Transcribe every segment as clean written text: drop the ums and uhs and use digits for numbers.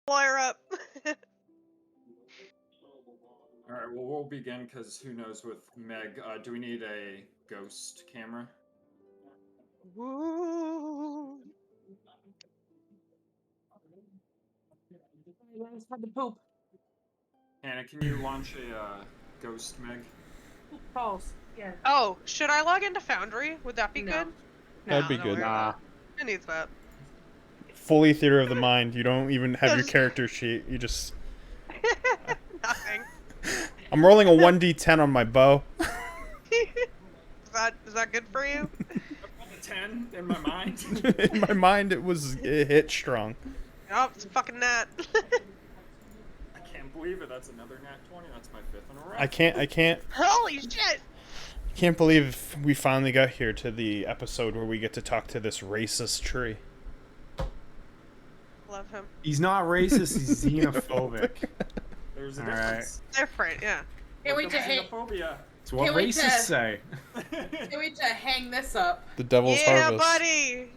Wire up. Alright, well, we'll begin because who knows with Meg. Do we need a ghost camera? Woo. I just had to poop. Hannah, can you launch a ghost Meg? False. Yeah. Oh, should I log into Foundry? Would that be No. good? That'd be don't good. worry about that. It needs that. Fully theater of the mind. You don't even have your Yes. character sheet. You just... Nothing. I'm rolling a 1d10 on my bow. Is that good for you? A 10 in my mind. In my mind, it hit strong. Oh, it's a fucking gnat. I can't believe it. That's another nat 20. That's my 5th in a row. I Holy shit! can't believe we finally got here to the episode where we get to talk to this racist tree. Love him. He's not racist, he's xenophobic. There's a All right. difference. Different, yeah. Can't wait Welcome to hang. xenophobia. It's what Can't wait racists to- say. Can't wait to hang this up. The Devil's Yeah, Harvest. buddy!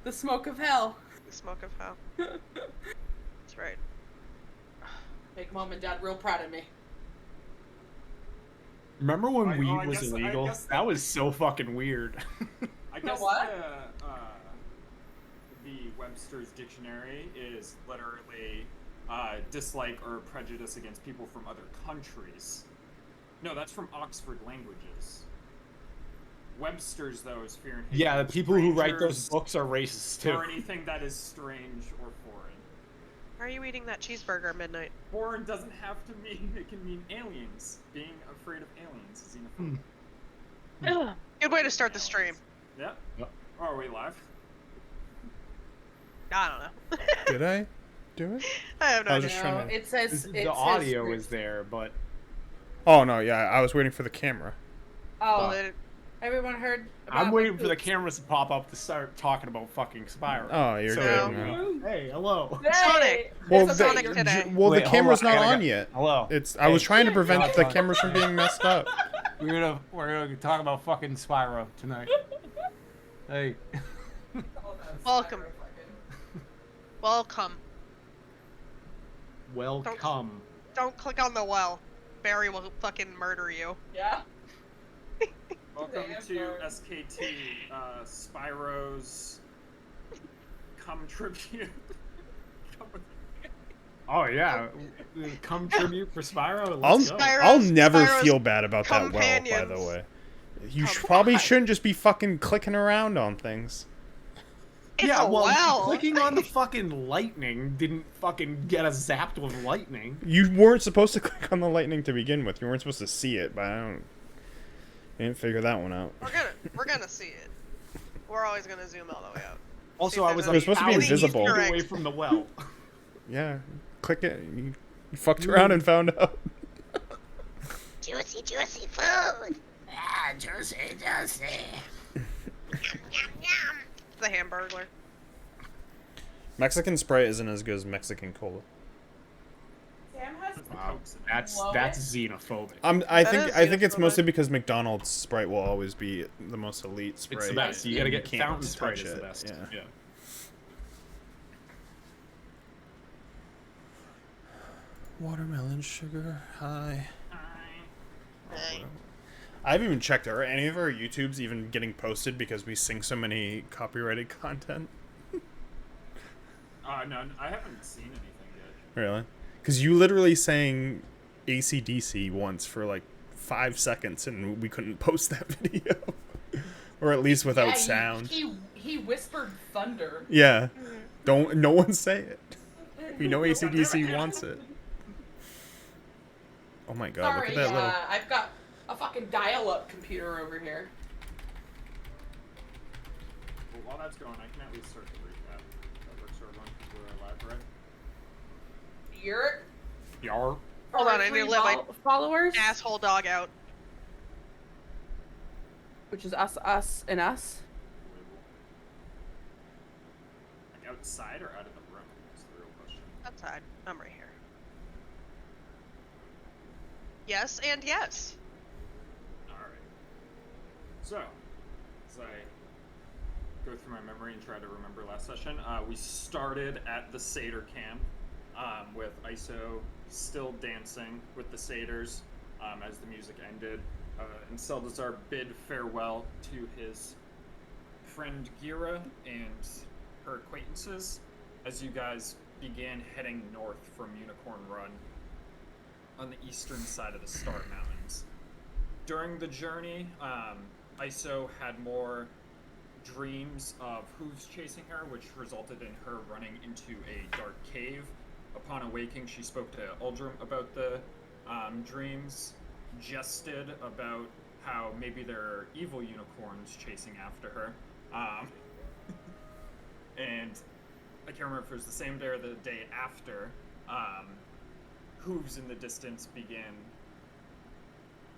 The smoke of hell. The smoke of hell. That's right. Make mom and dad real proud of me. Remember when I weed was guess- I illegal? guess- That was so fucking weird. I guess what? The Webster's Dictionary is literally dislike or prejudice against people from other countries. No, that's from Oxford Languages. Webster's, though, is fear and hatred Yeah, the of people who write those strangers books are racist too. or anything that is strange or foreign. Why are you eating that cheeseburger at midnight? Foreign doesn't have to mean, it can mean aliens. Being afraid of aliens is xenophobic. Good way to start the stream. Yeah? Yep. Oh, are we live? I don't know. Did I do it? I have no I was idea. just trying to... It says The audio is there, but Oh, no, yeah, I was waiting for the camera. Well, Oh, it- everyone heard. I'm about waiting my for the poops. cameras to pop up to start talking about fucking Spyro. Oh, you're So, good. No. man. Hey, hello. Sonic. Well, It's the- Sonic today. Well, Wait, the hold camera's on, I not gotta on go- yet. Hello. I was Hey. trying to prevent No, the it's on. cameras from being messed up. We're gonna talk about fucking Spyro tonight. Hey. Welcome. Welcome. Welcome. Don't click on the well. Barry will fucking murder you. Yeah. Welcome Damn, to bro. SKT, Spyro's Come Tribute. Oh yeah. Come tribute for Spyro. I'll, Let's go. I'll never Spyro's feel bad about that well, by the companions. way. You Come probably on. shouldn't just be fucking clicking around on things. It's Yeah, a well, well. clicking on the fucking lightning didn't fucking get us zapped with lightning. You weren't supposed to click on the lightning to begin with. You weren't supposed to see it, but I didn't figure that one out. We're gonna see it. We're always gonna zoom all the way out. Also, See if I was there's They're supposed to be a thousand invisible. feet Easter away eggs. from the well. Yeah, click it. You fucked around and found out. Juicy, juicy food. Ah, juicy, juicy. The Hamburglar. Mexican Sprite isn't as good as Mexican Cola. Sam has. Wow, that's Love that's it. xenophobic. I That think is I think it's xenophobic. mostly because McDonald's Sprite will always be the most elite Sprite. It's the best. You gotta get can't fountain touch Sprite is it, the best. yeah. Watermelon sugar high. Hey. I haven't even checked. Are any of our YouTubes even getting posted because we sing so many copyrighted content? No, I haven't seen anything yet. Really? Because you literally sang AC/DC once for like 5 seconds and we couldn't post that video. Or at least without Yeah, sound. He whispered thunder. Yeah. Don't no one say it. We know AC/DC wants it. Oh my god, look Sorry, at that little... I've got a fucking dial-up computer over here. Well, while that's going, I can at least start the recap. That works for everyone because we're live, right? You're Yar. Hold on, I need to let my followers, asshole dog out. which is us, and us. Like outside or out of the room? That's the real question. Outside. I'm right here. Yes and yes. Alright. So, as I go through my memory and try to remember last session, we started at the Seder camp. with ISO still dancing with the satyrs as the music ended. And Seldazar bid farewell to his friend Gira and her acquaintances as you guys began heading north from Unicorn Run on the eastern side of the Star Mountains. During the journey, ISO had more dreams of hooves chasing her, which resulted in her running into a dark cave. Upon awaking, she spoke to Uldrum about the dreams, jested about how maybe there are evil unicorns chasing after her. And I can't remember if it was the same day or the day after, hooves in the distance began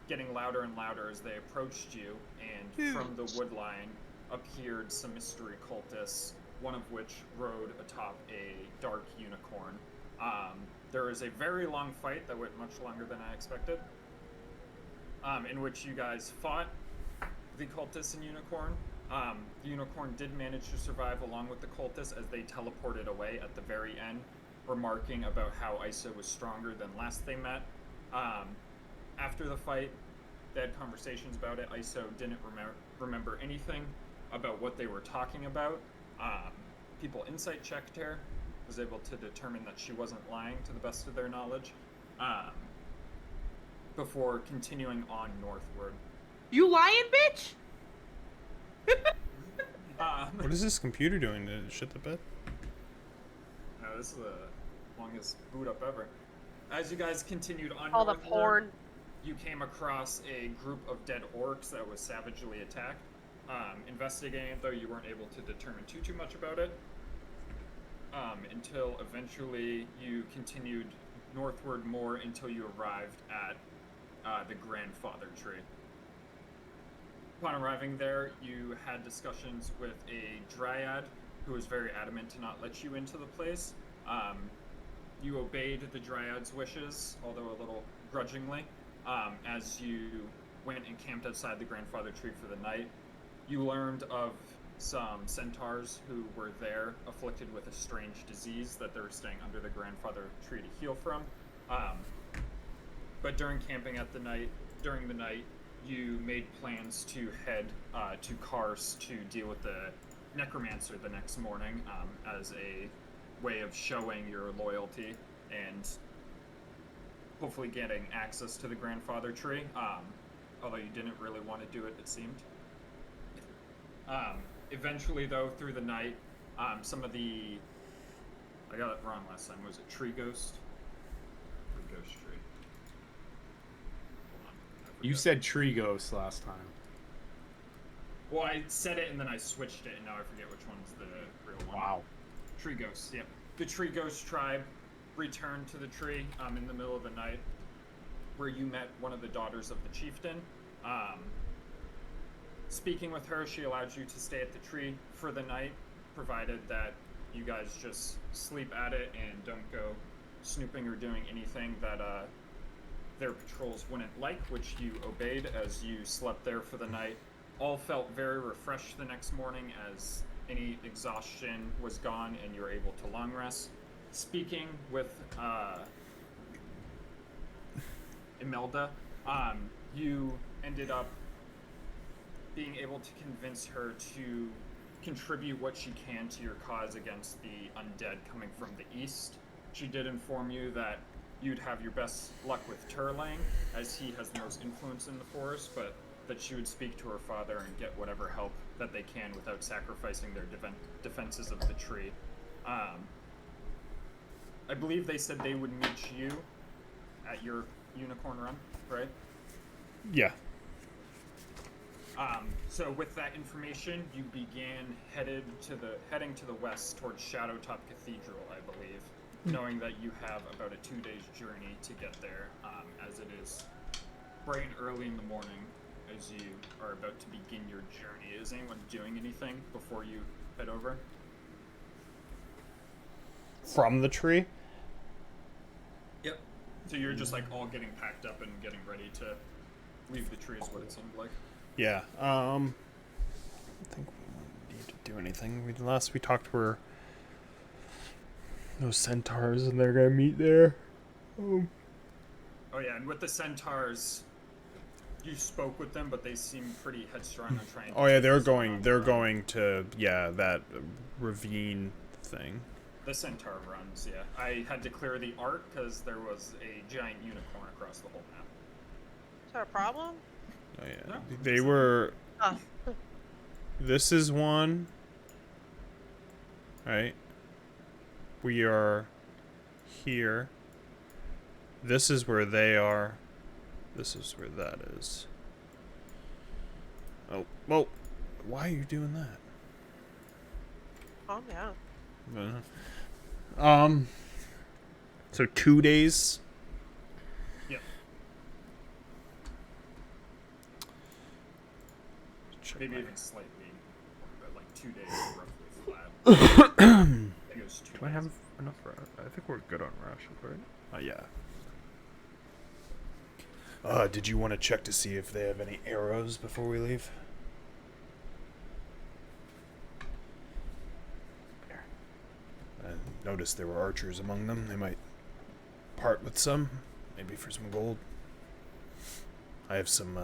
getting louder and louder as they approached you, and from the woodline appeared some mystery cultists, one of which rode atop a dark unicorn. There was a very long fight that went much longer than I expected, in which you guys fought the cultists and unicorn. The unicorn did manage to survive along with the cultists as they teleported away at the very end, remarking about how Isa was stronger than last they met. After the fight, they had conversations about it. Iso didn't remember anything about what they were talking about. People insight checked her, was able to determine that she wasn't lying to the best of their knowledge, before continuing on northward. You lying, bitch? What is this computer doing to shit the bed? This is the longest boot up ever. As you guys continued on All the northward, porn. you came across a group of dead orcs that was savagely attacked. Investigating it, though, you weren't able to determine too much about it, until eventually you continued northward more until you arrived at the Grandfather Tree. Upon arriving there, you had discussions with a dryad who was very adamant to not let you into the place. You obeyed the dryad's wishes, although a little grudgingly, as you went and camped outside the Grandfather Tree for the night. You learned of some centaurs who were there afflicted with a strange disease that they were staying under the Grandfather Tree to heal from. But during camping during the night, you made plans to head to Kars to deal with the necromancer the next morning, as a way of showing your loyalty and hopefully getting access to the Grandfather Tree, although you didn't really want to do it, it seemed. Eventually, though, through the night, some of the... I got it wrong last time. Was it Tree Ghost? Tree Ghost Tree. Hold on. You said tree ghost last time. Well, I said it and then I switched it, and now I forget which one's the real one. Wow. Tree Ghosts, yep. The Tree Ghost tribe returned to the tree in the middle of the night, where you met one of the daughters of the chieftain. Speaking with her, she allowed you to stay at the tree for the night, provided that you guys just sleep at it and don't go snooping or doing anything that their patrols wouldn't like, which you obeyed as you slept there for the night. All felt very refreshed the next morning as any exhaustion was gone and you were able to long rest. Speaking with Imelda, you ended up being able to convince her to contribute what she can to your cause against the undead coming from the east. She did inform you that you'd have your best luck with Turlang, as he has the most influence in the forest, but that she would speak to her father and get whatever help that they can without sacrificing their defenses of the tree. I believe they said they would meet you at your Unicorn Run, right? Yeah. So with that information, you began heading to the west towards Shadowtop Cathedral, I believe, knowing that you have about a 2 days journey to get there, as it is bright and early in the morning as you are about to begin your journey. Is anyone doing anything before you head over? From the tree? Yep. So you're just like all getting packed up and getting ready to leave the tree is what it seemed like. Yeah. I don't think we need to do anything. Last we talked to her, Those centaurs, and they're gonna meet there. Oh yeah, and with the centaurs, you spoke with them, but they seem pretty headstrong on trying to Oh yeah, take they're this one going. on They're their own. going to that ravine thing. The centaur runs, yeah. I had to clear the arc because there was a giant unicorn across the whole map. Is that a problem? Oh yeah, No, they were. Oh. This is one. Right. We are here. This is where they are. This is where that is. Oh, well, why are you doing that? Calm down. So 2 days. Yep. Maybe even slightly more, but like 2 days roughly flat. I think it was 2 Do I days. have enough? I think we're good on rations, right? Oh yeah. Did you want to check to see if they have any arrows before we leave? I noticed there were archers among them. They might part with some, maybe for some gold. I have some,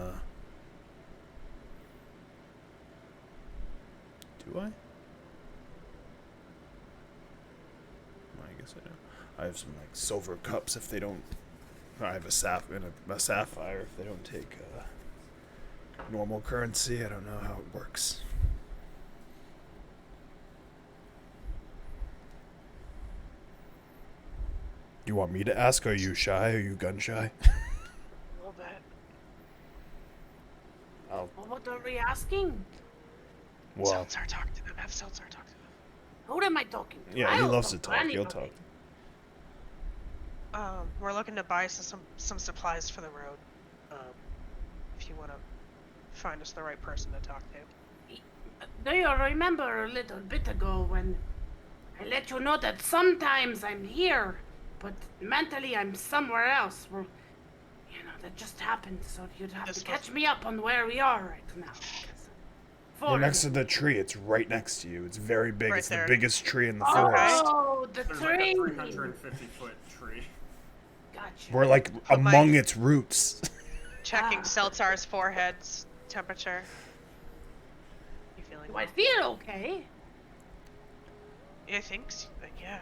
do I? I guess I do. I have some, like, silver cups if they don't... I have a sapphire if they don't take, normal currency. I don't know how it works. You want me to ask? Are you shy? Are you gun shy? A little bit. Oh, What are we asking? well, Seltzer, talk to them. Have Seltzer talk to them. Who am I talking to? yeah, I he don't loves to talk talk. He'll anybody. talk. We're looking to buy some supplies for the road. If you want to find us the right person to talk to. Do you remember a little bit ago when I let you know that sometimes I'm here, but mentally I'm somewhere else? Well, you know, that just happened, so you'd have This to was- catch me up on where we are right now. We're next to the tree. It's right next to you. It's very big. Right it's there. the biggest tree in the forest. Oh, the There's like a tree. 350-foot tree. Gotcha. We're like Put my- among its roots. Checking Ah. Seltzar's forehead's temperature. You feeling? Do I well? feel okay? I think so. Yeah.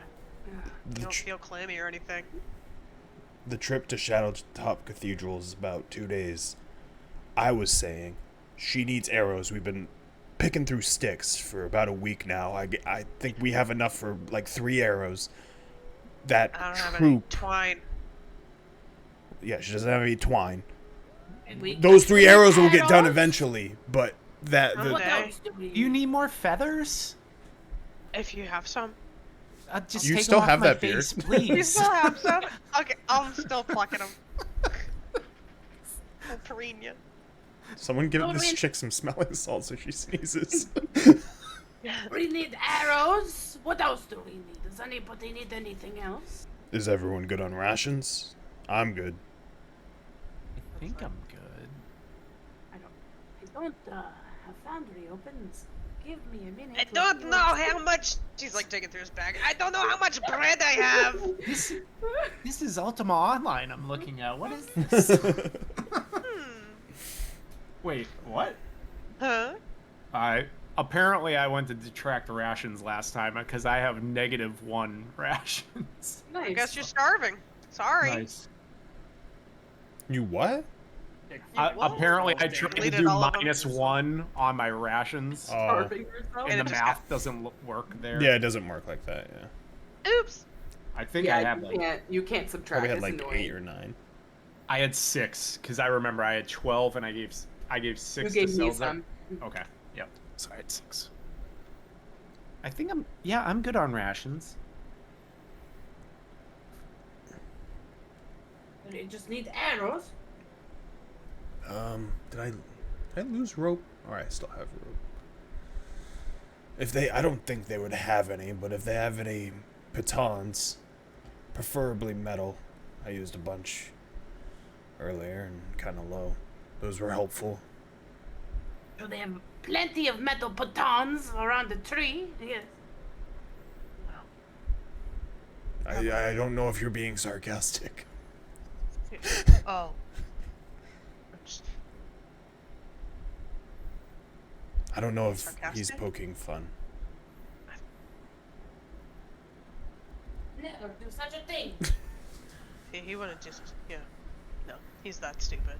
You The, don't tr- feel clammy or anything. the trip to Shadowtop Cathedral is about 2 days. I was saying, she needs arrows. We've been picking through sticks for about a week now. I think we have enough for like 3 arrows. That I don't have any troop. twine. Yeah, she doesn't have any twine. And we Those got 3 some arrows will get done arrows? eventually, but that Okay. What else do we You need more feathers? If you have some. Just You take still them off have my that beard. face, You please. still have some? Okay, I'm still plucking them. I'm Perina. someone give Oh, this really? chick some smelling salt so she sneezes. We need arrows. What else do we need? Does anybody need anything else? Is everyone good on rations? I'm good. I think I'm good. I don't have foundry opens. Give me a minute. I don't know how much. She's like digging through his bag. I don't know how much bread I have. This is Ultima Online I'm looking at. What is this? Wait, what? Huh? Apparently I went to detract rations last time because I have -1 rations. Nice. I guess you're starving. Sorry. Nice. You what? what? Apparently I tried to Deleted do all of them. -1 on my rations, Oh. Starving yourself? and it the just math doesn't work there. Yeah, it doesn't work like that, yeah. Oops. I think I have you can't subtract. Probably had It's like annoying. 8 or 9. I had 6 because I remember I had 12 and I gave 6 You to gave me Selzer. some. Okay. Yep. So I had 6. I think I'm good on rations. You just need arrows. Did I lose rope? Or I still have rope. I don't think they would have any, but if they have any pitons, preferably metal. I used a bunch earlier and kind of low. Those were helpful. Do they have plenty of metal batons around the tree? Yes. I don't know if you're being sarcastic. Oh. I don't know if he's Sarcastic? poking fun. Never do such a thing. He wouldn't just, yeah. No, he's that stupid.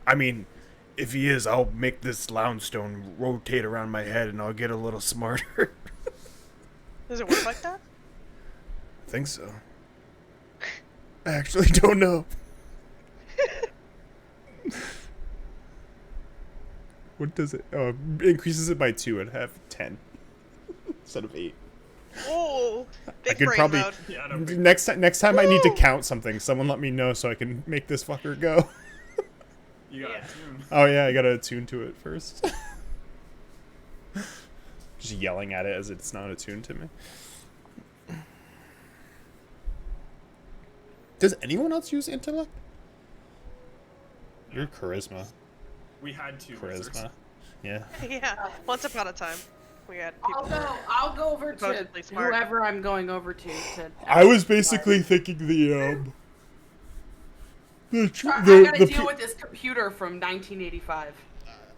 I mean, if he is, I'll make this loungestone rotate around my head and I'll get a little smarter. Does it work like that? I think so. I actually don't know. What does it? Oh, it increases it by 2 and have 10 instead of 8. Oh, I big could brain probably mode. Yeah, I don't think next time I need to Woo! count something. Someone let me know so I can make this fucker go. you got Yeah. a tune. Oh yeah, I gotta attune to it first. Just yelling at it as it's not attuned to me. Does anyone else use intellect? Your charisma. We had 2 wizards. Charisma. Yeah. Yeah, once upon a time, we had people. I'll go over to Supposedly smart. whoever I'm going over to. I was basically thinking the I gotta deal with this computer from 1985.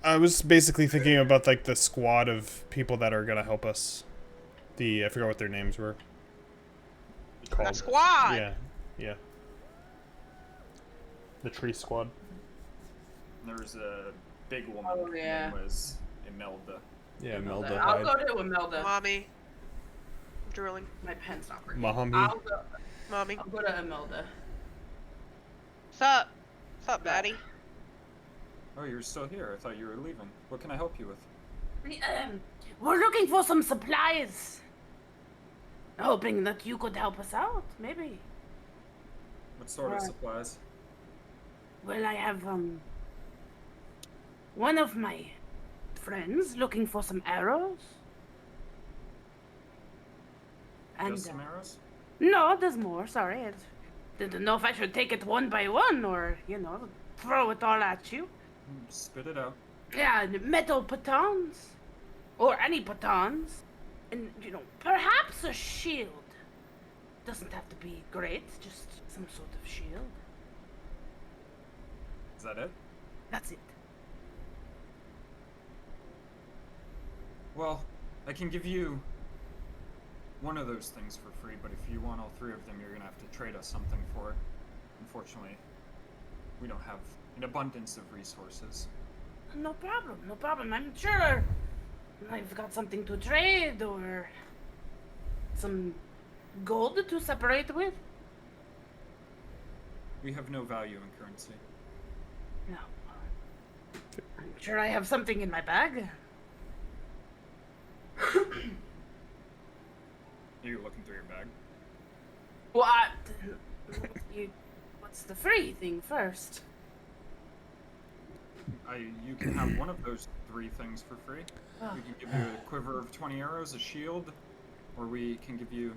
I was basically thinking about like the squad of people that are gonna help us. I forgot what their names were. The squad! Yeah. Yeah. The tree squad. There was a big woman. Oh, yeah. Her name was Imelda. Yeah, Imelda. Melda. I'll go to Imelda. Mommy. I'm drooling. My pen's not working. Mahami. Mommy. I'll go to Imelda. Sup? Sup, Daddy? Oh, you're still here. I thought you were leaving. What can I help you with? We're looking for some supplies. Hoping that you could help us out, maybe. What sort of supplies? Well, I have one of my friends looking for some arrows. And Just some arrows? no, there's more. Sorry, I didn't know if I should take it one by one or throw it all at you. Spit it out. Yeah, and metal batons, or any batons, and perhaps a shield. Doesn't have to be great, just some sort of shield. Is that it? That's it. Well, I can give you one of those things for free, but if you want all 3 of them, you're gonna have to trade us something for it. Unfortunately, we don't have an abundance of resources. No problem, no problem. I'm sure I've got something to trade or some gold to separate with. We have no value in currency. No. I'm sure I have something in my bag. You're looking through your bag. What? What's the free thing first? You can have one of those 3 things for free. Oh. We can give you a quiver of 20 arrows, a shield, or we can give you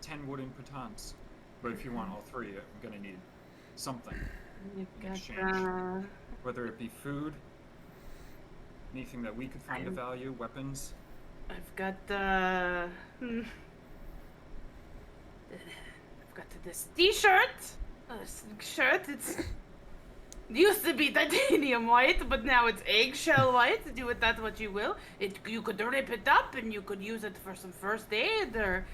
10 wooden pitons. But if you want all 3, I'm gonna need something. You've In got, exchange. Whether it be food, anything that we could find of value, weapons. I've got this t-shirt, shirt. It's used to be titanium white, but now it's eggshell white. Do with that what you will. You could rip it up and you could use it for some first aid or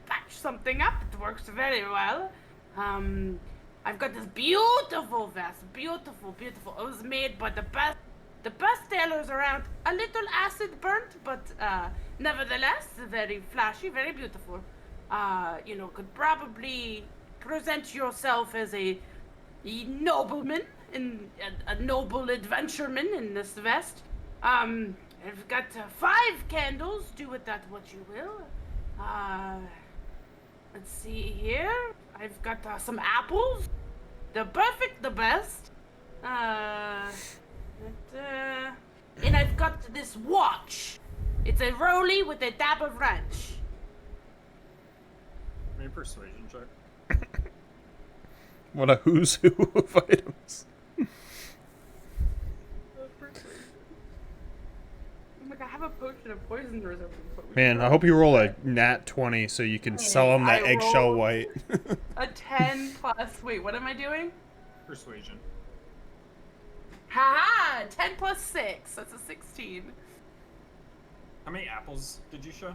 patch something up. It works very well. I've got this beautiful vest, beautiful. It was made by the best tailors around. A little acid burnt, but nevertheless very flashy, very beautiful. Could probably present yourself as a nobleman and a noble adventureman in this vest. I've got 5 candles. Do with that what you will. Let's see here. I've got some apples. The perfect, the best. And I've got this watch. It's a Rolly with a dab of ranch. Maybe persuasion check. What a who's who of items. Like a have a potion of poison reserve. Man, I hope you roll a nat 20 so you can sell him that I eggshell rolled- white. A 10 plus. Wait, what am I doing? Persuasion. Haha! 10 plus 6. That's a 16. How many apples did you show?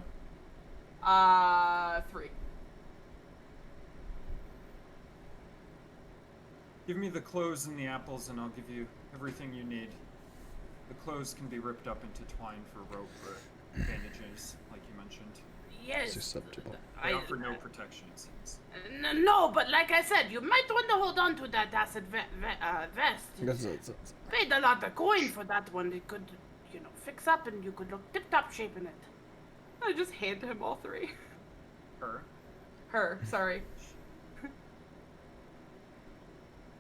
3. Give me the clothes and the apples, and I'll give you everything you need. The clothes can be ripped up into twine for rope or bandages, like you mentioned. Yes. Susceptible. They offer no protection, it seems. No, but like I said, you might want to hold on to that acid vest. Paid a lot of coin for that one. It could, fix up and you could look tip-top shape in it. I just hand him all 3. Her, sorry.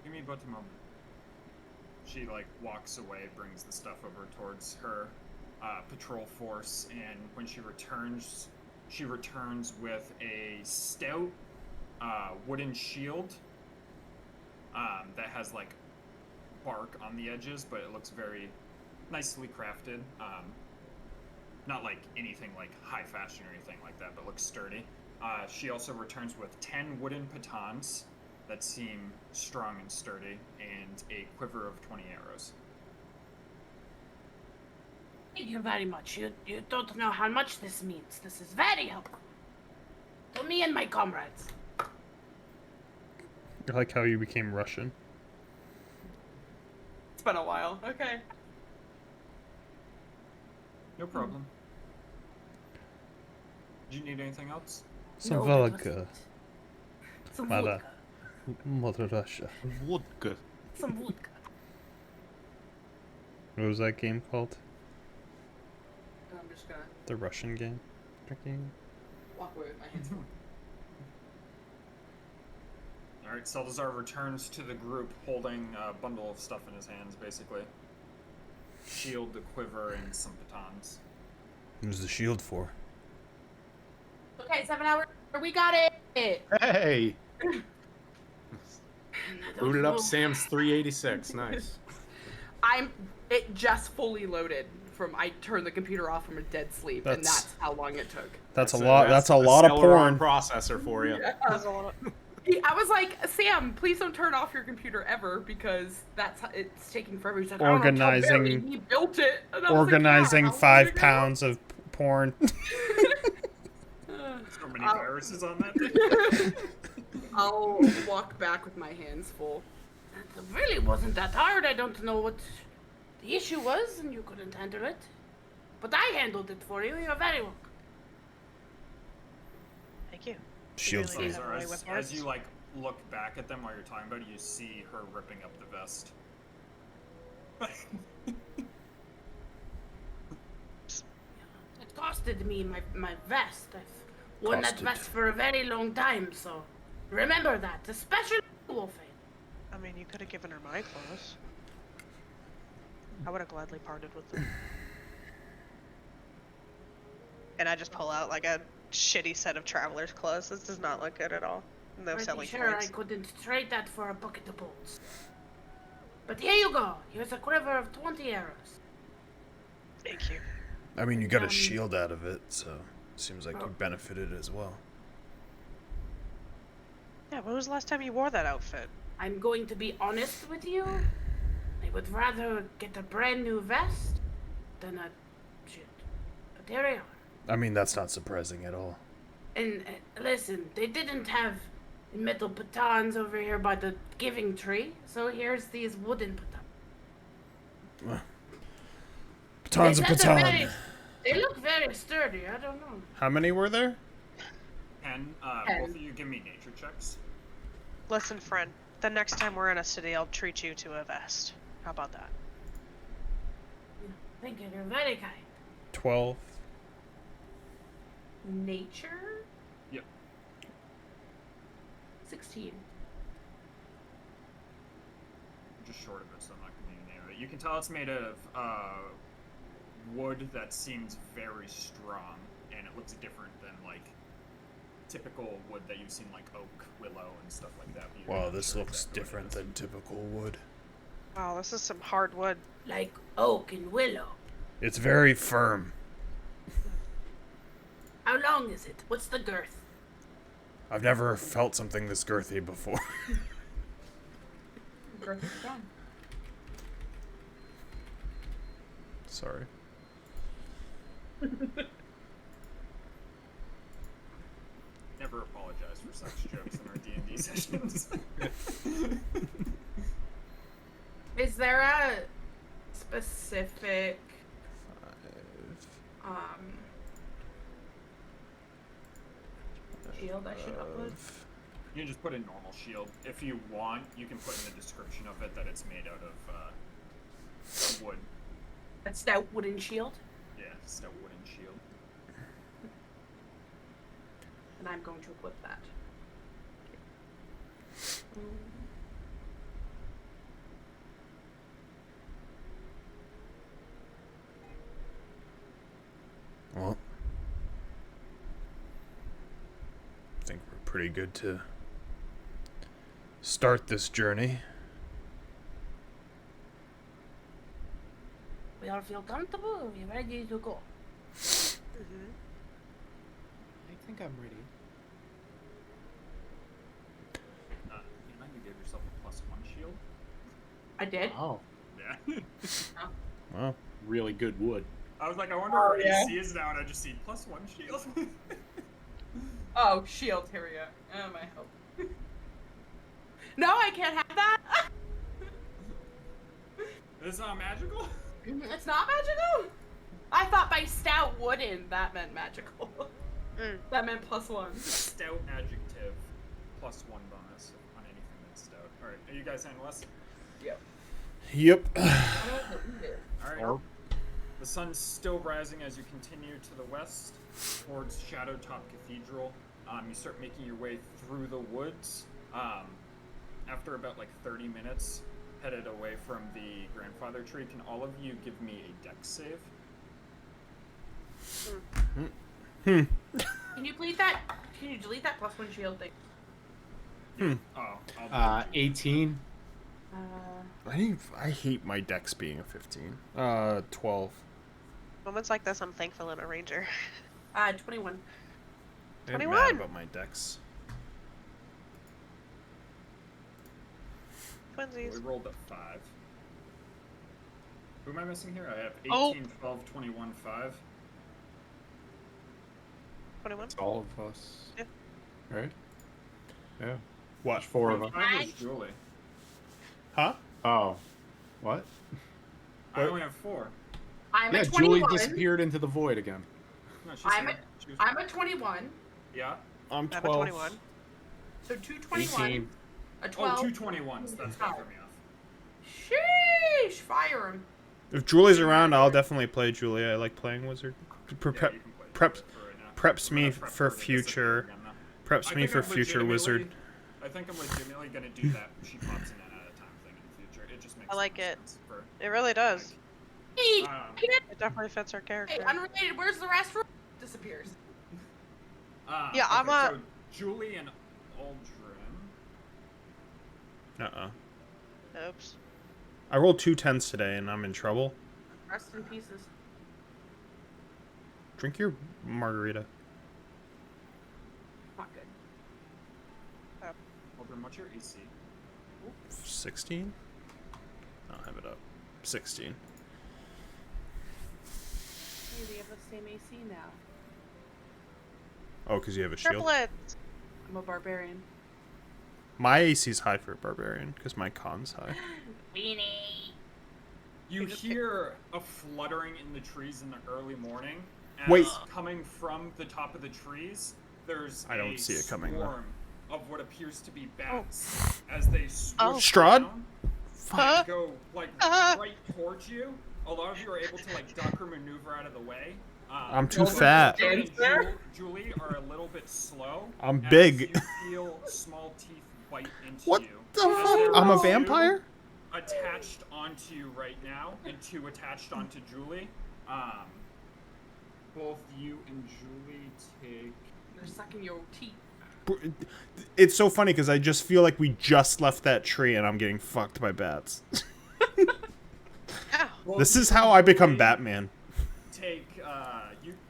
Give me but a moment. She, walks away, brings the stuff over towards her patrol force, and when she returns with a stout wooden shield that has, bark on the edges, but it looks very nicely crafted. Not like anything high fashion or anything like that, but looks sturdy. She also returns with 10 wooden pitons that seem strong and sturdy, and a quiver of 20 arrows. Thank you very much. You don't know how much this means. This is very helpful. To me and my comrades. I like how you became Russian. It's been a while. Okay. No problem. Do you need anything else? Some No, that vodka. wasn't. Some Mother. vodka. Mother Russia. Vodka. Some vodka. What was that game called? I'm just gonna The Russian game? walk away with my hands full. Alright, Salazar returns to the group holding a bundle of stuff in his hands, basically. Shield, the quiver, and some batons. What was the shield for? Okay, 7 hours. We got it. Hey! Booted up Those- Sam's 386. Nice. It just fully loaded from I turned the computer off from a dead sleep, and that's how long it took. That's a lot. That's a lot of Celeron porn. processor for you. There's a lot of- I was like, Sam, please don't turn off your computer ever because it's taking forever. He's like, Organizing- I don't know, Barry, he built it. And I was Organizing like, yeah, how long 5 did it go? pounds of porn. So many viruses on that thing. I'll walk back with my hands full. It really wasn't that hard. I don't know what the issue was, and you couldn't handle it. But I handled it for you. You're very welcome. Thank you. Shield Really for have a way As, with as you words. look back at them while you're talking about it, you see her ripping up the vest. It costed me my vest. I've worn that Costed. vest for a very long time, so remember that, especially Wolfie. I mean, you could have given her my clothes. I would have gladly parted with them. And I just pull out like a shitty set of traveler's clothes. This does not look good at all. No Pretty selling sure points. I couldn't trade that for a bucket of bolts. But here you go. Here's a quiver of 20 arrows. Thank you. I mean, you got a shield out of it, so seems like you benefited as well. Yeah, when was the last time you wore that outfit? I'm going to be honest with you. I would rather get a brand new vest than a shit. But there we are. I mean, that's not surprising at all. And listen, they didn't have metal batons over here by the giving tree, so here's these wooden batons. Batons of That's a baton. very- They look very sturdy. I don't know. How many were there? And Ten. both of you give me nature checks. Listen, friend. The next time we're in a city, I'll treat you to a vest. How about that? Thank you. You're very kind. 12. Nature? Yep. 16. Just short of it, so I'm not going to name it. You can tell it's made of wood that seems very strong, and it looks different than typical wood that you've seen, like oak, willow, and stuff like that. But you're Wow, not this sure looks exactly what it different is. than typical wood. Wow, this is some hard wood. Like oak and willow. It's very firm. How long is it? What's the girth? I've never felt something this girthy before. Girth is strong. Sorry. Never apologize for such jokes in our D&D sessions. Is there a specific shield I should upload? You can just put a normal shield. If you want, you can put in the description of it that it's made out of wood. A stout wooden shield? Yeah, stout wooden shield. And I'm going to equip that. Well, I think we're pretty good to start this journey. We all feel comfortable. We're ready to go. Mm-hmm. I think I'm ready. You might have gave yourself a +1 shield. I did. Oh, Yeah. Well, really good wood. I was like, I wonder what AC is now, and I just see +1 shield. Oh, shield. Here we go. Oh, my help. No, I can't have that. It's not magical? It's not magical. I thought by stout wooden that meant magical. That meant +1. Stout adjective, +1 bonus on anything that's stout. Alright, are you guys handless? yep. Alright. The sun's still rising as you continue to the west towards Shadowtop Cathedral. You start making your way through the woods. After about like 30 minutes, headed away from the grandfather tree, can all of you give me a dex save? Can you delete that? Can you delete that +1 shield thing? Oh, I'll 18. I hate my dex being a 15. 12. Moments like this, I'm thankful I'm a ranger. 21. I'm 21. mad about my dex. We Twinsies. rolled a 5. Who am I missing here? I have 18, Oh. 12, 21, 5. 21. It's all of us. Yeah. Right? Yeah. What? There's 4 of us. 5 was Julie. Huh? Oh. What? I only have 4. I'm Yeah, a Julie 21. disappeared into the void again. No, she's I'm here. a- She was- I'm a 21. Yeah? I'm I have 12. a 21. So 2 21. 18. A 12. Oh, 2 21s. That's what threw me off. Sheesh! Fire him. If Julie's around, I'll definitely play Julie. I like playing wizard. Yeah, you can play Preps for right now. preps I'm me gonna prep for her to disappear future. again, though. Preps I me think for I'm future wizard. I think I'm legitimately gonna do that. She pops in and out of time thing in the future. It just makes I like more it. sense for, It really does. Hey, It definitely fits her character. hey, unrelated. Where's the rest? Disappears. Yeah, I'm so Julie and Aldrin. Oops. I rolled 2 10s today, and I'm in trouble. Rest in pieces. Drink your margarita. Not good. Aldrin, what's your AC? 16? I'll have it up. 16. Hey, we have the same AC now. Oh, because you have a shield? Triplets! I'm a barbarian. My AC's high for a barbarian, because my con's high. Weenie. You hear a fluttering in the trees in the early morning. As Wait. Coming from the top of the trees, there's I don't a see it coming, though. swarm of what appears to be bats as they swoop Strahd? down Fuck. and go like right towards you. A lot of you are able to like duck or maneuver out of the way. I'm too fat. Aldrin and Julie are a little bit slow. I'm as big. You feel small teeth bite into What you. the As fuck? there I'm a are two vampire? attached onto you right now, and 2 attached onto Julie. Both you and Julie take. They're sucking your teeth. It's so funny, because I just feel like we just left that tree, and I'm getting fucked by bats. Ow. Both This is you how and I become Julie Batman. Take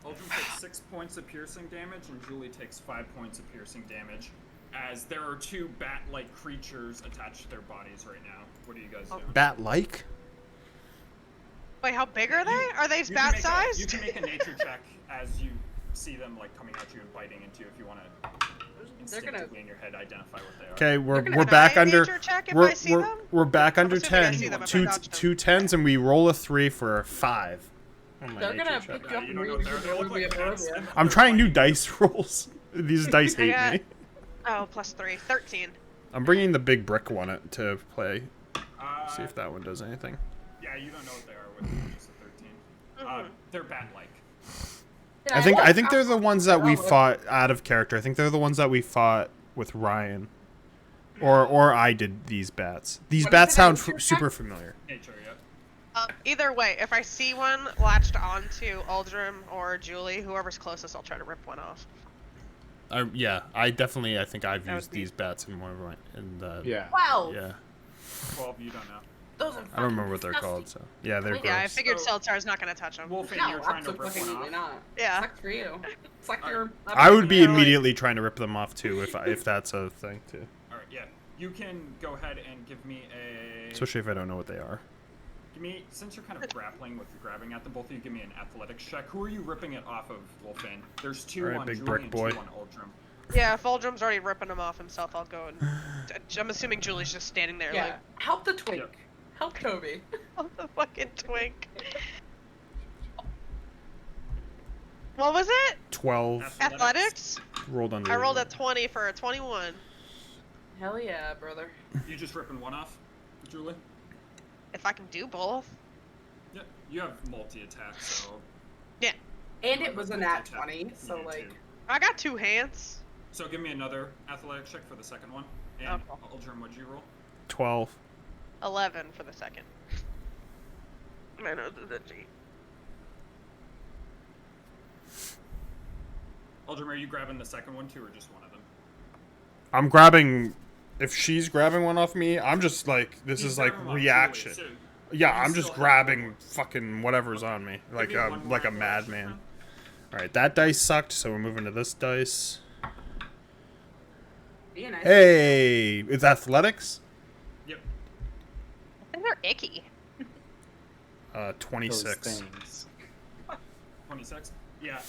Aldrin takes 6 points of piercing damage, and Julie takes 5 points of piercing damage, as there are 2 bat-like creatures attached to their bodies right now. What are you guys doing? Bat-like? Wait, how big are they? Are they You can bat-sized? You can make a nature check as you see them like coming at you and biting into you if you want to instinctively in your head identify what they are. Okay, we're Can back I under. nature check if I see them? We're back under assuming I 10. see them if I Two dodge them. two tens, and we roll a 3 for a 5. On my They're nature gonna check. pick you up You and don't know move what you they look to like. the Bats, area. and I'm they're trying new biting. dice rolls. These dice hate got- me. Oh, plus 3. 13. I'm bringing the big brick one to play. See Uh, if that one does anything. yeah, you don't know what they are with just a 13. They're bat-like. I think they're the ones that we fought out of character. I think they're the ones that we fought with Ryan. Or I did these bats. These What bats is it, sound nature check? super familiar. Nature, yep. Either way, if I see one latched onto Aldrim or Julie, whoever's closest, I'll try to rip one off. Yeah, I think I've That used would be- these bats in one of my. Yeah. 12. Yeah. 12, you don't know. Those are I don't remember what they're fucking called, so. Yeah, they're Yeah, Yeah, I gross. figured So- Seltzar's not going to touch them. Wolfie, No, you're trying to rip one absolutely off. not. Yeah. Suck for you. Suck your. I would be Yeah, like- immediately trying to rip them off too if that's a thing too. Alright, yeah. You can go ahead and give me a... Especially if I don't know what they are. Give me, since you're kind of grappling with grabbing at them, both of you give me an athletics check. Who are you ripping it off of, Wolfane? There's 2 Alright, on big Julie brick and boy. 2 on Uldrim. Yeah, if Aldrim's already ripping them off himself, I'll go and... I'm assuming Julie's just standing there Yeah. Help the twink. Yep. Help Toby. like, the fucking twink. What was it? 12 Athletics? rolled under. I rolled a 20 for a 21. Hell yeah, brother. You just ripping one off, Julie? If I can do both. Yeah, you have multi-attack, so... Yeah. And it was a nat Multi-attack. 20, so You do like. too. I got 2 hands. So give me another athletics check for the second one. And Okay. Uldrim, what'd you roll? 12. 11 for the second. I know the G. Uldrim, are you grabbing the second one too, or just one of them? I'm grabbing. If she's grabbing one off me, I'm just like this He's is like grabbing one off reaction. Julie, so Yeah, you I'm still just have grabbing one. fucking whatever's on me, Give like me one more like a athletics check madman. then. All right, that dice sucked, so we're moving to this dice. Be a nice. Hey, it's athletics. Yep. I think they're icky. 26. 26. Yeah.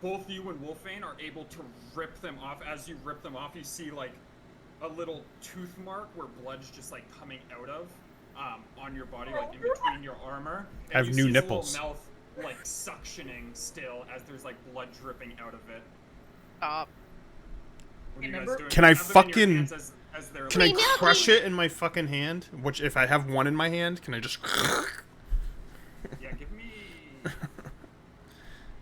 Both you and Wolfane are able to rip them off. As you rip them off, you see like a little tooth mark where blood's just like coming out of on your body, like in between your armor. I have And new you see his nipples. little mouth like suctioning still as there's like blood dripping out of it. Stop. What are you Remember- guys doing? Can I You have them in your fucking- hands as they're, Can I like, crush it in my fucking hand? Which, if I have one in my hand, can I just? Yeah, give me.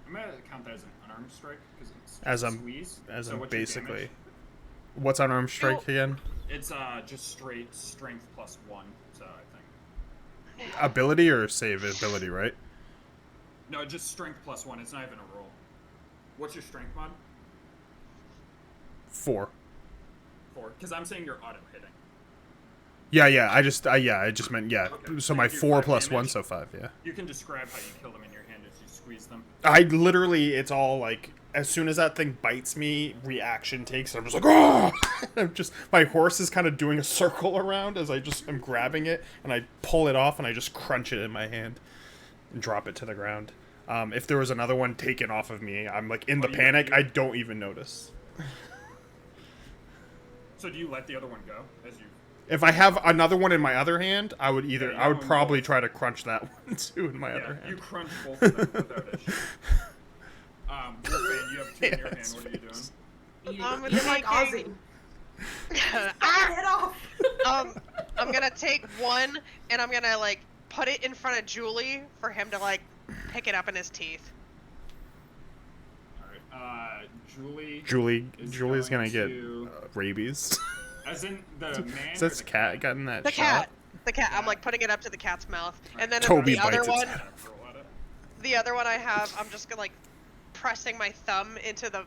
I'm gonna count that as an unarmed strike because it's just As a I'm- squeeze. As So I'm what's your basically. damage? What's unarmed strike again? It's just straight strength plus 1. So I think. Ability or save ability, right? No, just strength plus 1. It's not even a roll. What's your strength mod? 4. 4. Because I'm saying you're auto hitting. Yeah. I just meant yeah. Okay, So so my you do 4 5 plus 1, damage? so 5. Yeah. You can describe how you kill them in your hand as you squeeze them. I literally, it's all like, as soon as that thing bites me, reaction takes. I'm just like, oh! I'm just, my horse is kind of doing a circle around as I just am grabbing it, and I pull it off, and I just crunch it in my hand and drop it to the ground. If there was another one taken off of me, I'm like in the you- panic. you- I don't even notice. So do you let the other one go as you? If I have another one in my other hand, I would either, Yeah, you I would own probably both. try to crunch that one too in my Yeah, other you hand. crunch both of them without issue. Wolfman, you have 2 in your hand. Yes, What are you doing? Eat it's like like Ozzy. Ah! Head off. I'm gonna take one and I'm gonna like put it in front of Julie for him to like pick it up in his teeth. Alright, Julie. Julie's gonna get to- rabies. As in the man. Is or this the cat gotten that The shot? cat. The cat. I'm like putting it up to the cat's mouth, and then Toby the other bites its one, head. Roll at it. the other one I have, I'm just gonna like pressing my thumb into the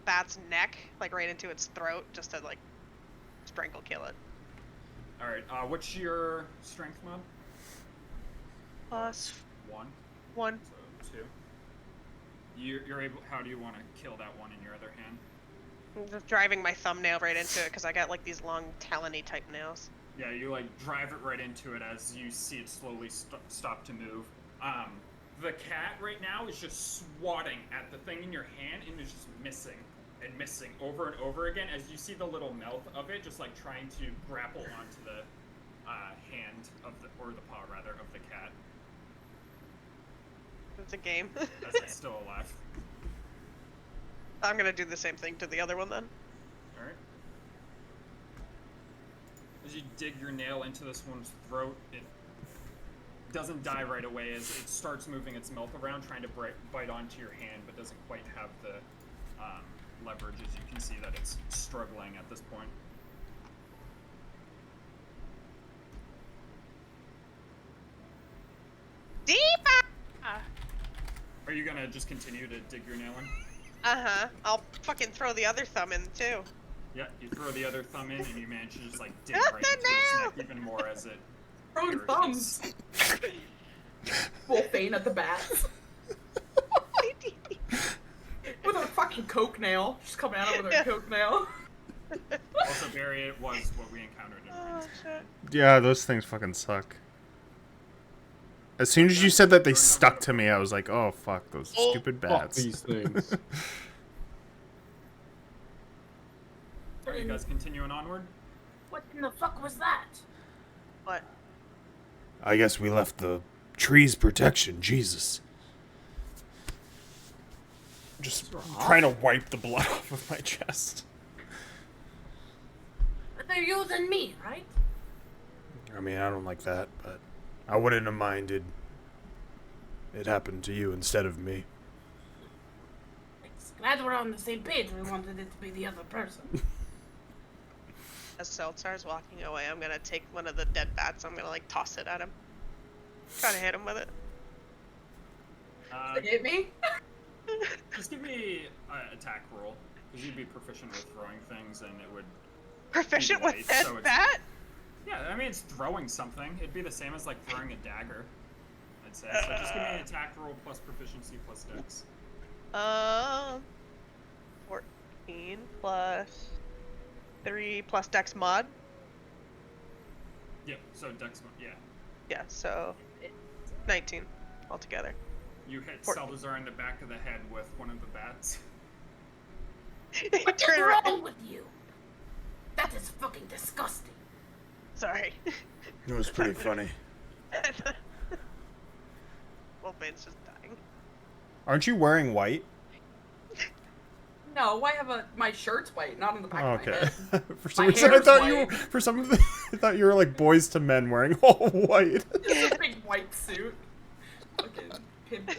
bat's neck, like right into its throat, just to like sprinkle kill it. Alright, what's your strength mod? Plus 1. 1. So 2. You're able. How do you want to kill that one in your other hand? I'm just driving my thumbnail right into it because I got like these long talony type nails. Yeah, you like drive it right into it as you see it slowly stop to move. The cat right now is just swatting at the thing in your hand and is just missing and missing over and over again as you see the little mouth of it just like trying to grapple onto the hand of the, or the paw rather, of the cat. It's a game. As it's still alive. I'm gonna do the same thing to the other one then. Alright. As you dig your nail into this one's throat, it doesn't die right away as it starts moving its mouth around, trying to bite onto your hand, but doesn't quite have the leverage, as you can see that it's struggling at this point. Deepa! Are you gonna just continue to dig your nail in? Uh-huh. I'll fucking throw the other thumb in too. Yeah, you throw the other thumb in and you manage to just like dig Not right the into its nail! neck even more as it Throwing irritates. thumbs. Wolfane at the bats. With a fucking coke nail. Just coming at it with a coke nail. Also, Barry, it was what we encountered in Oh, Rings. shit. Yeah, those things fucking suck. As soon as you said that they stuck to me, I was like, oh fuck, those stupid Fuck bats. these things. Are you guys continuing onward? What in the fuck was that? What? I guess we left the tree's protection, Jesus. Just trying to wipe the blood off of my chest. But they're using me, right? I mean, I don't like that, but I wouldn't have minded it happened to you instead of me. Thanks. Glad we're on the same page. We wanted it to be the other person. As Seltzar's walking away, I'm gonna take one of the dead bats. I'm gonna like toss it at him. Try to hit him with it. Hit me? Just give me an attack roll, because you'd be proficient with throwing things, and it would. Proficient Either way, with dead so it's- bat? Yeah, I mean it's throwing something. It'd be the same as like throwing a dagger, I'd say. So just give me an attack roll plus proficiency plus dex. 14 plus 3 plus dex mod. Yep. So dex, yeah. Yeah, so 19 altogether. You hit 14. Salazar in the back of the head with one of the bats. What is Turn around. wrong with you? That is fucking disgusting. Sorry. It was pretty funny. Wolfane's just dying. Aren't you wearing white? No, I have my shirt's white, not on the back Oh, of my okay. head. For some My reason, I hair's thought you white. were, for some of I thought you were like boys to men wearing all white. Just a big white suit. Fucking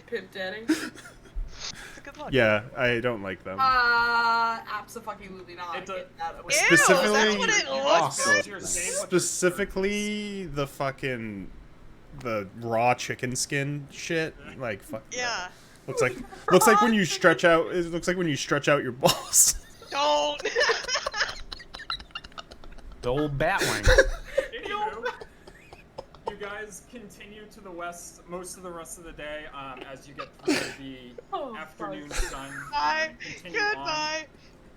pimp daddy. It's a good look. Yeah, I don't like them. Abso-fucking-lutely not. It does- Get that away. Ew, Specifically- that's what it You looks guys like. build your save with your Specifically, the fucking the raw chicken skin shit. Like fuck. Yeah. Looks like when you stretch out. It looks like when you stretch out your balls. Don't. The old Batwing. Anywho, you guys continue to the west most of the rest of the day as you get through the Oh, afternoon fuck. sun. Bye. Continue on Goodbye.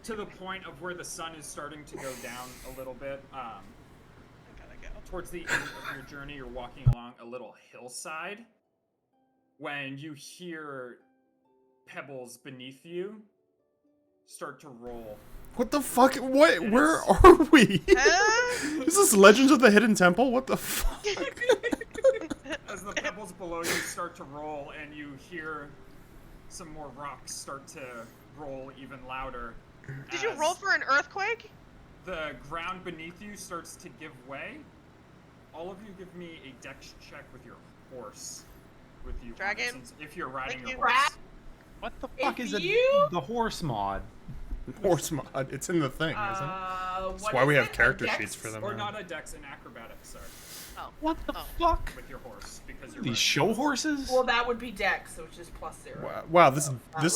to the point of where the sun is starting to go down a little bit. I gotta go. Towards the end of your journey, you're walking along a little hillside when you hear pebbles beneath you start to roll. What the fuck? What? Where are we? Huh? Is this Legends of the Hidden Temple? What the fuck? As the pebbles below you start to roll and you hear some more rocks start to roll even louder. Did you as roll for an earthquake? the ground beneath you starts to give way? All of you give me a dex check with your horse. With you, on it, Dragon? since if you're riding Like your you horse. What the fuck If is you- the horse mod? Horse mod. It's in the thing, isn't it? That's That's why we have character sheets for them. Or now. not a dex, an acrobatics, sorry, Oh. What the Oh. fuck? with your horse because you're These riding show your horse. horses? Well, that would be dex, which is plus 0. Wow, this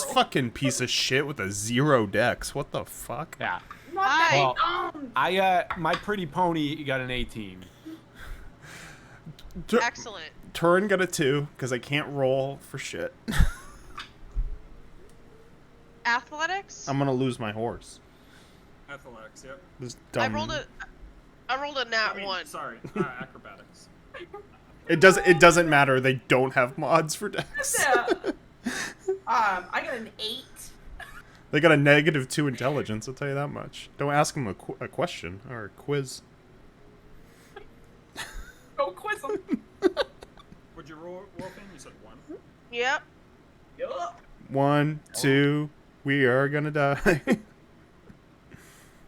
roll. fucking piece of shit with a 0 dex. What the fuck? Yeah. Not that Well, dumb. my pretty pony got an 18. Excellent. Turin got a 2 because I can't roll for shit. athletics. I'm gonna lose my horse. Athletics, yep. This I dumb... rolled a nat I mean, 1. sorry, acrobatics. It doesn't matter. They don't have mods for Dex. Yeah. I got an 8. They got a -2 intelligence. I'll tell you that much. Don't ask them a question or a quiz. Go quiz them. Would you roll Wolfing? You said 1. Yep. Yup. 1, 2. We are gonna die.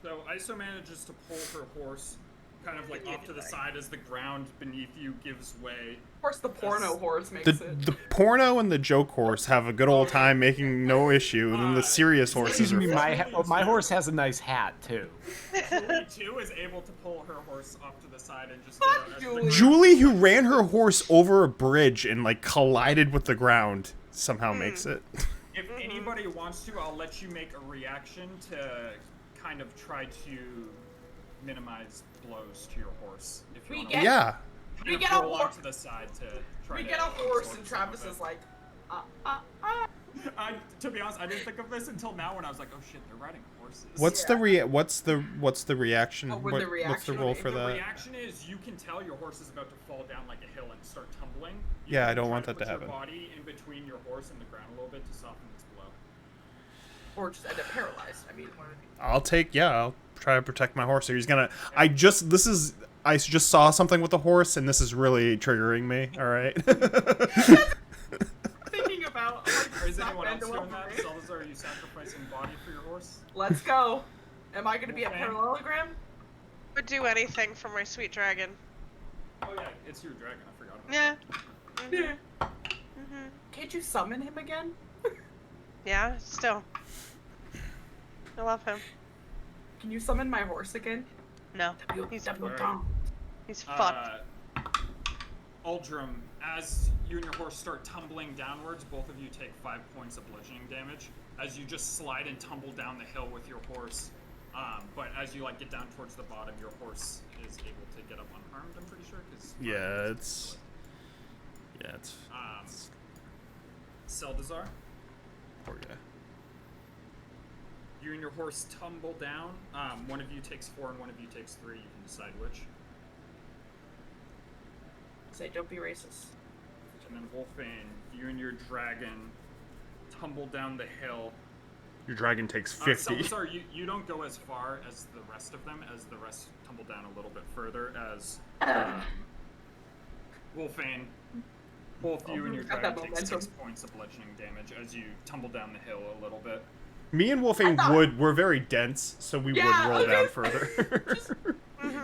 So Iso manages to pull her horse kind of like off to the side as the ground beneath you gives way. Of course, the porno horse makes it. The porno and the joke horse have a good old time making no issue, and then the serious horses Excuse are me, fucked. my horse has a nice hat too. Julie too is able to pull her horse off to the side and just get as the Julie. ground- Julie, who ran her horse over a bridge and like collided with the ground, somehow makes it. If anybody wants to, I'll let you make a reaction to kind of try to minimize blows to your horse. If you We want get- Yeah. We get a roll hor- off to the side to try We to get a horse, absorb and some Travis of is it. like, To be honest, I didn't think of this until now when I was like, oh shit, they're riding horses. What's the reaction? Oh, would the What's the reaction roll be- for The that? reaction is you can tell your horse is about to fall down like a hill and start tumbling. You Yeah, I can don't try want that to put happen. Your body in between your horse and the ground a little bit to soften its blow. or just end up paralyzed. I mean, one of the- I'll try to protect my horse. He's gonna. I just saw something with the horse, and this is really triggering me. All right. thinking about. Like, Is not anyone else bend doing over that? me. Salazar, are you sacrificing body for your horse? Let's go. Am I gonna be a Okay. parallelogram? Would do anything for my sweet dragon. Oh yeah, it's your dragon. I forgot about Yeah. Yeah. Can't you summon him again? Yeah. Still. I love him. Can you summon my horse again? No. He's Alright. he's that. fucked. Uldrum, as you and your horse start tumbling downwards, both of you take 5 points of bludgeoning damage as you just slide and tumble down the hill with your horse. But as you like get down towards the bottom, your horse is able to get up unharmed. I'm pretty sure. Cause it's. Seldazar, Poor guy. you and your horse tumble down. One of you takes 4 and one of you takes 3. You can decide which. Say, don't be racist. And then Wolfane, you and your dragon tumble down the hill. Your dragon takes 50. Seldazar, you don't go as far as the rest of them, as the rest tumble down a little bit further, as Wolfane, both you and your Got dragon that take 6 momentum. points of bludgeoning damage as you tumble down the hill a little bit. Me and Wolfing I thought- we're very dense, so we Yeah, would roll okay. down further.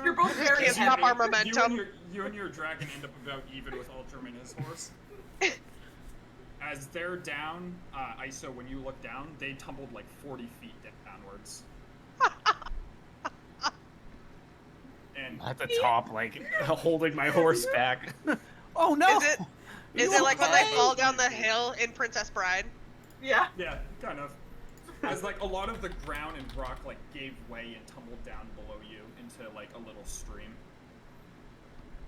You're both very Can't stop heavy. our momentum. You and your dragon end up about even with Uldrum and his horse. As they're down, Iso, when you look down, they tumbled like 40 feet downwards. And At the top, like holding my horse back. Oh no! Is it like when they fall down the hill in Princess Bride? Yeah. yeah, kind of. As like a lot of the ground and rock like gave way and tumbled down below you into like a little stream.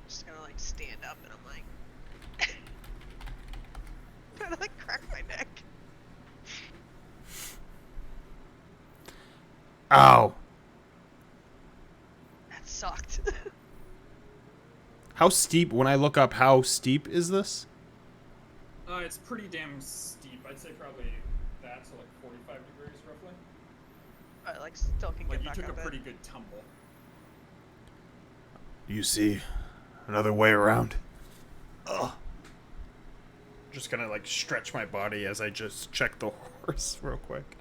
Just gonna like stand up and I'm like, trying to like crack my neck. Ow. That sucked. How steep, when I look up, how steep is this? It's pretty damn steep. I'd say probably that, so like 45 degrees roughly. But like still can Like get you back took a up pretty it. good tumble. You see another way around. Ugh. Just gonna like stretch my body as I just check the horse real quick.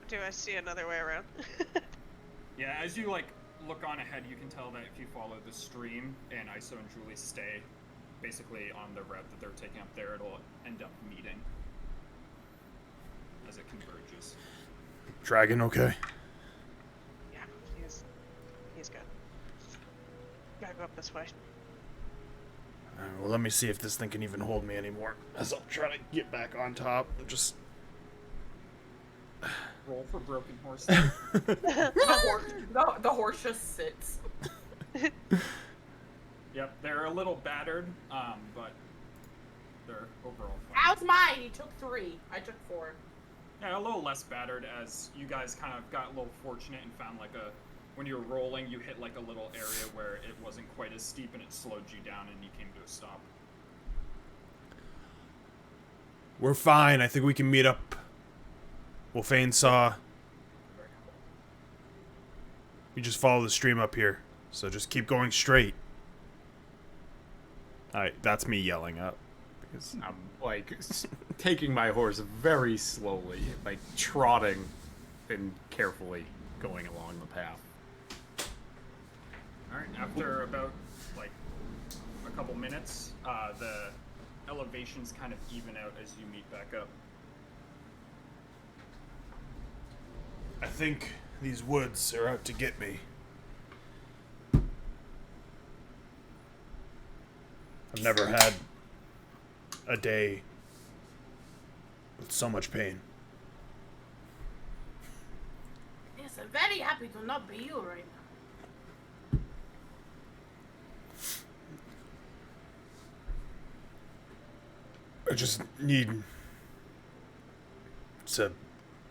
Do I see another way around? Yeah, as you like look on ahead, you can tell that if you follow the stream and Iso and Julie stay basically on the route that they're taking up there, it'll end up meeting as it converges. Dragon, okay. Yeah, he's good. Gotta go up this way. Alright, well, let me see if this thing can even hold me anymore. As I'll try to get back on top. Just. Roll for broken horse. The horse just sits. Yep, they're a little battered, but they're overall fine. How's mine? He took 3. I took 4. Yeah, a little less battered as you guys kind of got a little fortunate and found like when you were rolling, you hit like a little area where it wasn't quite as steep and it slowed you down and you came to a stop. We're fine. I think we can meet up. Wolfane saw. We just follow the stream up here. So just keep going straight. That's me yelling up. Because I'm like taking my horse very slowly, like trotting and carefully going along the path. Alright, after about like a couple minutes, the elevations kind of even out as you meet back up. I think these woods are out to get me. I've never had a day with so much pain. Yes, I'm very happy to not be you right now. I just need to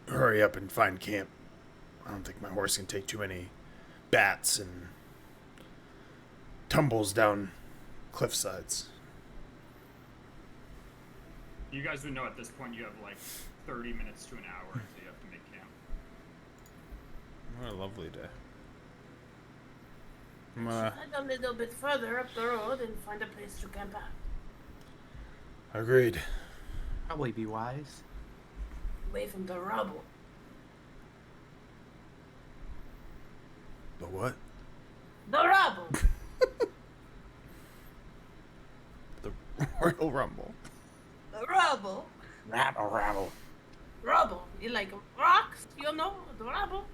hurry up and find camp. I don't think my horse can take too many bats and tumbles down cliff sides. You guys would know at this point you have like 30 minutes to an hour until you have to make camp. What a lovely day. Head a little bit further up the road and find a place to camp out. Agreed. Probably be wise. Away from the rubble. The what? The rubble! The Royal Rumble. The rubble! Rabble. Rubble! You like rocks? You know? The rubble?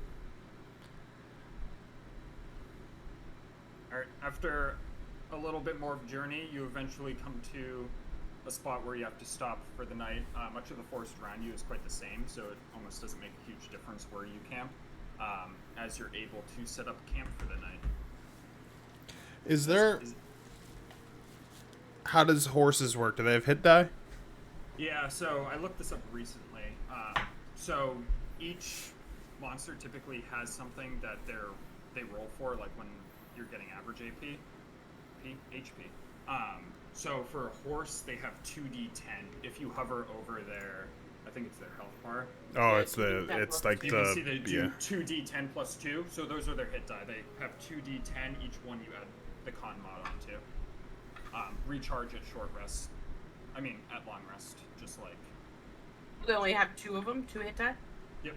Alright, after a little bit more of a journey, you eventually come to a spot where you have to stop for the night. Much of the forest around you is quite the same, so it almost doesn't make a huge difference where you camp, as you're able to set up camp for the night. Is there... How does horses work? Do they have hit die? Yeah, so I looked this up recently. So each monster typically has something that they roll for, like when you're getting average HP. So for a horse, they have 2d10. If you hover over their, I think it's their health bar. Oh, Yeah, it's like You the can see they do 2d10 plus 2, so those are their hit die. They have 2d10, each one you add the con mod onto. Recharge at short rest. I mean, at long rest, just like... They only have 2 of them, 2 hit die? Yep.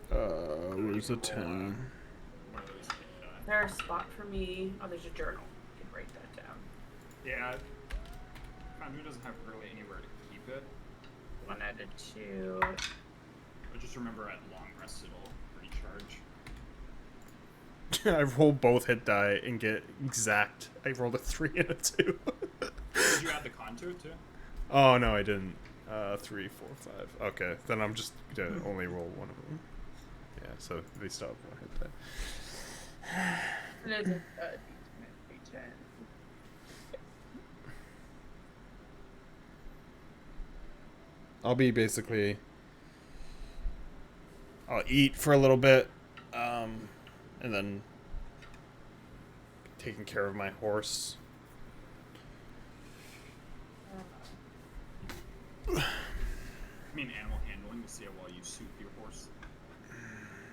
Where's the 10? One of those hit die. There's a spot for me. Oh, there's a journal. You can write that down. Yeah. Foundry doesn't have really anywhere to keep it. 1 out of 2. But just remember at long rest it'll recharge. I roll both hit die and get exact. I rolled a 3 and a 2. Did you add the con to it too? Oh, no, I didn't. 3, 4, 5. Okay, then I'm just gonna only roll one of them. Yeah, so they still have 1 hit die. It is a D10. I'll be basically... I'll eat for a little bit, and then taking care of my horse. I mean animal handling to see how well you soothe your horse.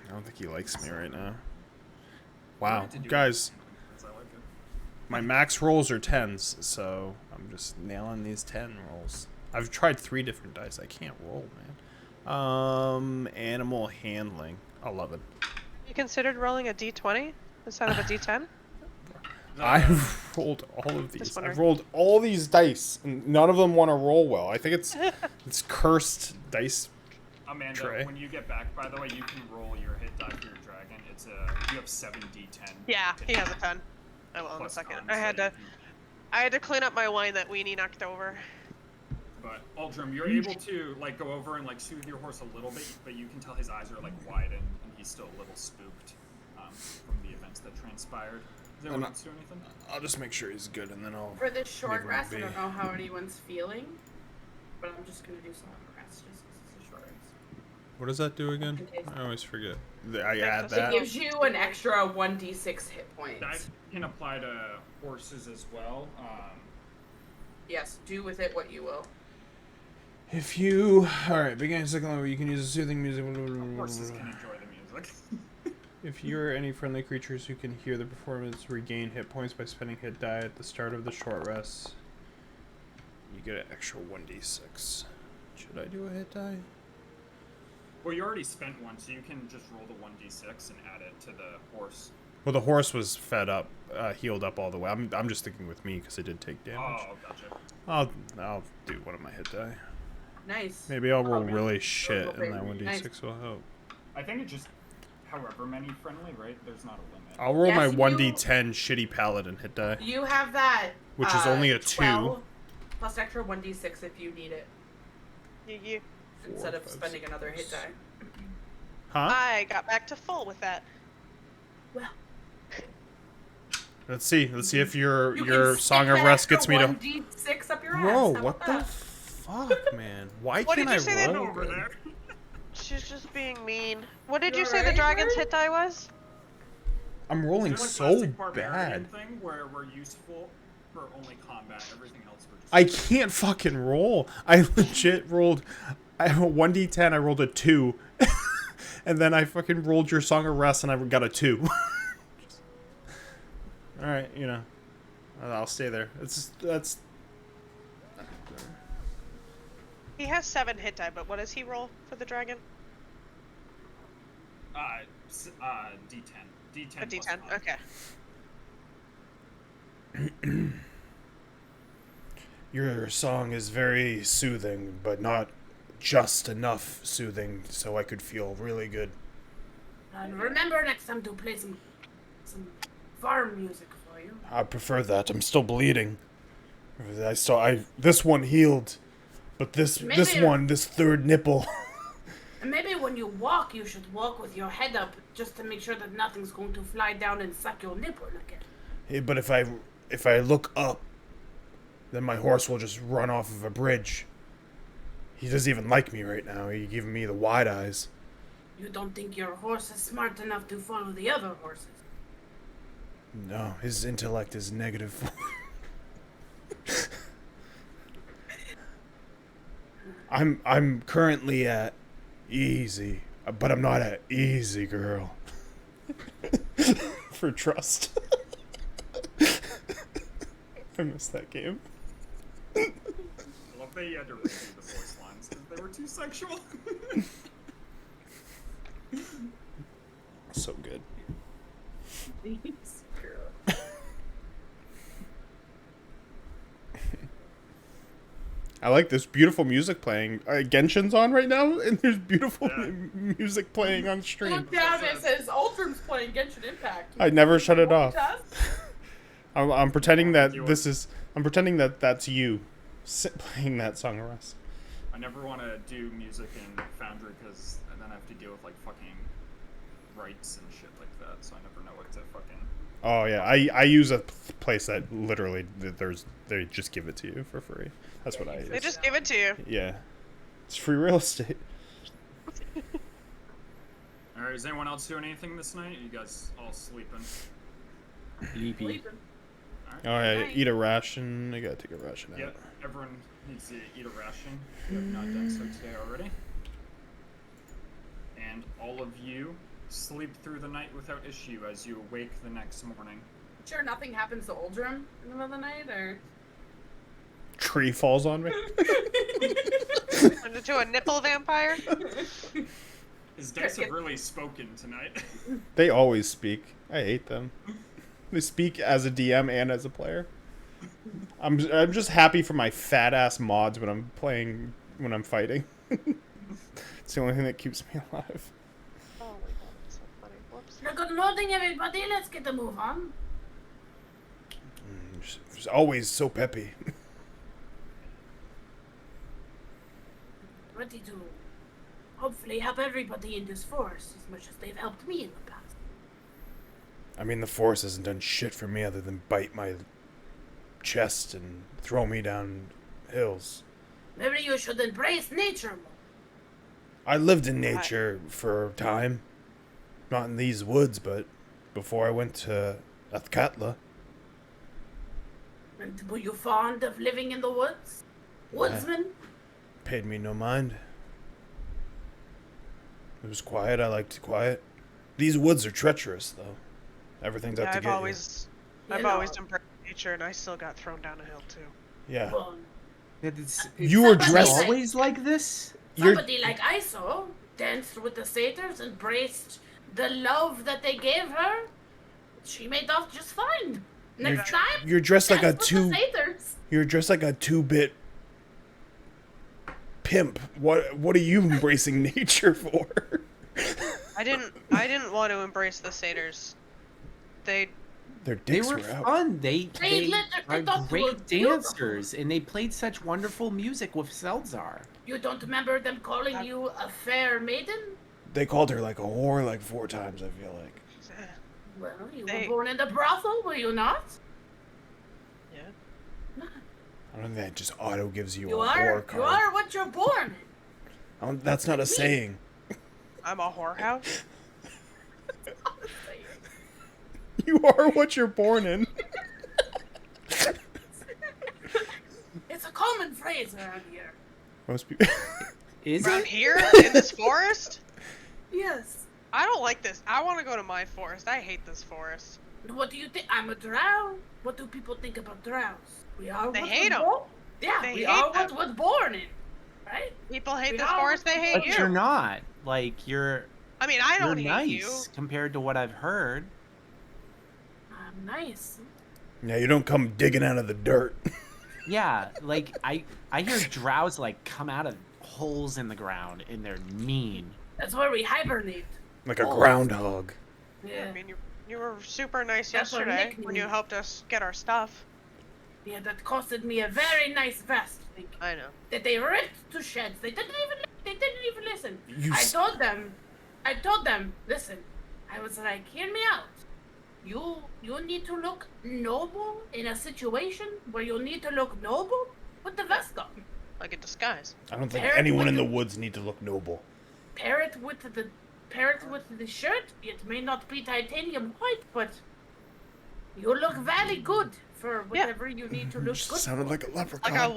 I don't think he likes me right now. Wow, To do guys, as I like it. my max rolls are 10s, so I'm just nailing these 10 rolls. I've tried 3 different dice. I can't roll, man. Animal handling, 11. You considered rolling a d20 instead of a d10? I've rolled all of these. Just I've wondering. rolled all these dice, and none of them want to roll well. I think it's cursed dice. Amanda, Tray. when you get back, by the way, you can roll your hit die for your dragon. You have 7d10. Yeah, hit he has a die 10. I will in a plus second. con, I had so to you can- I had to clean up my wine that Weenie knocked over. But Aldrum, you're able to like go over and like soothe your horse a little bit, but you can tell his eyes are like wide and he's still a little spooked from the events that transpired. Does anyone else do anything? I'll just make sure he's good, and then I'll... For this short Leave him rest, I be. don't know how anyone's feeling. but I'm just gonna do some rest just 'cause it's a short rest. What does that do again? I always forget. I add It that. It gives you an extra 1d6 hit points. That can apply to horses as well. Yes, do with it what you will. If you... Alright, beginning second level, you can use a soothing music... Horses can enjoy the music. If you or any friendly creatures who can hear the performance regain hit points by spending hit die at the start of the short rest, you get an extra 1d6. Should I do a hit die? Well, you already spent one, so you can just roll the 1d6 and add it to the horse. Well, the horse was fed up, healed up all the way. I'm just sticking with me because it did take damage. Oh, gotcha. I'll do one of my hit die. Nice. Maybe I'll roll Okay. really shit, Okay. and that 1d6 Nice. will help. I think it just, however many friendly, right? There's not a limit. I'll roll my Yes, you- 1d10 shitty paladin hit die. You have that. Which is only a 2. 12 plus extra 1d6 if you need it, You. instead of 5, spending 6. another hit die. Huh? I got back to full with that. Well, Let's see if your you your can Song stick of that Rest gets extra me to... 1d6 up your ass. Whoa, How what about the that? fuck, man? Why What can't did you say I that roll? Over there. She's just being mean. What did You you say the alright, dragon's Bird? hit die was? I'm rolling Is there a so classic barbarian bad. thing where we're useful for only combat, everything else we're just... I can't fucking roll. I legit rolled... I 1d10, I rolled a 2. And then I fucking rolled your Song of Rest and I got a 2. Alright, you know. I'll stay there. That's... He has 7 hit die, but what does he roll for the dragon? D10. D10 A plus D10. 5. Okay. Your song is very soothing, but not just enough soothing so I could feel really good. And remember next time to play some farm music for you. I prefer that. I'm still bleeding. This one healed, but this Maybe- this third nipple. And maybe when you walk, you should walk with your head up just to make sure that nothing's going to fly down and suck your nipple again. Hey, but if I look up, then my horse will just run off of a bridge. He doesn't even like me right now. He's giving me the wide eyes. You don't think your horse is smart enough to follow the other horses? No, his intellect is negative. I'm currently at easy, but I'm not at easy, girl. For trust. I missed that game. I love that you had to redo the voice lines because they were too sexual. So good. I like this beautiful music playing. Genshin's on right now, and there's beautiful music playing on stream. Look down, it says Ultram's playing Genshin Impact. I never shut it off. Does? I'm pretending that this is. I'm pretending that that's you playing that Song of Rest. I never want to do music in Foundry because then I have to deal with like fucking rights and shit like that. So I never know what to fucking. Oh yeah, I use a place that literally they just give it to you for free. That's what I They use. just give it to you. Yeah, it's free real estate. All right, is anyone else doing anything this night? Are you guys all sleeping? Sleepy. Oh yeah, eat a ration. I gotta take a ration out. Yep, everyone needs to eat a ration. You have not done so today already. And all of you sleep through the night without issue as you awake the next morning. Sure, nothing happens to Uldrum in the middle of the night, or? Tree falls on me. Turned into a nipple vampire. His dice have really spoken tonight. They always speak. I hate them. They speak as a DM and as a player. I'm just happy for my fat ass mods when I'm fighting. It's the only thing that keeps me alive. Oh my god, that's so funny. Whoops. Good morning, everybody. Let's get a move on. Just always so peppy. Ready to hopefully help everybody in this forest as much as they've helped me in the past. I mean, the force hasn't done shit for me other than bite my chest and throw me down hills. Maybe you should embrace nature more. I lived in nature for a time. Not in these woods, but before I went to Athkatla. And were you fond of living in the woods? Woodsman? Paid me no mind. It was quiet. I liked quiet. These woods are treacherous, though. Everything's out to I've get always embraced nature, and I still got thrown down a hill too. you. Yeah. Well, You were somebody dressed. like- always like this? somebody like I saw danced with the satyrs, embraced the love that they gave her. She made off just fine. Next time, You're dressed like a dance with the two. satyrs. You're dressed like a 2-bit pimp. What are you embracing nature for? I didn't want to embrace the satyrs. Their They dicks were were out. fun. They They are thought they were great beautiful. dancers, and they played such wonderful music with Seltzar. You don't remember them calling you a fair maiden? They called her like a whore like 4 times, I feel like. Well, you They- were born in the brothel, were you not? Yeah. I don't think that just auto gives you You a are. whore You card. are what you're born. That's not a saying. I'm a whorehouse. You are what you're born in. It's a common phrase around here. Most people. Is Around it? here in this forest? Yes. I don't like this. I want to go to my forest. I hate this forest. What do you think? I'm a drow. What do people think about drows? We are They what hate we're 'em. born. Yeah, They we hate are them. what we're born in, right? People hate We this are- forest. They hate But you. you're not. Like, you're I mean, I you're don't hate nice you. compared to what I've heard. I'm nice. Yeah, you don't come digging out of the dirt. Yeah, like I hear drows like come out of holes in the ground and they're mean. That's where we hibernate. Like a Oh. groundhog. Yeah. I mean, you were super nice That's our yesterday when you nickname. helped us get our stuff. Yeah, that costed me a very nice vest. Thank you. I know. That they ripped to shreds. They didn't even listen. You I s- told them, listen. I was like, hear me out. You need to look noble in a situation where you need to look noble. Put the vest on. Like a disguise. I don't think Eric, anyone what in the do- woods need to look noble. Pair it with the shirt. It may not be titanium white, but you look very good for whatever you need to look Just good. sounded like a leprechaun.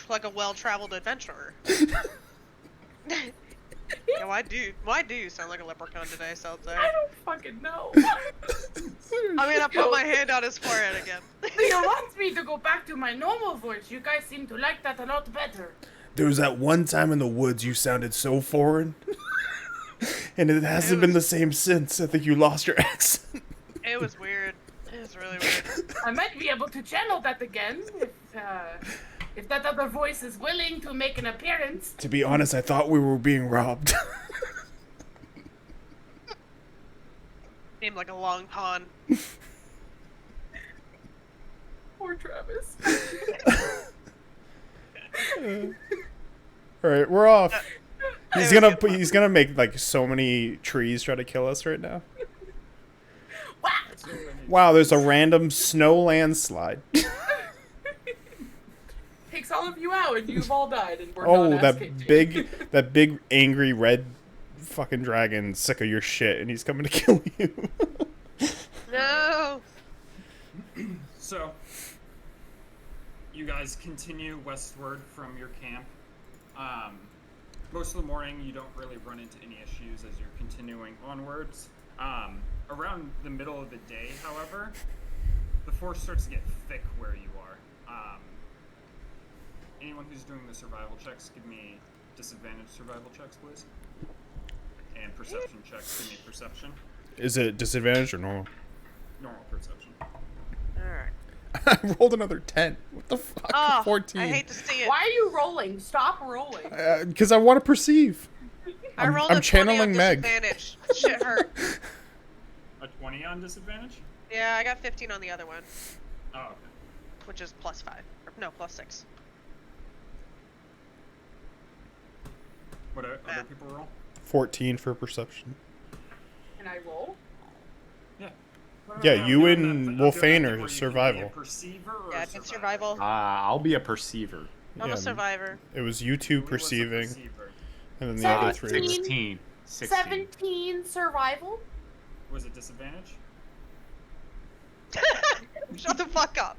Like a well-traveled adventurer. Yeah, why do you sound like a leprechaun today, Seltzer? I don't fucking know. I'm gonna put my hand on his forehead again. You want me to go back to my normal voice? You guys seem to like that a lot better. There was that one time in the woods you sounded so foreign. And it hasn't been the same since. I think you lost your accent. It was weird. It was really weird. I might be able to channel that again if that other voice is willing to make an appearance. To be honest, I thought we were being robbed. Seemed like a long pond. Poor Travis. Alright, we're off. He's gonna make like so many trees try to kill us right now. Wow. Wow, there's a random snow landslide. Takes all of you out and you've all died and we're Oh, not asking that big angry red fucking dragon's sick of your shit and he's coming to kill you. No. So, you guys continue westward from your camp. Most of the morning, you don't really run into any issues as you're continuing onwards. Around the middle of the day, however, the force starts to get thick where you are. Anyone who's doing the survival checks, give me disadvantage survival checks, please. And perception checks, give me perception. Is it disadvantage or normal? Normal perception. Alright. I rolled another 10. What the fuck? Oh, 14. I hate to see it. Why are you rolling? Stop rolling. Because I want to perceive. I rolled I'm a 20 on channeling Meg. disadvantage. Shit hurt. A 20 on disadvantage? Yeah, I got 15 on the other one, Oh, okay. which is +5. Or, no, +6. What do other Matt. people roll? 14 for perception. Can I roll? Yeah. Yeah, you and I'm doing that Wolfane thing where are you can be a survival. perceiver or Yeah, a it's survivor. survival. I'll be a perceiver. I'm Yeah, a survivor. It was you two Who was a perceiving, perceiver? and then the other 17. three. 16. 17 survival. Was it disadvantage? Shut the fuck up.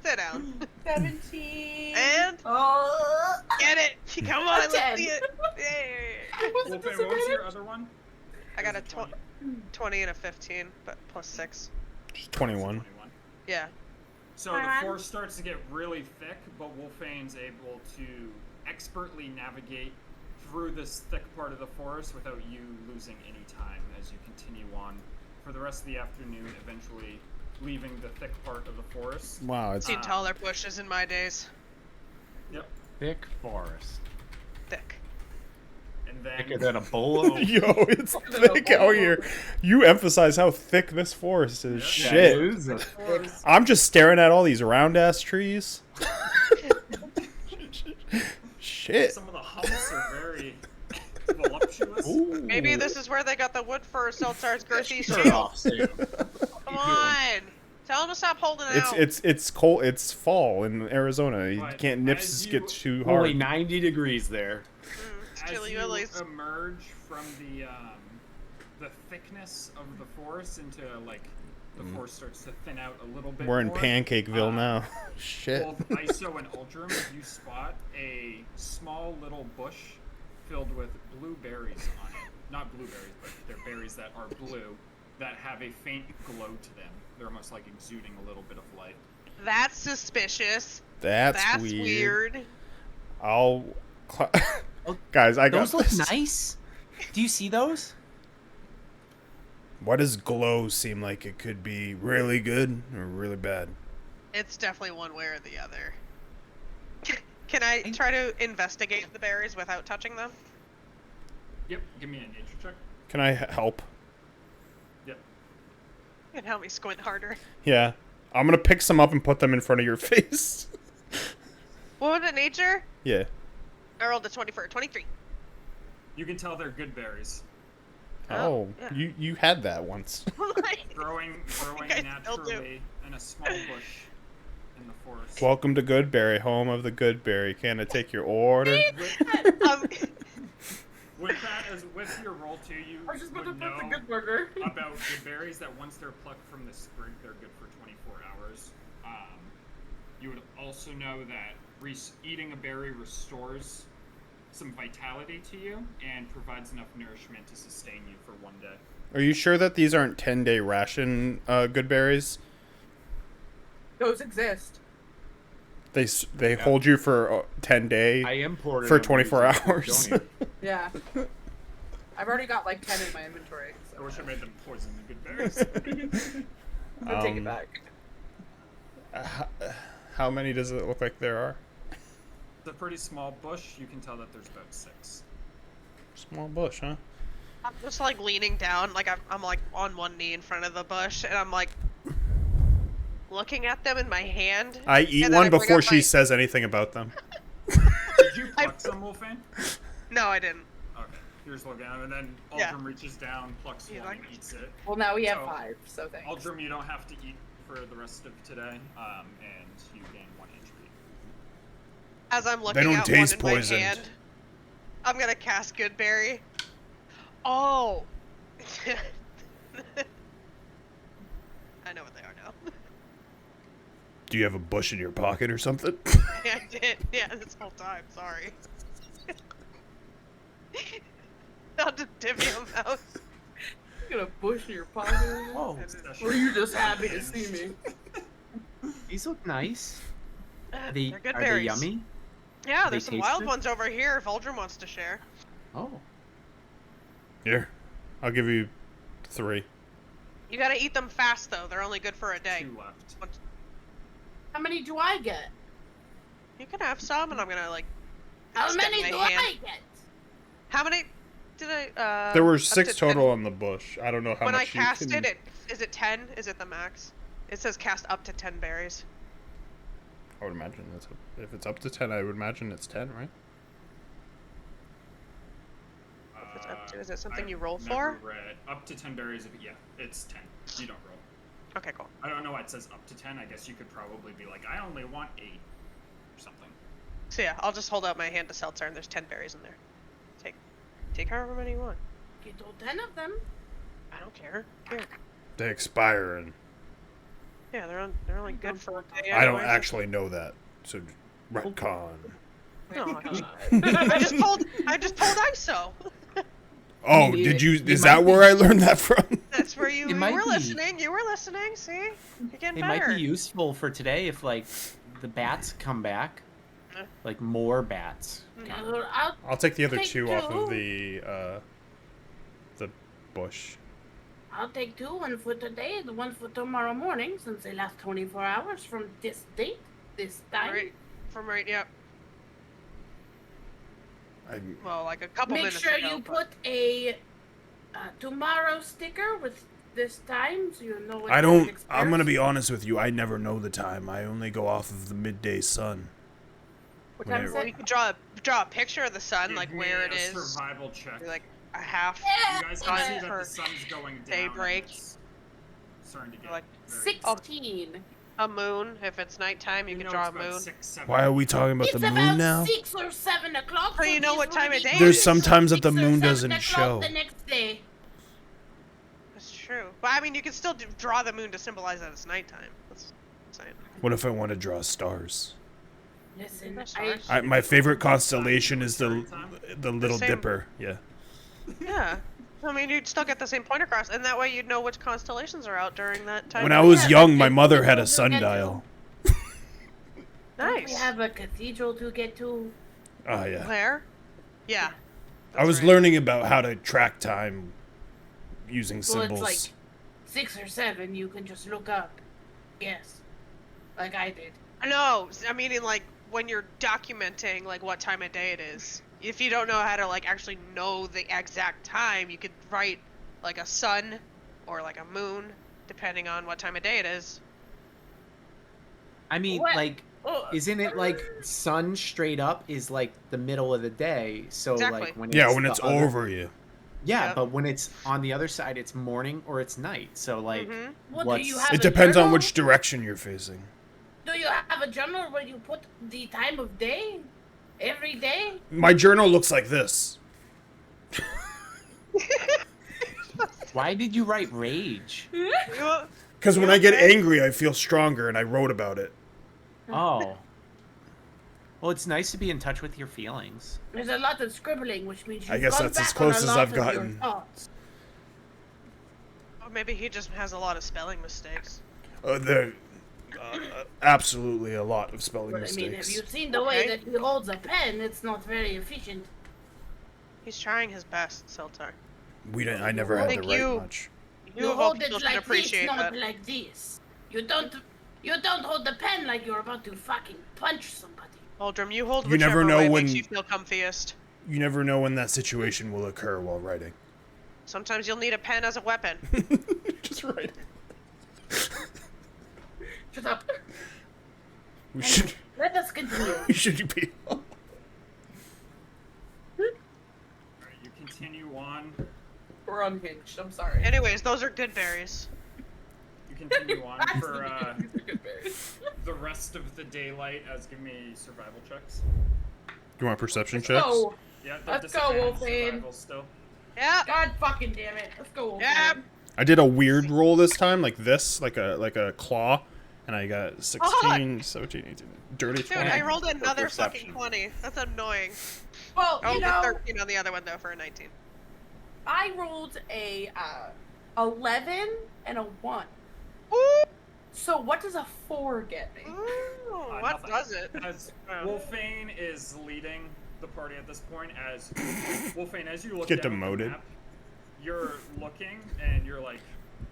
Sit down. 17. And Oh. get it. Come on, let's 10. see it. Yay. Was it Wolfie, what was your disadvantage? other one? I got a Was it 20 and a 15, but plus 6. Just 21. 21. Yeah. So the forest starts to get really thick, but Wolfane's able to expertly navigate through this thick part of the forest without you losing any time as you continue on for the rest of the afternoon, eventually leaving the thick part of the forest. Wow, it's Seen taller bushes in my days. Yep. Thick forest. Thick. And then Thicker than a bowl. yo, it's thick out here. You emphasize how thick this forest is. Yeah, Shit. It is a thick. I'm just staring at all these round ass trees. Shit. some of the humps are very voluptuous. Maybe this is where they got the wood for Seltzar's girthy Shirt shield. off, Sam. Come on. Tell him to stop holding out. It's cold. It's fall in Arizona. You But can't as nips you- get too Only hard. 90 degrees there. It's As chilly you willies. emerge from the thickness of the forest into like the forest starts to thin out a little bit. We're in more. Pancakeville now. Shit. Both ISO and Ultram, you spot a small little bush filled with blueberries on it. Not blueberries, but they're berries that are blue that have a faint glow to them. They're almost like exuding a little bit of light. That's suspicious. That's weird. I'll. Guys, I got Those look this. nice. Do you see those? Why does glow seem like it could be really good or really bad? It's definitely one way or the other. Can I try to investigate the berries without touching them? Yep, give me a nature check. Can I help? Yep. You can help me squint harder. Yeah. I'm gonna pick some up and put them in front of your face. What was it, nature? Yeah. I rolled a 23. You can tell they're good berries. Oh, yeah. you had that once. Growing I still do. naturally in a small bush in the forest. Welcome to Goodberry, home of the Goodberry. Can I take your order? Um, With your roll too, you I was just about to would put the know good burger. about good berries that once they're plucked from the sprig, they're good for 24 hours. You would also know that eating a berry restores some vitality to you and provides enough nourishment to sustain you for one day. Are you sure that these aren't 10-day ration Goodberries? Those exist. They hold you for 10-day I imported for them 24 using hours. Donated. Yeah. I've already got like 10 in my inventory. I So wish I made them poison the good berries. I'm gonna take it back. How many does it look like there are? It's a pretty small bush. You can tell that there's about 6. Small bush, huh? I'm just like leaning down, like I'm like on one knee in front of the bush, and I'm like looking at them in my hand. I eat and then one I bring before up she my- says anything about them. Did you pluck some, Wolfane? No, I didn't. Okay. You're just looking at him, and then Yeah. Aldrum reaches down, plucks He's one, like- and eats it. Well, now we have So, 5, so thanks. Aldrum, you don't have to eat for the rest of today, and you gain 1 HP. As I'm looking don't at taste one in poisoned. my hand, I'm gonna cast Goodberry. Oh. I know what they are now. Do you have a bush in your pocket or something? Yeah, I did. Yeah, this whole time. Sorry. Not to divvy them out. You got a bush in your pocket? Whoa, Were you just happy to see me? these look nice. Are They're good they berries. yummy? Yeah, They there's some taste wild good? ones over here if Uldrum wants to share. Oh, Here. I'll give you 3. You gotta eat them fast though. They're only good for a day. 2 left. How many do I get? You can have some, and I'm gonna like. How stick many my do hand. I get? How many did I? There were up 6 to total 10. on the bush. I don't know how When I much you cast can... it, is it 10? Is it the max? It says cast up to 10 berries. I would imagine that's if it's up to 10, I would imagine it's 10, right? If it's up to, is it something I've you roll never for? read up to 10 berries. Yeah, it's 10. You don't roll. Okay, cool. I don't know why it says up to 10. I guess you could probably be like, I only want 8 or something. So yeah, I'll just hold out my hand to Seltzer, and there's 10 berries in there. Take however many you want. Get all 10 of them. I don't care. Here. They expire, and Yeah, they're only good for a day. I don't anyways. actually know that. So, retcon. No, I just told ISO. Oh, mean, did you? it Is might that where I learned that from? That's where you might were be. listening. You were listening. See, you're getting It better. might be useful for today if like the bats come back, like more bats. I'll take the other Take two off of two. the bush. I'll take 2, one for today and one for tomorrow morning, since they last 24 hours from this date, this time. Right. Yep. Well, like a couple Make minutes sure ago. you but- put a tomorrow sticker with this time, so you know what I time don't. it I'm gonna expires. be honest with you. I never know the time. I only go off of the midday sun. What when time I- is Well, it? you can draw a picture of the sun, Give like me where it a is, Survival check. like a half. You guys can Yeah. see that For the sun's going down. daybreak. And it's starting to get Like very 16. A moon. If it's nighttime, you You can know draw it's a about moon. 6, 7. Why are we talking about It's the moon about now? 6 or 7 o'clock. So you know these what time of will be day it There's is. sometimes that the 6 or moon 7 doesn't o'clock show. the next day. That's true. But I mean, you can still draw the moon to symbolize that it's nighttime. That's saying. What if I want to draw stars? Listen, That's I, nice. My favorite constellation is the Little same- Dipper. Yeah. Yeah. I mean, you'd still get the same point across, and that way you'd know which constellations are out during that time. When of I year. was Yeah, young, but my if mother you had a don't get sundial. Nice. we have a cathedral to get to. Oh yeah. Where? Yeah. I was right. learning about how to track time using Well, symbols. it's like 6 or 7. You can just look up. Yes, like I did. No, I mean, in like when you're documenting like what time of day it is. If you don't know how to like actually know the exact time, you could write like a sun or like a moon, depending on what time of day it is. I mean, What? like, isn't it like sun straight up is like the middle of the day? So Exactly. like when Yeah, when the it's other- over you. Yeah, Yep. but when it's on the other side, it's morning or it's night. So like, Mhm. What, what's do you have It a depends on journal? which direction you're facing. Do you have a journal where you put the time of day every day? My journal looks like this. why did you write rage? You- Because when I get angry, I feel stronger, and I wrote about it. Oh. Well, it's nice to be in touch with your feelings. There's a lot of scribbling, which means you've I guess gone that's as back on a close as lot I've of your gotten. thoughts. Or maybe he just has a lot of spelling mistakes. There, absolutely a lot of spelling But I mean, have mistakes. you seen the way Okay. that he holds a pen? It's not very efficient. He's trying his best, Siltar. I never had to think write you- much. You of all hold people it should like this, appreciate not that. like this. You don't hold the pen like you're about to fucking punch somebody. Aldrum, you hold You whichever never know way when- makes you feel comfiest. You never know when that situation will occur while writing. Sometimes you'll need a pen as a weapon. Just write. Shut up. We should. Let us continue. We should be. Alright, you continue on. We're unhinged. I'm sorry. Anyways, those are good berries. You continue on for These are good berries. the rest of the daylight as give me survival checks. You want perception checks? Oh, Yeah, the Let's go, disadvantage Wolfane. survival still. Yeah. God fucking damn it. Let's go. Yeah. I did a weird roll this time, like this, like a claw, and I got 16, 17, 18, dirty Dude, 20. I rolled for another perception. fucking 20. That's annoying. Well, I you rolled a know, 13 on the other one, though, for a 19. I rolled a 11 and a 1. Ooh! So what does a 4 get me? Ooh, what Nothing. does it? As Oh. Wolfane is leading the party at this point, as Wolfane, as you look Get down at the demoted. map, you're looking and you're like,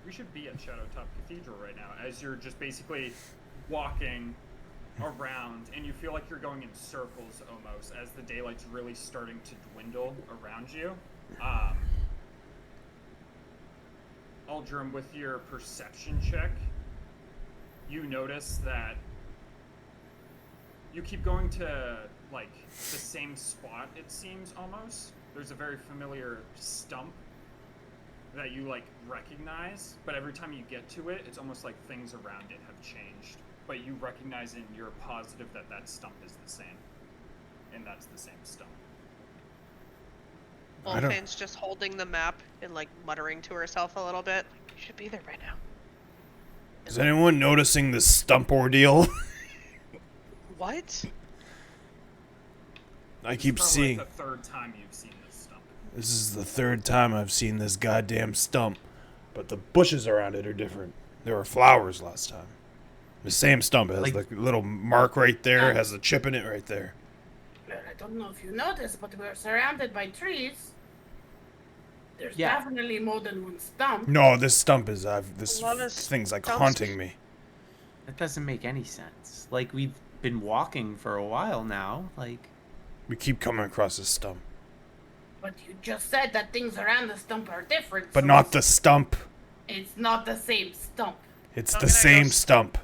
we should be at Shadowtop Cathedral right now. As you're just basically walking around, and you feel like you're going in circles almost, as the daylight's really starting to dwindle around you. Aldrum, with your perception check, you notice that you keep going to like the same spot, it seems almost. There's a very familiar stump that you like recognize, but every time you get to it, it's almost like things around it have changed. But you recognize and you're positive that that stump is the same. and that's the same stump. I don't- Wolfine's just holding the map and like muttering to herself a little bit. Like, you should be there right now. Is anyone noticing this stump ordeal? What? I keep It's seeing. like the third time you've seen this stump. This is the third time I've seen this goddamn stump. But the bushes around it are different. There were flowers last time. The same stump has Like- the little mark right there, has a chip in it right there. Well, I don't know if you noticed, but we're surrounded by trees. There's Yeah. definitely more than one stump. No, this stump is this A lot of thing's like stumps. haunting me. That doesn't make any sense. Like, we've been walking for a while now. Like, We keep coming across this stump. But you just said that things around the stump are different. But so not the stump. It's not the same stump. It's I'm the gonna go same s- stump.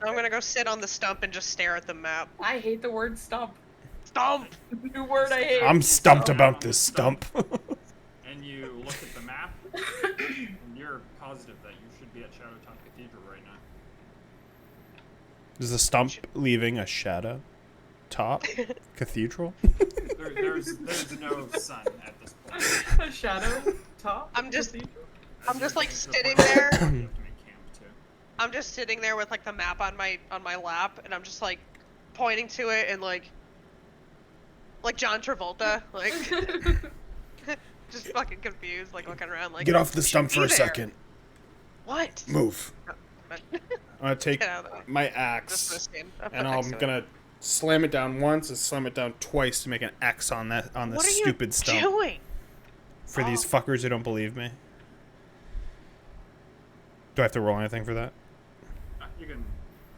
I'm gonna go sit on the stump and just stare at the map. I hate the word stump. Stump! New word I hate. I'm stumped about this stump. And you look at the map, and you're positive that you should be at Shadowtop Cathedral right now. Is the stump leaving a shadow top cathedral? There's no sun at this point. A shadow top. I'm just cathedral? like It's a sitting place there. you have to make camp too. I'm just sitting there with like the map on my lap, and I'm just like pointing to it and like John Travolta, like just fucking confused, like looking around, like Get off the "We should stump for be a there." second. What? Move. But- I'm gonna take Get out of the way. my Just gonna axe stand up and next I'm to it. gonna slam it down once and slam it down twice to make an X on this What are stupid you stump. doing? For these Oh. fuckers who don't believe me. Do I have to roll anything for that? You can.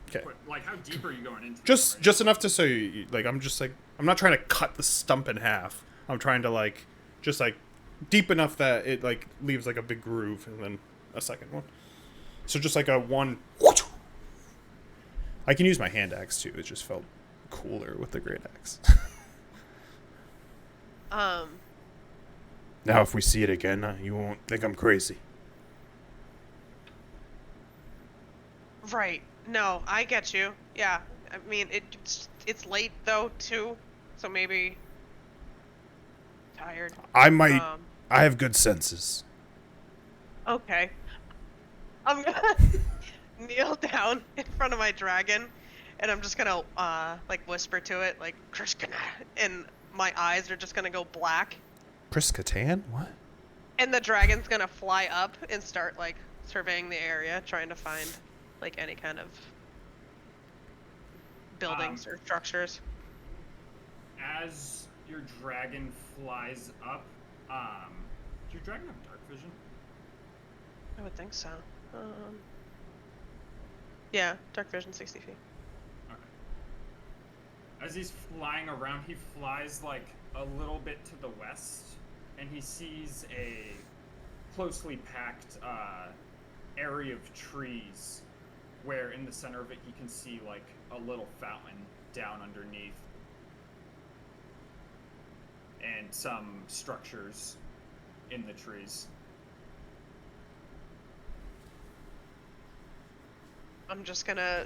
Okay. Like, how deep are you going into? Just it, right? enough to so you like I'm not trying to cut the stump in half. I'm trying to just deep enough that it leaves like a big groove and then a second one. So just like a one. I can use my hand axe too. It just felt cooler with the great axe. Now if we see it again, you won't think I'm crazy. Right. No, I get you. Yeah. I mean, it's late though too, so maybe tired. I might. Um, I have good senses. Okay. I'm gonna kneel down in front of my dragon, and I'm just gonna whisper to it like Krishkana, and my eyes are just gonna go black, Priskatan? What? and the dragon's gonna fly up and start like surveying the area, trying to find like any kind of buildings or structures. As your dragon flies up, does your dragon have dark vision? I would think so. Yeah, dark vision 60 feet. Okay. As he's flying around, he flies like a little bit to the west, and he sees a closely packed area of trees, where in the center of it he can see like a little fountain down underneath, and some structures in the trees. I'm just gonna,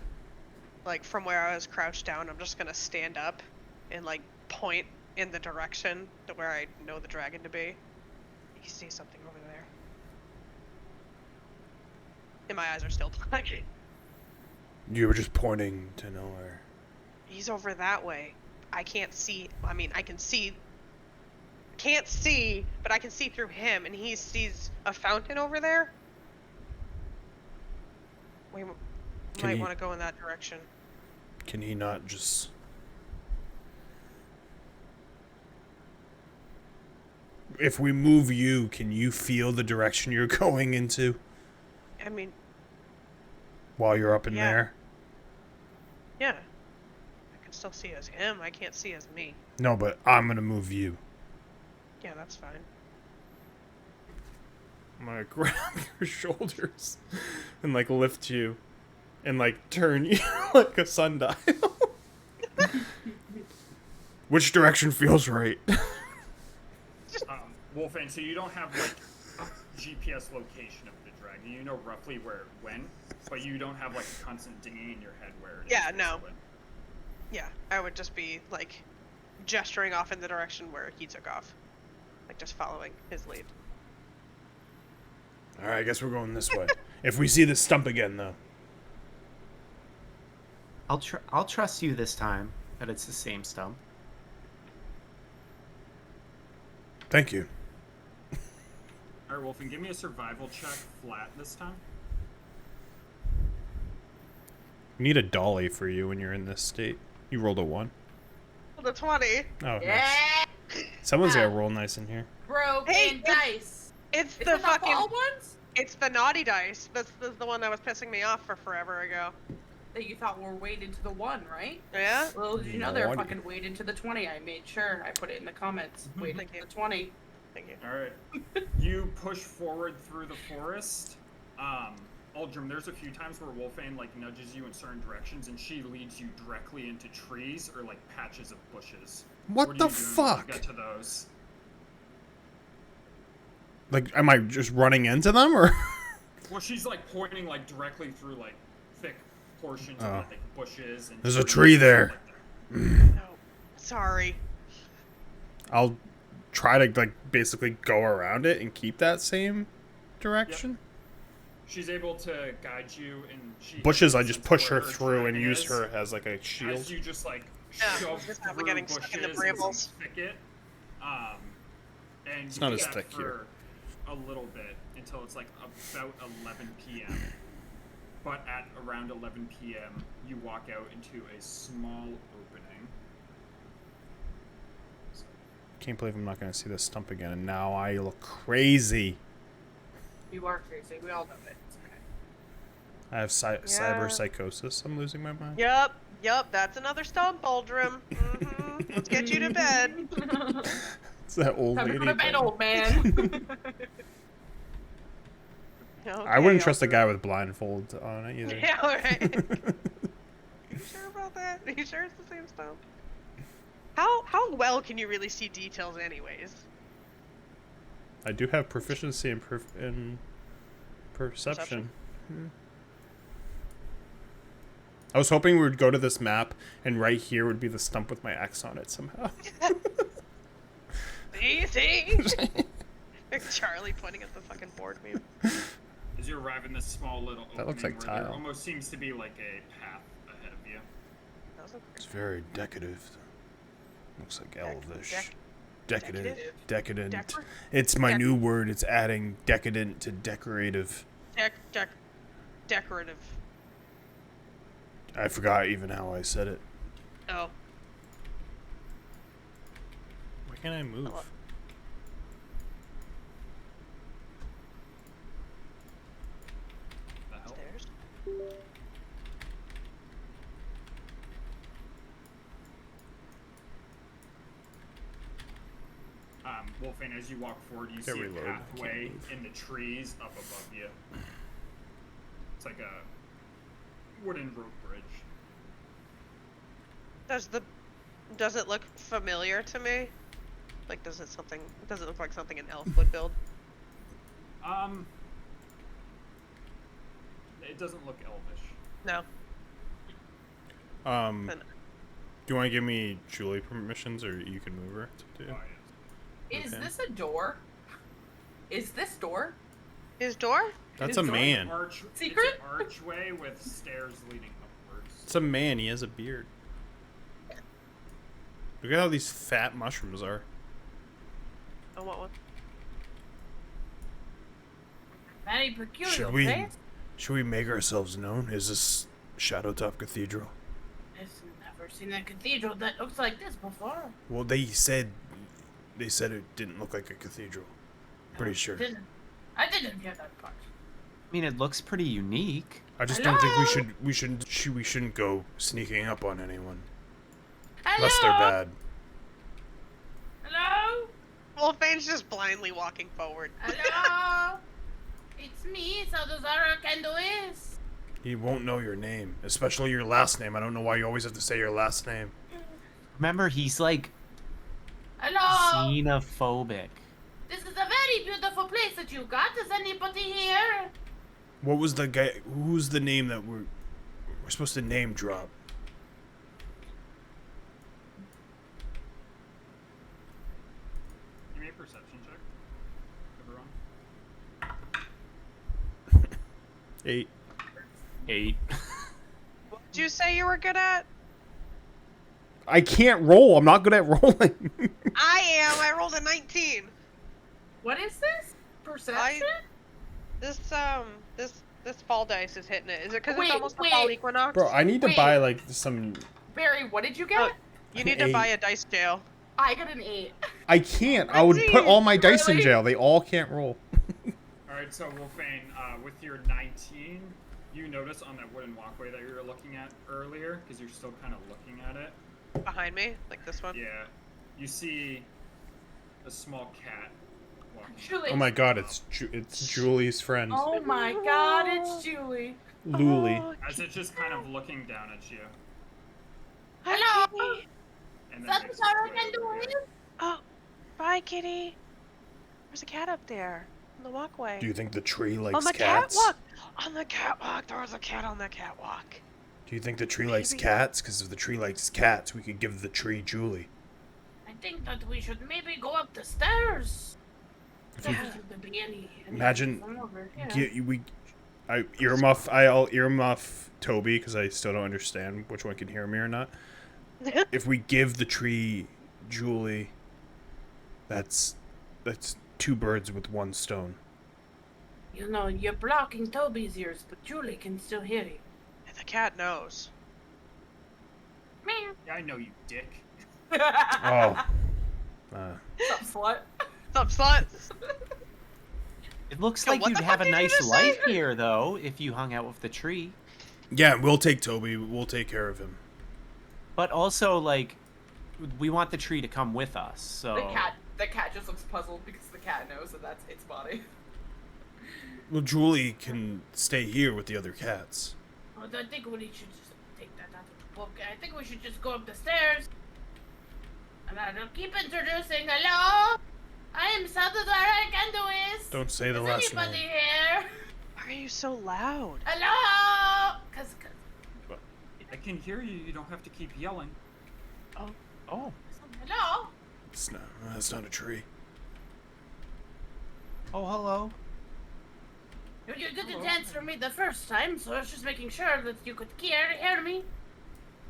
from where I was crouched down, I'm just gonna stand up and point in the direction to where I know the dragon to be. You see something over there. And my eyes are still black. You were just pointing to nowhere. He's over that way. I can't see. I mean, I can see. Can't see, but I can see through him, and he sees a fountain over there. We Can might he- want to go in that direction. Can he not just... If we move you, can you feel the direction you're going into I mean, while you're up in Yeah. there? yeah. I can still see as him. I can't see as me. No, but I'm gonna move you. Yeah, that's fine. I'm gonna grab your shoulders and lift you and turn you like a sundial. Which direction feels right? Wolfane, so you don't have a GPS location of the dragon. You know roughly where it went, but you don't have a constant dinging in your head where it is. Yeah, no. basically. Yeah, I would just be gesturing off in the direction where he took off. Like, just following his lead. Alright, I guess we're going this way. If we see this stump again, though. I'll trust you this time that it's the same stump. Thank you. Alright, Wolfen, give me a survival check flat this time. We need a dolly for you when you're in this state. You rolled a 1. The 20. Oh, Yeah. nice. Someone's got to roll nice in here. Broken Hey, dice. It's Is the it the fucking. fall ones It's the naughty dice. That's the one that was pissing me off for forever ago. that you thought were weighted to the 1, right? Yeah? Well, did you know they're Naughty. fucking weighted to the 20? I made sure I put it in the comments. Weighted Thank to you. the 20. Thank you. Alright. You push forward through the forest. Aldrim, there's a few times where Wolfane like nudges you in certain directions and she leads you directly into trees or like patches of bushes. What are the you doing when fuck? you get to those? Like, am I just running into them, or? Well, she's like pointing like directly through like thick portions Oh. of like bushes and There's a trees tree and there. stuff like No. Sorry. I'll try to, like, basically go around it and keep that same direction. She's able to guide you, and she Bushes, has I a just sense of push where her through and terrain use is. her as, like, a shield. As you just like Yeah, shove just have, like, through getting stuck in the bushes and brambles. some thicket, and It's you not do as that thick for here. a little bit until it's like about 11 p.m. But at around 11 p.m., you walk out into a small opening. Can't believe I'm not going to see this stump again, and now I look crazy. You are crazy. We all know it. It's okay. I have cyber psychosis. I'm losing my mind. Yup. That's another stump, Aldrim. Let's get you to bed. It's that old Time to lady. go to bed, thing. old man. I wouldn't trust a guy with blindfolds on it either. Yeah, alright. You sure about that? Are you sure it's the same stump? How well can you really see details anyways? I do have proficiency in perception. Hmm. I was hoping we would go to this map, and right here would be the stump with my X on it somehow. See? Charlie pointing at the fucking board meme. As you arrive in this small little opening That looks like where there tile. almost seems to be like a path ahead of you. It's very decorative. Looks like elvish. Decadent? Decadent. Decor- It's my Dec- new word. It's adding decadent to decorative. Decorative. I forgot even how I said it. Oh. Why can't I move? Hello. The hell? Stairs. Wolfane, as you walk forward, you Can't see reload. a I can't pathway move. in the trees up above you. It's like a wooden rope bridge. Does it look familiar to me? Like, does it look like something an elf would build? It doesn't look elvish. No. Do you want to give me Julie permissions, or you can move her to do? Oh, yes. Is Okay. this a door? Is this door? His door? That's It's a like man. Secret? It's an archway with stairs leading upwards. It's a man. He has a beard. Look at how these fat mushrooms are. I want one. Very peculiar. Should we- eh? Should we make ourselves known? Is this Shadowtop Cathedral? I've never seen a cathedral that looks like this before. Well, they said it didn't look like a cathedral. Pretty sure. I didn't hear that part. I mean, it looks pretty unique. I just don't think Hello? we shouldn't go sneaking up on anyone Hello? unless they're bad. Hello? Wolfane's just blindly walking forward. Hello? It's me, Sadozara Kendois. He won't know your name, especially your last name. I don't know why you always have to say your last name. Remember, he's like Hello? xenophobic. This is a very beautiful place that you got. Is anybody here? What was the guy? Who's the name that we're supposed to name drop? 8. 8. Did you say you were good at? I can't roll. I'm not good at rolling. I am. I rolled a 19. What is this? Perception? This fall dice is hitting it. Is it because it's Wait, almost the wait. fall equinox? Bro, I need to Wait. buy like some. Barry, what did you get? Oh, you need to An buy 8. a dice jail. I got an 8. I can't. I would put all my dice in Really? jail. They all can't roll. Alright, so Wolfane, with your 19, you notice on that wooden walkway that you were looking at earlier, because you're still kind of looking at it. Behind me, like this one. Yeah. You see a small cat walking. Julie. Oh my god, it's Julie's friend, Oh my god, it's Julie. Luli. Oh, As it's just kind of looking down at you. hi, Hello? kitty. And Is that makes the its sound I way can over do? here. Oh, bye, kitty. There's a cat up there on the walkway. Do you think the tree likes on the cats? catwalk. On the catwalk. There was a cat on the catwalk. Do you think the tree likes Maybe. cats? Because if the tree likes cats, we could give the tree Julie. I think that we should maybe go up the stairs. If we There be any Imagine from over here. I'll earmuff Toby because I still don't understand which one can hear me or not. If we give the tree Julie, that's 2 birds with 1 stone. You know, you're blocking Toby's ears, but Julie can still hear you. And the cat knows. Meow. Yeah, I know you, dick. Oh. Sup, slut? What's up, sluts? It looks Yo, like what you'd the have fuck a did you nice just say? life here, though, if you hung out with the tree. Yeah, we'll take Toby. We'll take care of him. But also, like, we want the tree to come with us, so... The cat just looks puzzled because the cat knows that that's its body. Well, Julie can stay here with the other cats. Well, I think we should just take that out of the book. I think we should just go up the stairs. And I'll keep introducing. Hello? I am Salvador Canduis. Don't say the Is last anybody name. here? Why are you so loud? Hello? Cause I can hear you. You don't have to keep yelling. Oh. hello? That's not a tree. Oh, hello. You did the dance for me the first time, so I was just making sure that you could hear me.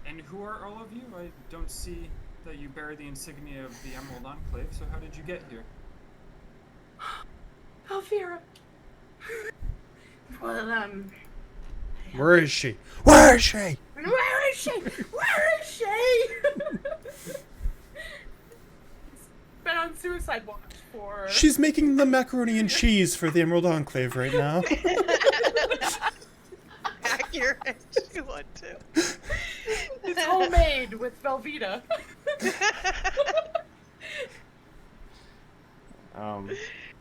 And who are all of you? I don't see that you bear the insignia of the Emerald Enclave, so how did you get here? Elvira. Well, Where is she? Where is she? where is she? Where is she? Been on suicide watch for... She's making the macaroni and cheese for the Emerald Enclave right now. Accurate. She would too. It's homemade with Velveeta.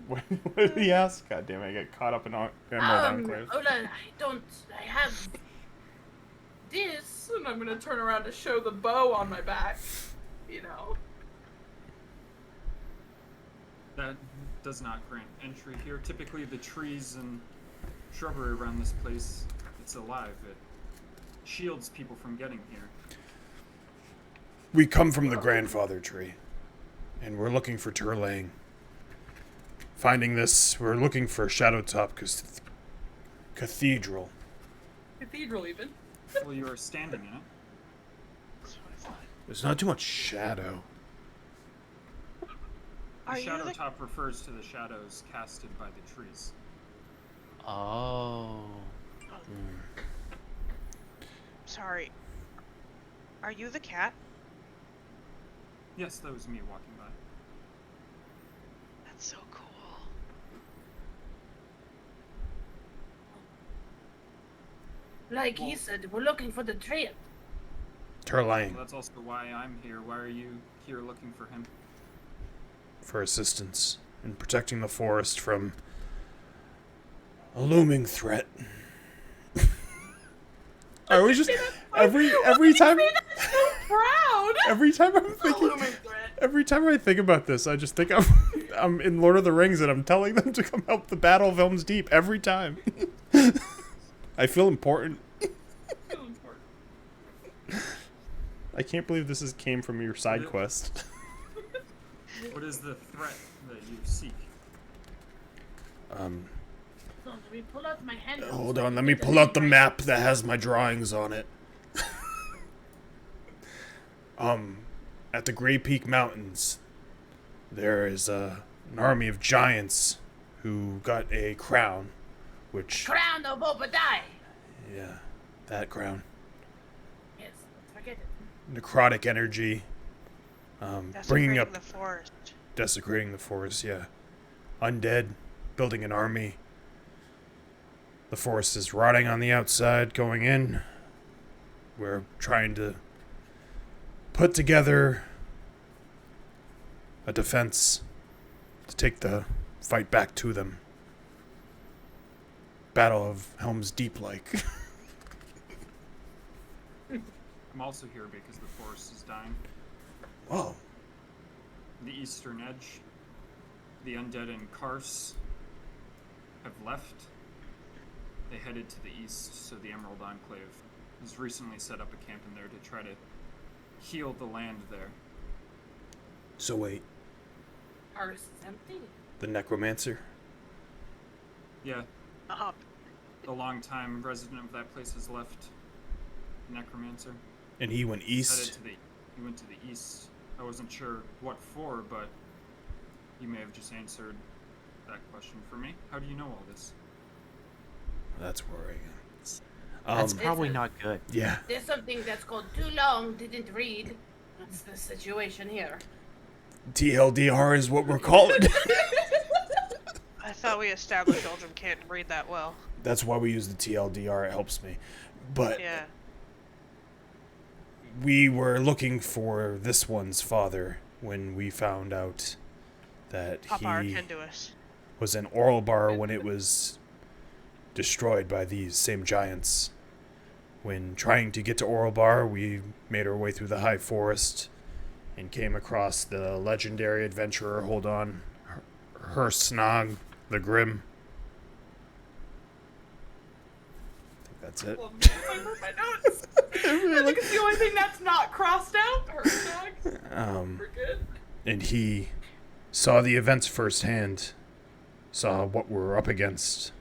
What did he ask? God damn it, I get caught up in Emerald Enclave. Hold on, I have this. And I'm gonna turn around to show the bow on my back. You know. That does not grant entry here. Typically, the trees and shrubbery around this place, it's alive. It shields people from getting here. We come from the grandfather tree, and we're looking for Turlang. Finding this, we're looking for Shadowtop Cathedral. Cathedral, even. Well, you are standing in it. That's what I thought. There's not too much shadow. Are The you the... Shadowtop refers to the shadows casted by the trees. Oh. Sorry. Are you the cat? Yes, that was me walking by. That's so cool. Like he said, we're looking for the treant. Turlang, Well, that's also why I'm here. Why are you here looking for him? for assistance in protecting the forest from a looming threat. I always just every time Proud. every time I'm thinking Looming threat. every time I think about this, I just think I'm in Lord of the Rings and I'm telling them to come help the Battle of Helm's Deep every time. I feel important. I can't believe this came from your side quest. What is the threat that you seek? So let me pull out my hand. Hold on, let me pull out the map that has my drawings on it. At the Grey Peak Mountains, there is an army of giants who got a crown, which... Crown of Obadiah. Yeah, that crown. Yes, let's forget it. Necrotic energy, bringing up... the forest. Desecrating the forest, yeah. Undead, building an army. The forest is rotting on the outside, going in. We're trying to put together a defense to take the fight back to them. Battle of Helm's Deep, like. I'm also here because the forest is dying. Whoa. The eastern edge, the undead and Kars have left. They headed to the east, so the Emerald Enclave has recently set up a camp in there to try to heal the land there. So wait, Ours is empty. the Necromancer? Yeah, Up. the longtime resident of that place has left. Necromancer. And he went He east? went to the east. I wasn't sure what for, but you may have just answered that question for me. How do you know all this? That's worrying. That's probably not good. Yeah. There's something that's called too long, didn't read. That's the situation here. TLDR is what we're calling it. I thought we established children can't read that well. That's why we use the TLDR. It helps me. But Yeah. we were looking for this one's father when we found out that Papa he can do us. was in Oral Bar when it was destroyed by these same giants. When trying to get to Oral Bar, we made our way through the high forest and came across the legendary adventurer, hold on, Snog the Grim. I think that's it. Well, I wrote my notes. I think it's the only thing that's not crossed out. Her dog. We're good. And he saw the events firsthand, saw what we're up against.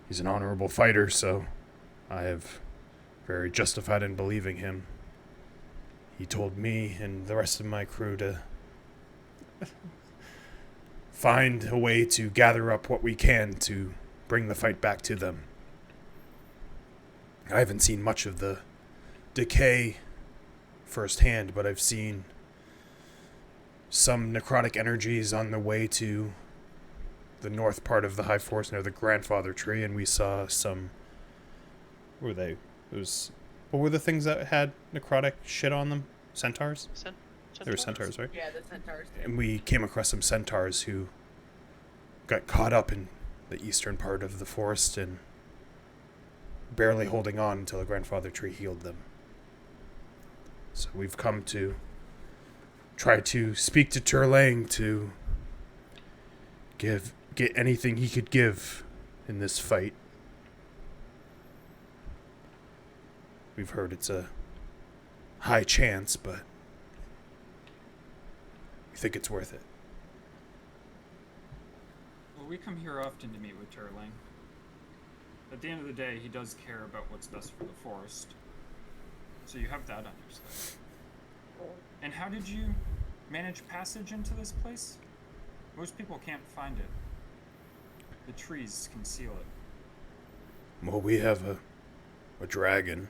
He's an honorable fighter, so I have very justified in believing him. He told me and the rest of my crew to find a way to gather up what we can to bring the fight back to them. I haven't seen much of the decay firsthand, but I've seen some necrotic energies on the way to the north part of the high forest near the grandfather tree, and we saw some... What were they? What were the things that had necrotic shit on them? Centaurs? They were centaurs, right? Yeah, the centaurs. And we came across some centaurs who got caught up in the eastern part of the forest and barely holding on until the grandfather tree healed them. So we've come to try to speak to Turlang to get anything he could give in this fight. We've heard it's a high chance, but we think it's worth it. Well, we come here often to meet with Turlang. At the end of the day, he does care about what's best for the forest. So you have that on your side. And how did you manage passage into this place? Most people can't find it. The trees conceal it. Well, we have a dragon.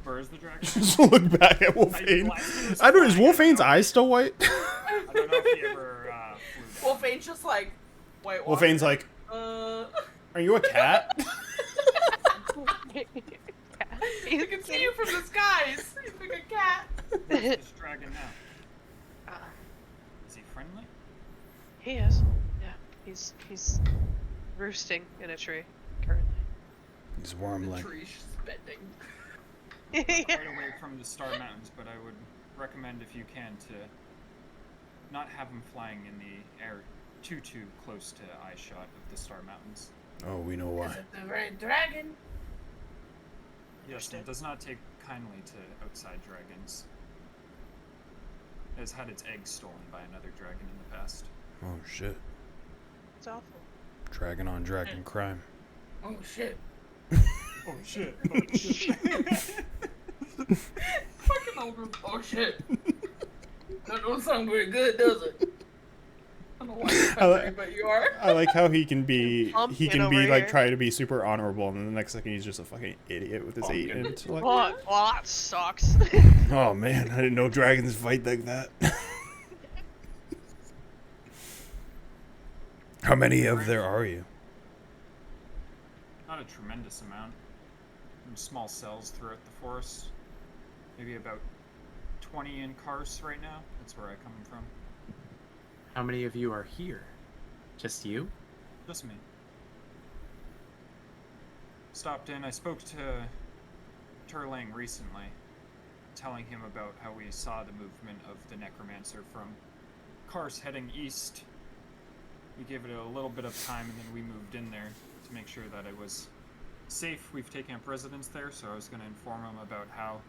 Where is the dragon? Just look back at Wolfane. I don't know, is Wolfane's eyes still white? I don't know if he ever flew down. Wolfane's just like, wait, what? Wolfane's like, are you a cat? You can see you from the skies. He's like a cat. Where's this dragon now? Is he friendly? He is. Yeah. He's roosting in a tree currently. He's worm-like. The tree's spending. Yeah. Right away from the Star Mountains, but I would recommend, if you can, to not have him flying in the air too close to eyeshot of the Star Mountains. Oh, we know Is why. it the red dragon? Yes, and it does not take kindly to outside dragons. It has had its eggs stolen by another dragon in the past. Oh, shit. It's awful. Dragon on dragon crime. Oh shit. Oh shit. Oh shit. Fucking over. Oh shit. That don't sound very good, does it? I don't know why you're country, but you are. I like how he can be Pumpkin over like here. trying to be super honorable, and then the next second he's just a fucking idiot with his 8 intellect. Well, that sucks. Oh man, I didn't know dragons fight like that. How many of there are you? Not a tremendous amount. In small cells throughout the forest. Maybe about 20 in Kars right now. That's where I come from. How many of you are here? Just you? Just me. Stopped in. I spoke to Turlang recently, telling him about how we saw the movement of the necromancer from Kars heading east. We gave it a little bit of time, and then we moved in there to make sure that it was safe. We've taken up residence there, so I was going to inform him about how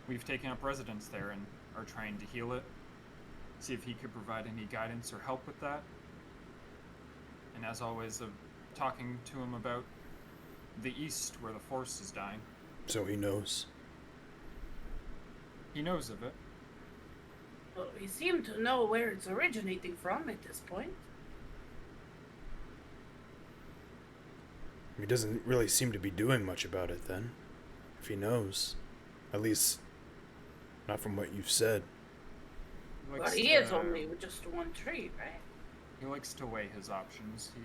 we've taken up residence there and are trying to heal it. See if he could provide any guidance or help with that. And as always, talking to him about the east, where the force is dying. So he knows. He knows of it. Well, we seem to know where it's originating from at this point. He doesn't really seem to be doing much about it then. If he knows. At least, not from what you've said. But he is only with just one tree, right? He likes to weigh his options. He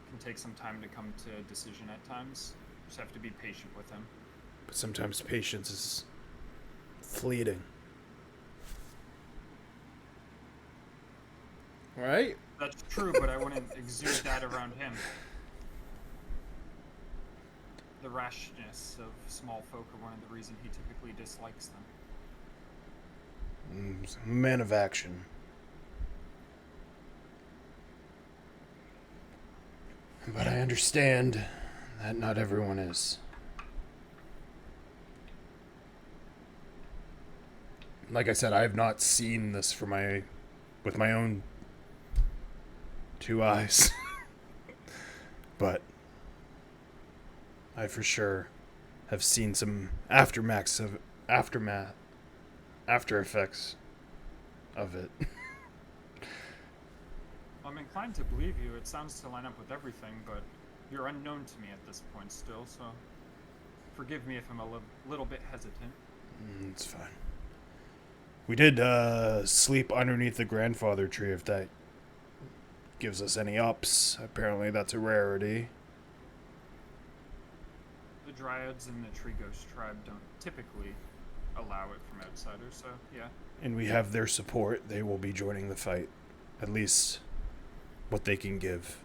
can take some time to come to a decision at times. Just have to be patient with him. But sometimes patience is fleeting. Right? That's true, but I wouldn't exude that around him. The rashness of small folk are one of the reasons he typically dislikes them. Man of action. But I understand that not everyone is. Like I said, I have not seen this with my own 2 eyes. But I for sure have seen some after effects of it. I'm inclined to believe you. It sounds to line up with everything, but you're unknown to me at this point still, so forgive me if I'm a little bit hesitant. It's fine. We did sleep underneath the grandfather tree, if that gives us any ups. Apparently that's a rarity. The Dryads and the Tree Ghost tribe don't typically allow it from outsiders, so yeah. And we have their support. They will be joining the fight. At least what they can give.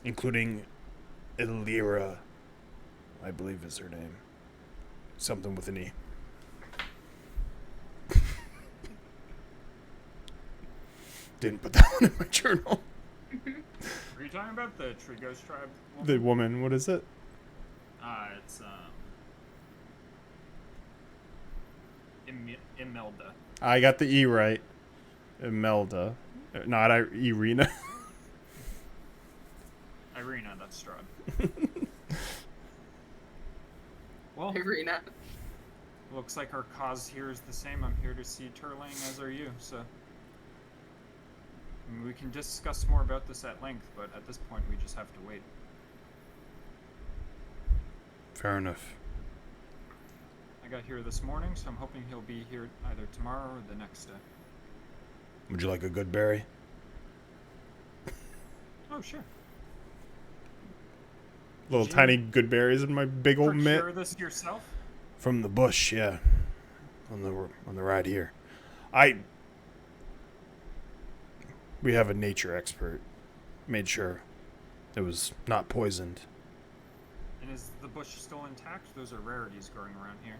Including Illyra, I believe is her name. Something with an E. Didn't put that one in my journal. Are you talking about the Tree Ghost tribe? The woman, what is it? It's Imelda. I got the E right. Imelda. Not Irina. Irina, that's Strahd. Well, Irina. looks like our cause here is the same. I'm here to see Turlang, as are you, so I mean, we can discuss more about this at length, but at this point we just have to wait. Fair enough. I got here this morning, so I'm hoping he'll be here either tomorrow or the next day. Would you like a good berry? Oh, sure. Little Did you tiny good berries in my big old mitt. Procure this yourself? From the bush, yeah. On the ride here. We have a nature expert. Made sure it was not poisoned. And is the bush still intact? Those are rarities growing around here.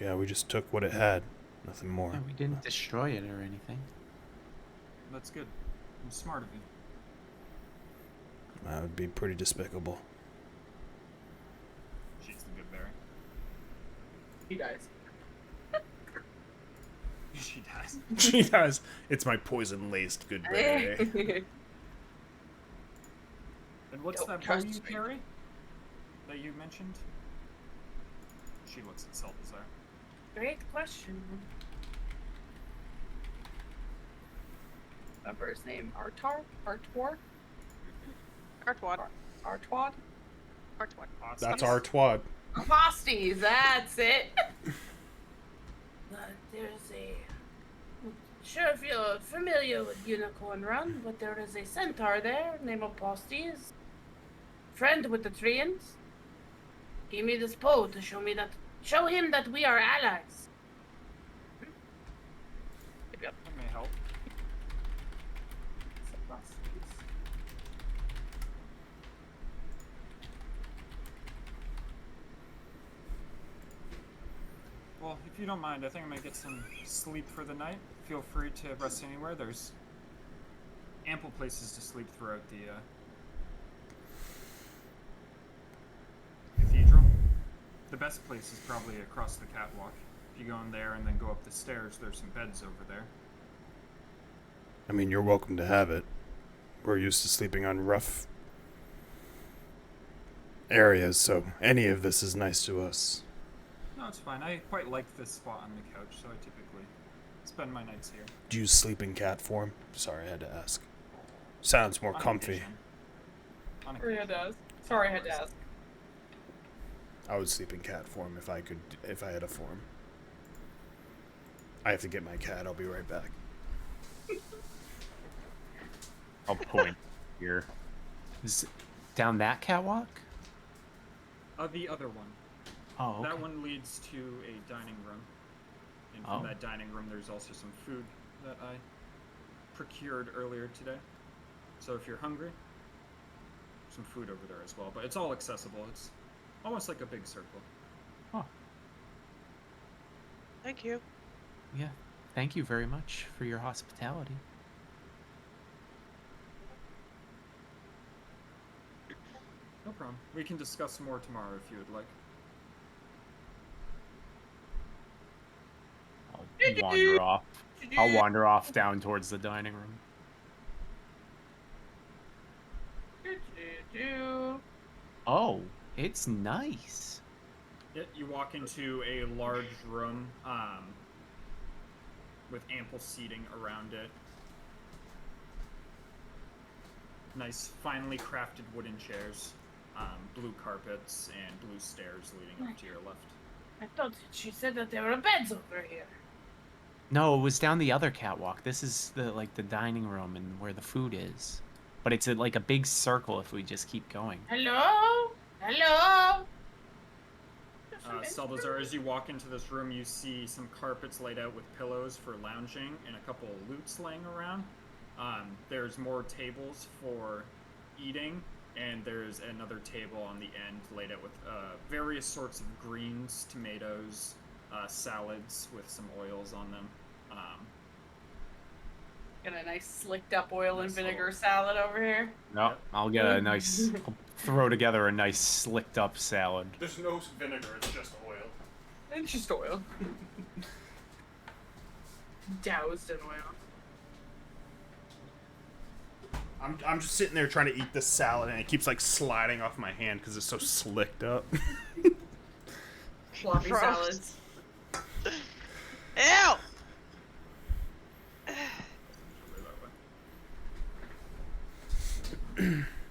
Yeah, we just took what it had. Nothing more. Yeah, we didn't destroy it or anything. That's good. I'm smart of you. That would be pretty despicable. She's the good berry. He dies. She does. She does. It's my poison-laced good bay. And what's Don't that bow trust you me. carry that you mentioned? She looks at Salazar. Great question. Remember his name? Artar? Artwar? Artwad. Artwad? Artwad. That's our twad. Aposties, that's it. There's a. Sure, if you're familiar with Unicorn Run, but there is a centaur there named Aposties. Friend with the treants. Give me this bow to show him that we are allies. That may help. Well, if you don't mind, I think I might get some sleep for the night. Feel free to rest anywhere. There's ample places to sleep throughout the cathedral. The best place is probably across the catwalk. If you go in there and then go up the stairs, there's some beds over there. I mean, you're welcome to have it. We're used to sleeping on rough areas, so any of this is nice to us. No, it's fine. I quite like this spot on the couch, so I typically spend my nights here. Do you sleep in cat form? Sorry, I had to ask. Sounds more On comfy. occasion. On Sorry, I occasion. had to ask. Sorry, I had to ask. I would sleep in cat form if I had a form. I have to get my cat. I'll be right back. I'll point here. Is it down that catwalk? The other one. Oh, okay. That one leads to a dining room. And from Oh. that dining room, there's also some food that I procured earlier today. So if you're hungry, some food over there as well. But it's all accessible. It's almost like a big circle. Thank you. Yeah. Thank you very much for your hospitality. No problem. We can discuss more tomorrow if you would like. I'll wander off. I'll wander off down towards the dining room. Oh, it's nice. Yeah, you walk into a large room with ample seating around it. Nice, finely crafted wooden chairs, blue carpets, and blue stairs leading up to your left. I thought she said that there were beds over here. No, it was down the other catwalk. This is the dining room and where the food is. But it's like a big circle if we just keep going. Hello? Hello? Salazar, as you walk into this room, you see some carpets laid out with pillows for lounging and a couple of loots laying around. There's more tables for eating, and there's another table on the end laid out with various sorts of greens, tomatoes, salads with some oils on them. Got a nice slicked up oil and Nice vinegar little- salad over here. No, I'll get a nice. I'll throw together a nice slicked up salad. There's no vinegar, it's just oil. It's just oil. Doused in oil. I'm just sitting there trying to eat this salad, and it keeps like sliding off my hand because it's so slicked up. Floppy Gross. salads. Ew!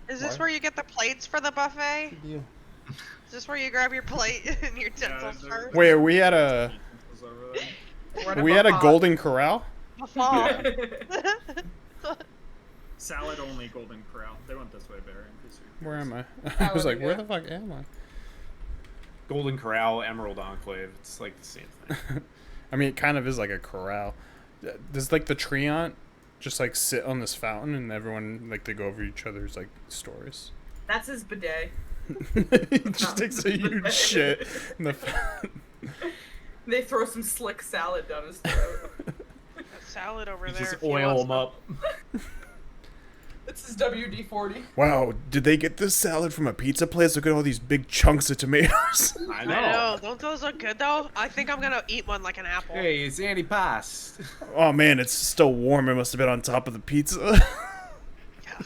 Is this where you get the plates for the buffet? Is this where you grab your plate and your utensils first? Wait, we had a golden corral. Buffet. Salad only golden corral. They went this way, Barry. Where am I? I was like, where the fuck am I? Golden Corral, Emerald Enclave. It's like the same thing. I mean, it kind of is like a corral. Does like the treant just like sit on this fountain and everyone like they go over each other's like stories? That's his bidet. He just takes a huge shit in the fountain. They throw some slick salad down his throat. That salad over You there. just if he oil wants them up. This is WD-40. Wow, did they get this salad from a pizza place? Look at all these big chunks of tomatoes. I I know. know. Don't those look good though? I think I'm gonna eat one like an apple. Hey, it's antipasto. Oh man, it's still warm. It must have been on top of the pizza. Yeah.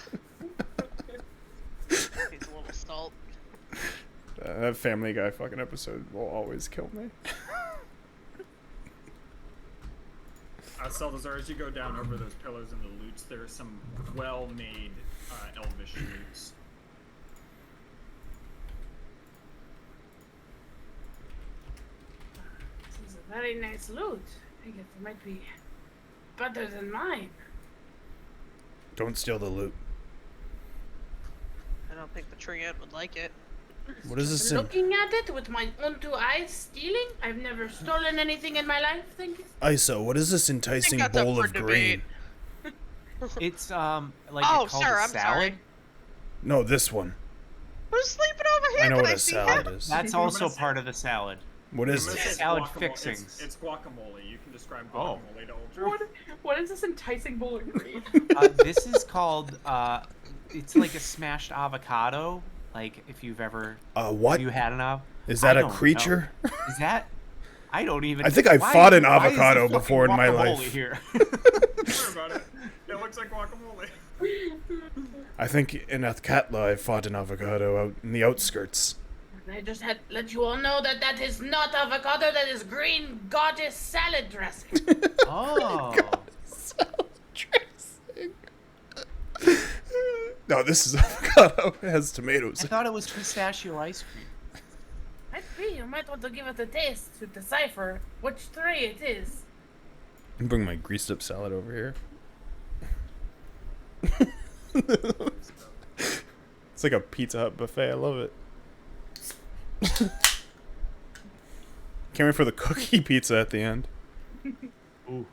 Needs a little salt. That Family Guy fucking episode will always kill me. Salazar, as you go down over those pillars and the loots, there are some well-made elvish loots. This is a very nice loot. I think it might be better than mine. Don't steal the loot. I don't think the treant would like it. What is this in? Looking at it with my own two eyes, stealing? I've never stolen anything in my life, thank you. ISO, what is this enticing that's up bowl for of debate. green? It's like Oh, it's called sir, a I'm salad. sorry. No, this one. Who's sleeping over here? I know Can what I a see salad that? is. That's I'm also gonna say- part of the salad. What is I'm gonna this? say Salad guacamole. fixings. It's guacamole. You can describe Oh. guacamole to Ultra. What is this enticing bowl of green? This is called. It's like a smashed avocado. Like if you've ever. What? Have you had an av? Is that I a don't know. creature? Is that? I don't even. I think I why fought is- an why is avocado the before in my fucking life. guacamole Here? Don't worry about it. It looks like guacamole. I think in Athkatla I fought an avocado out in the outskirts. I just had to let you all know that that is not avocado, that is green goddess salad dressing. Oh. No, this is avocado. It has tomatoes. I thought it was pistachio ice cream. Might be, you might want to give it a taste to decipher which three it is. I'll bring my greased up salad over here. It's like a Pizza Hut buffet. I love it. Can't wait for the cookie pizza at the end. Ooh.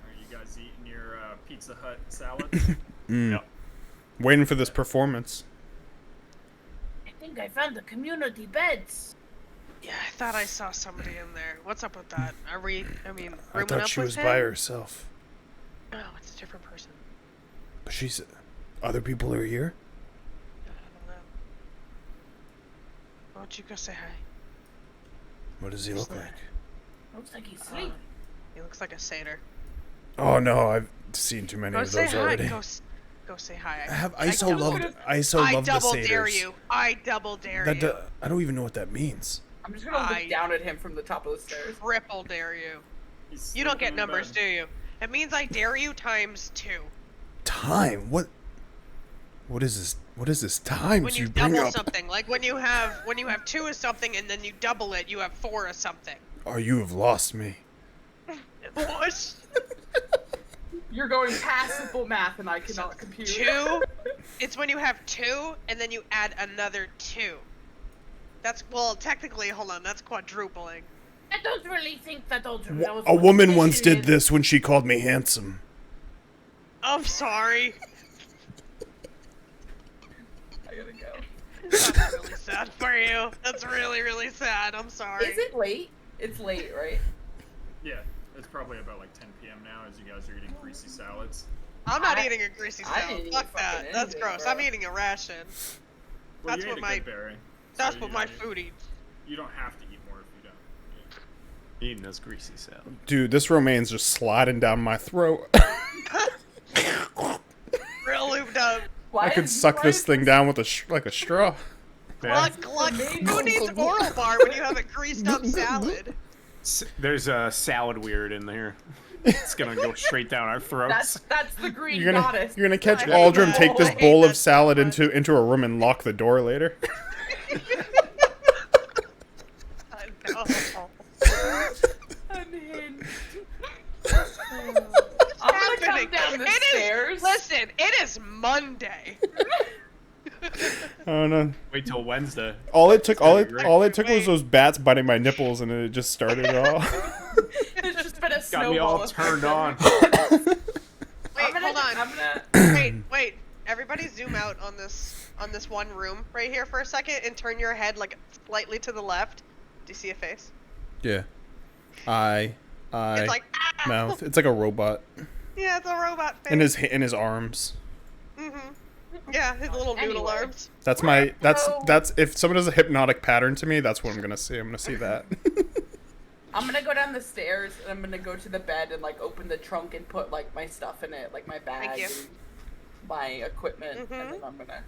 Are you guys eating your Pizza Hut salad? Yep. Waiting for this performance. I think I found the community beds. Yeah, I thought I saw somebody in there. What's up with that? Are we? I mean, I rooming thought up she with was him? by herself. No, it's a different person. But she's... Other people are here? I don't know. Why don't you go say hi? What does he look like? Looks like he's asleep. He looks like a satyr. Oh no, I've seen too many Go of say those hi. already. Go say hi. I have I ISO double- loved I the double satyrs. dare you. I double dare That you. I don't even know what that means. I'm just gonna look I- down at him from the top of the stairs. Triple dare you. He's You don't sleeping get in numbers, bed. do you? It means I dare you times 2. Time? What is this? What is this times When you bring double up? something, like when you have 2 of something and then you double it, you have 4 of something. Oh, you have lost me. What? You're going past simple math and I cannot compute. 2? It's when you have 2 and then you add another 2. That's, well, technically, hold on, that's quadrupling. I don't really think that was A what woman the once mission did is. this when she called me handsome. I'm sorry. I gotta go. That's really sad for you. That's really, really sad. I'm sorry. Is it late? It's late, right? Yeah, it's probably about like 10 p.m. now as you guys are eating greasy salads. I'm not I- eating a greasy I salad. didn't eat Fuck that. fucking That's anything, gross. bro. I'm eating a ration. Well, That's you what ate a my- good berry. That's so what you my don't- food eats. You don't have to eat more if you don't. Eating this greasy salad. Dude, this romaine's just sliding down my throat. Real lubed up. Why I could is- suck why this is thing down with like a straw. Glug, glug. Who needs oral bar when you have a greased up salad? There's a salad weird in there. It's gonna go straight down our throats. That's the green You're gonna goddess. catch I hate Aldrin that. take this I hate bowl that of so salad much. into a room and lock the door later. I know. Unhinged. I'm gonna come Happening. down the It is- stairs. Listen, it is Monday. Oh no! Wait till Wednesday. All it took was Wait. those bats biting my nipples, and it just started it all. It's just been a Got snowball. me all effect. turned on. Wait, I'm gonna, hold on. I'm gonna. Wait. Everybody zoom out on this one room right here for a second and turn your head like slightly to the left. Do you see a face? Yeah. I eye, It's like ow! mouth. It's like a robot. Yeah, it's a robot face. In his arms. Yeah, his little noodle Anyway. arms. That's if someone does a hypnotic pattern to me, that's what I'm gonna see. I'm gonna see that. I'm gonna go down the stairs and I'm gonna go to the bed and like open the trunk and put like my stuff in it, like my bag you. and my equipment, and Mhm. then I'm gonna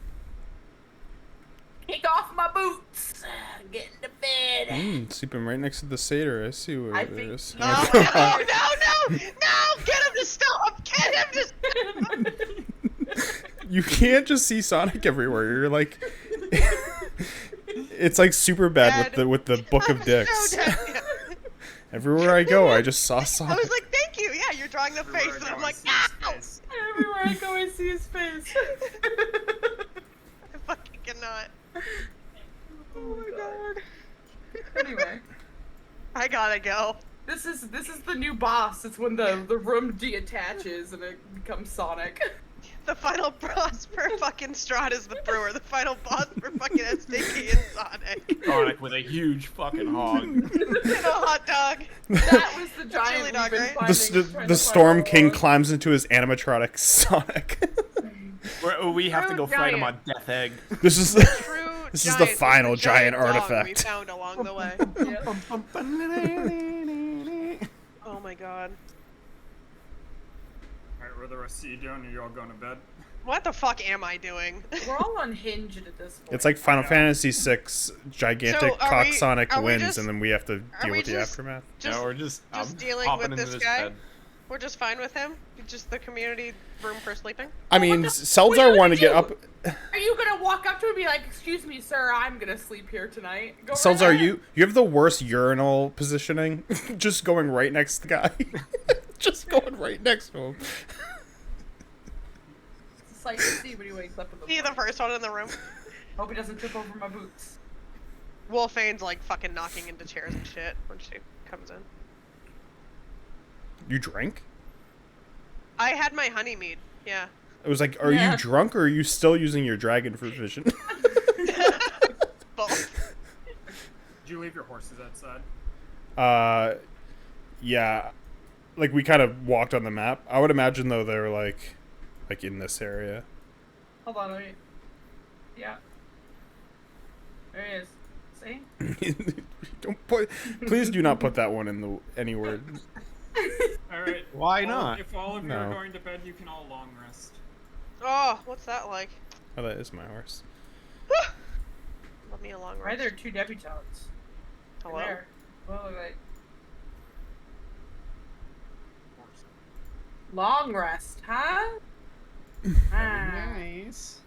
kick off my boots, get into bed. Sleeping right next to the satyr. I see what I it think- is. No, no, no, no! Get him to stop! Get him to stop! You can't just see Sonic everywhere. You're like, it's like super bad Dead. with the Book I'm of Dicks. so dead. Yeah. Everywhere I go, I just saw I Sonic. was like, thank you. Yeah, you're drawing the face, and I'm like, ow! Everywhere I go, I see his face. I fucking cannot. Oh my god. Anyway, I gotta go. this is the new boss. It's when the room deattaches and it becomes Sonic. The final boss for fucking Strahd is the brewer. The final boss for fucking Stinky and Sonic. Sonic with a huge fucking hog. And a hot dog. That was the chili giant dog, we've been right? finding, The trying to Storm find King all climbs into his animatronic Sonic. We have to go fight him on Giant. Death Egg. This is True This is the giant final giant dog artifact. we found along the way. Yeah. Oh my god. Alright, what are the rest of you doing? Are you all going to bed? What the fuck am I doing? We're all unhinged at this point. It's like Final Fantasy VI, gigantic So, are cock we- Sonic are we wins, just- and then we have to deal we with the just- aftermath. Just, No, we're just I'm dealing hopping with into this guy? bed. We're just fine with him? Just the community room for sleeping? I mean, what are Seltzar you wanted to gonna get do? up. Are you gonna walk up to him and be like, "Excuse me, sir, I'm gonna sleep here tonight"? Go right Seltzar, ahead. you have the worst urinal positioning. Just going right next to the guy. Just going right next to him. It's a sight to see when he wakes up in the Be the morning. first one in the room. Hope he doesn't trip over my boots. Wolfane's like fucking knocking into chairs and shit when she comes in. You drank? I had my honey mead, yeah. It was like, are Yeah. you drunk or are you still using your dragon fruit vision? Both. Did you leave your horses outside? Yeah. Like, we kind of walked on the map. I would imagine, though, they're, like in this area. Hold on, wait. Yeah. There he is. See? Don't put... Please do not put that one in the any word. Alright. Why not? If all of you are No. going to bed, you can all long rest. Oh, what's that like? Oh, that is my horse. Love me a long Why are rest. there two debutantes? Hello? There. What look like? Long rest, huh? Ah. Nice.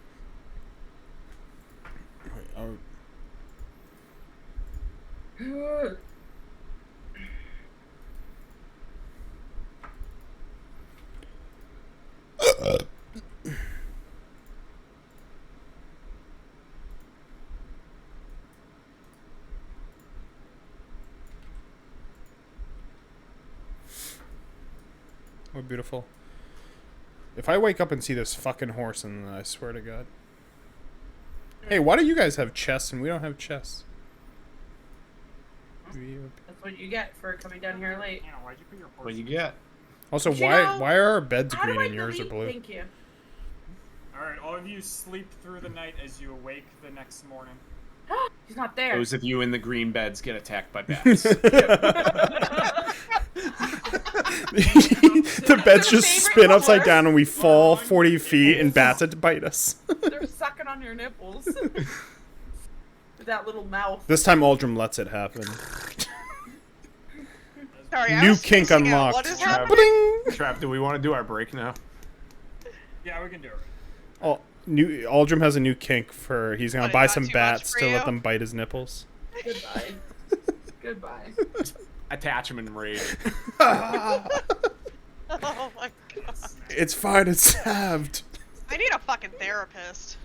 Wait, oh, oh, beautiful. If I wake up and see this fucking horse, and I swear to God. Hey, why do you guys have chests and we don't have chests? That's what you get for coming down here late. Hannah, why'd you put your horse? What you get? Also, You why know, are our beds How do green I and yours are delete? blue? Thank you. Alright, all of you sleep through the night as you awake the next morning. He's not there. Those of you in the green beds get attacked by bats. The beds just Favorite spin upside horse? down and we fall 40 feet and bats at bite us. They're sucking on your nipples. With that little mouth. This time Aldrum lets it happen. Sorry, I New was kink spacing out. unlocked. What is Trap. happening? Trap, do we want to do our break now? Yeah, we can do it. Oh, Aldrum has a new kink for he's gonna What, buy it's not some too much bats for to let you? them bite his nipples. Goodbye. Goodbye. Attach him in rage. Oh my god. It's fine, it's salved. I need a fucking therapist.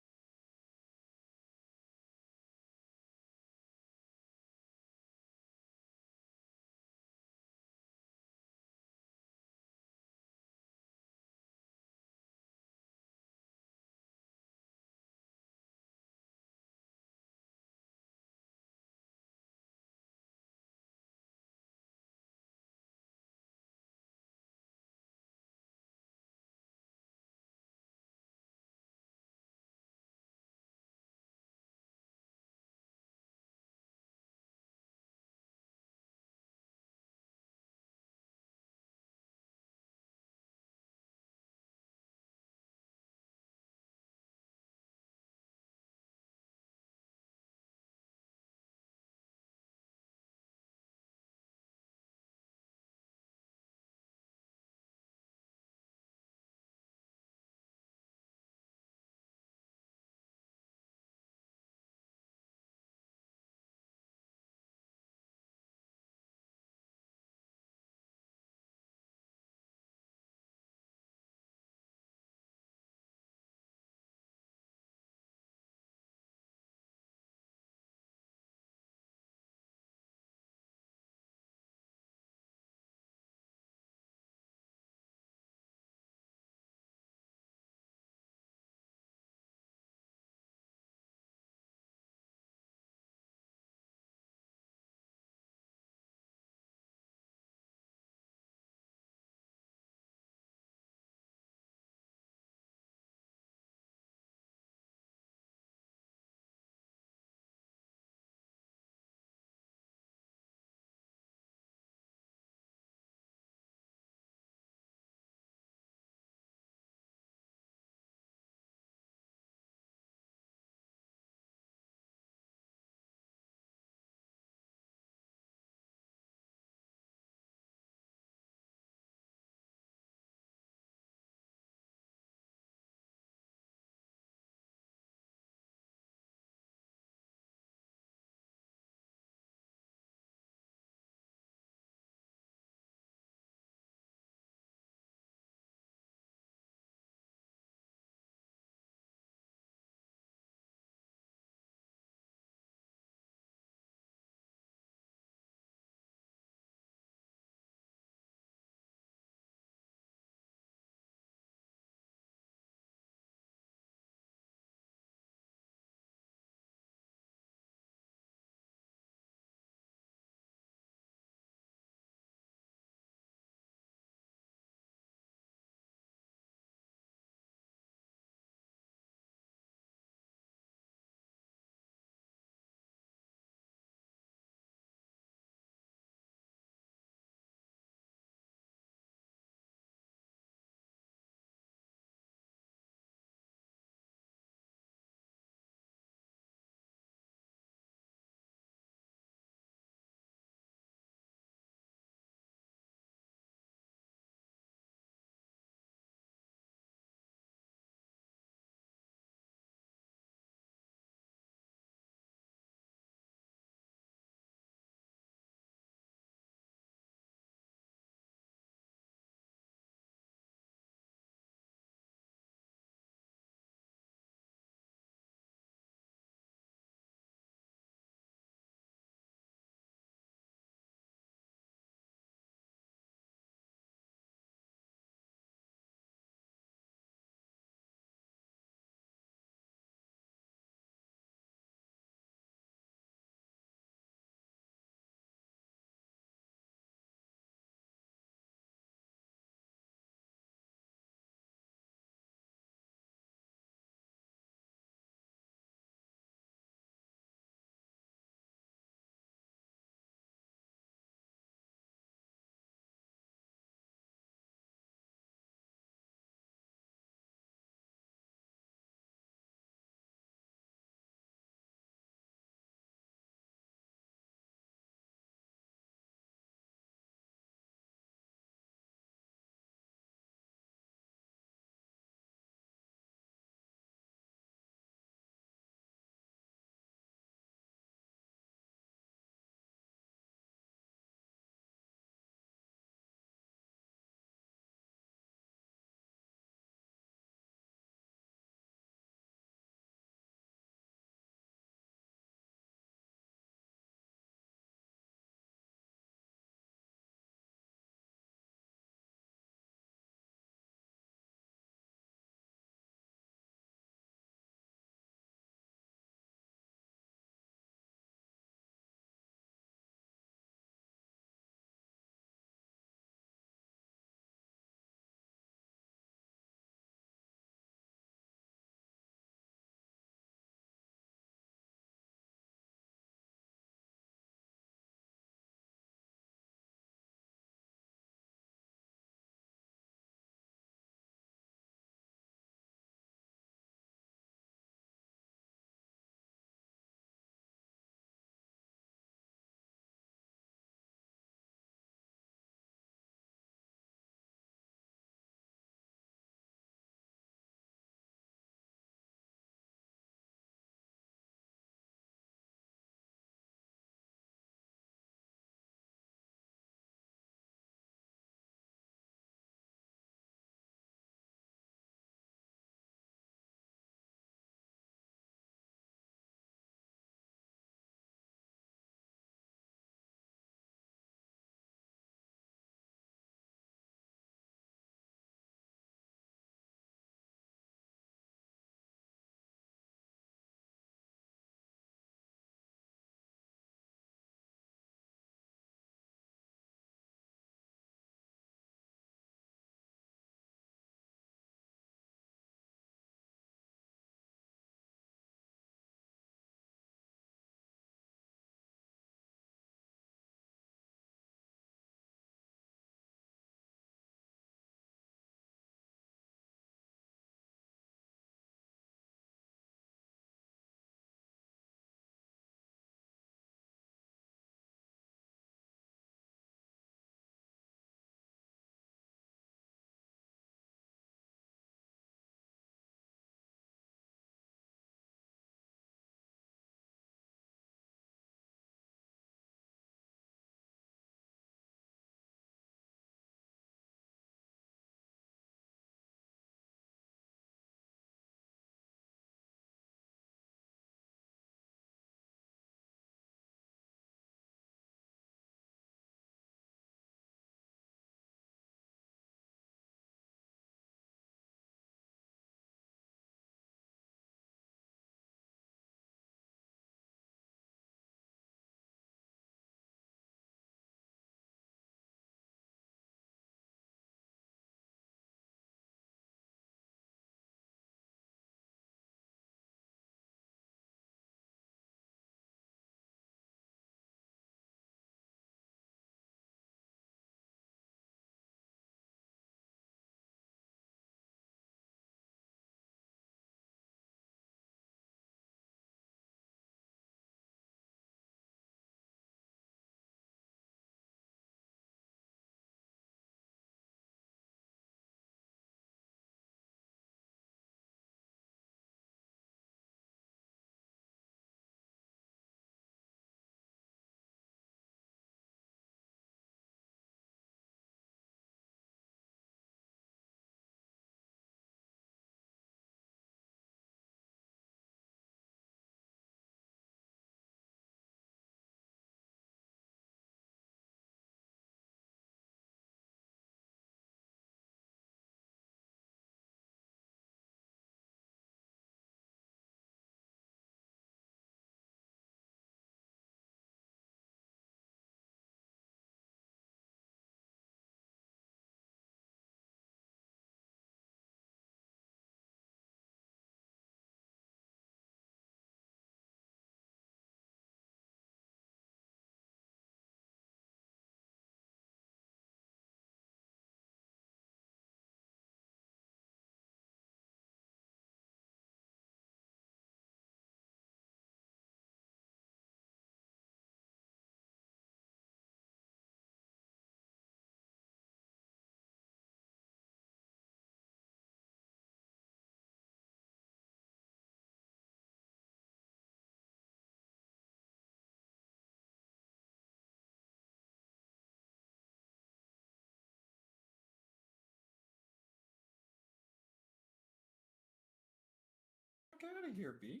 out of here, B.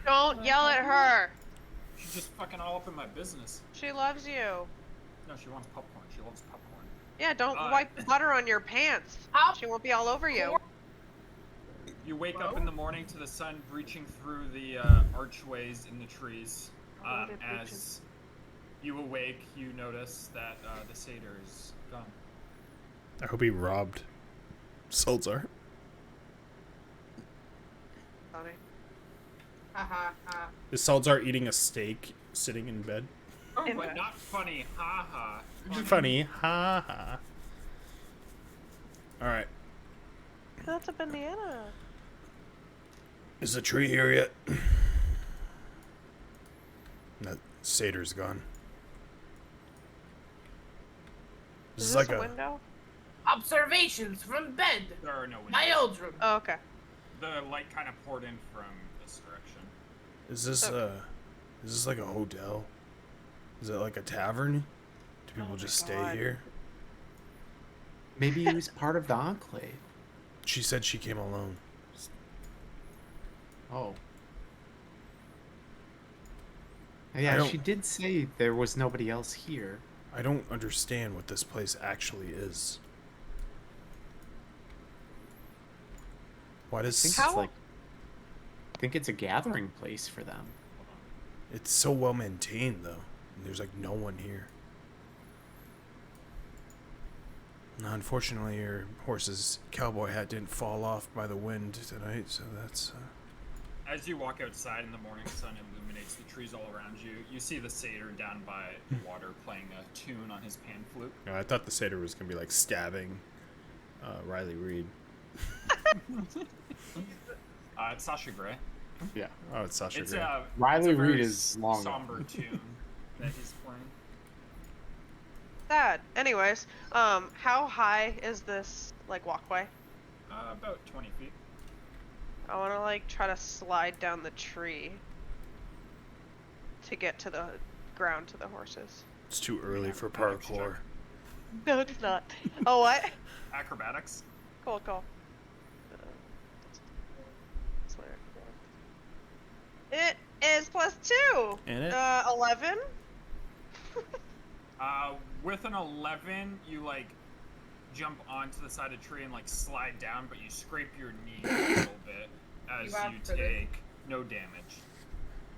Don't yell at her. She's just fucking all up in my business. She loves you. No, she wants popcorn. She loves popcorn. Yeah, don't wipe butter on your pants. She won't be all over you. You wake up in the morning to the sun breaching through the archways in the trees. As you awake, you notice that the satyr is gone. I hope he robbed Sulzar. Funny. Is Sulzar eating a steak sitting in bed? Oh, In my bed. Not funny, haha. Funny, ha ha. Alright. That's a banana. Is the tree here yet? That satyr's gone. This Is is this like a a window? Observations from bed. There are no windows. My old room. Oh, okay. The light kind of poured in from this direction. Is this like a hotel? Is it like a tavern? Do people Oh just my stay God. here? Maybe he was part of the Enclave. She said she came alone. Oh. I Yeah, don't- she did say there was nobody else here. I don't understand what this place actually is. Why I does think How- it's like. I think it's a gathering place for them. it's so well maintained though? And there's like no one here. Now, unfortunately, your horse's cowboy hat didn't fall off by the wind tonight, so that's. As you walk outside and the morning sun illuminates the trees all around you, you see the satyr down by the water playing a tune on his pan flute. I thought the satyr was gonna be like stabbing Riley Reed. It's Sasha Grey. Yeah. Oh, it's Sasha It's Grey. Riley it's a very Reed is long somber gone. tune that he's playing. Sad. Anyways, how high is this like walkway? About 20 feet. I want to like try to slide down the tree to get to the ground to the horses. It's too early for Acrobatics parkour. check. No, it's not. Oh, what? Acrobatics. Cool, cool. It is +2. And it? 11. With an 11, you like jump onto the side of the tree and like slide down, but you scrape your knee a little bit as You you asked for this. take no damage,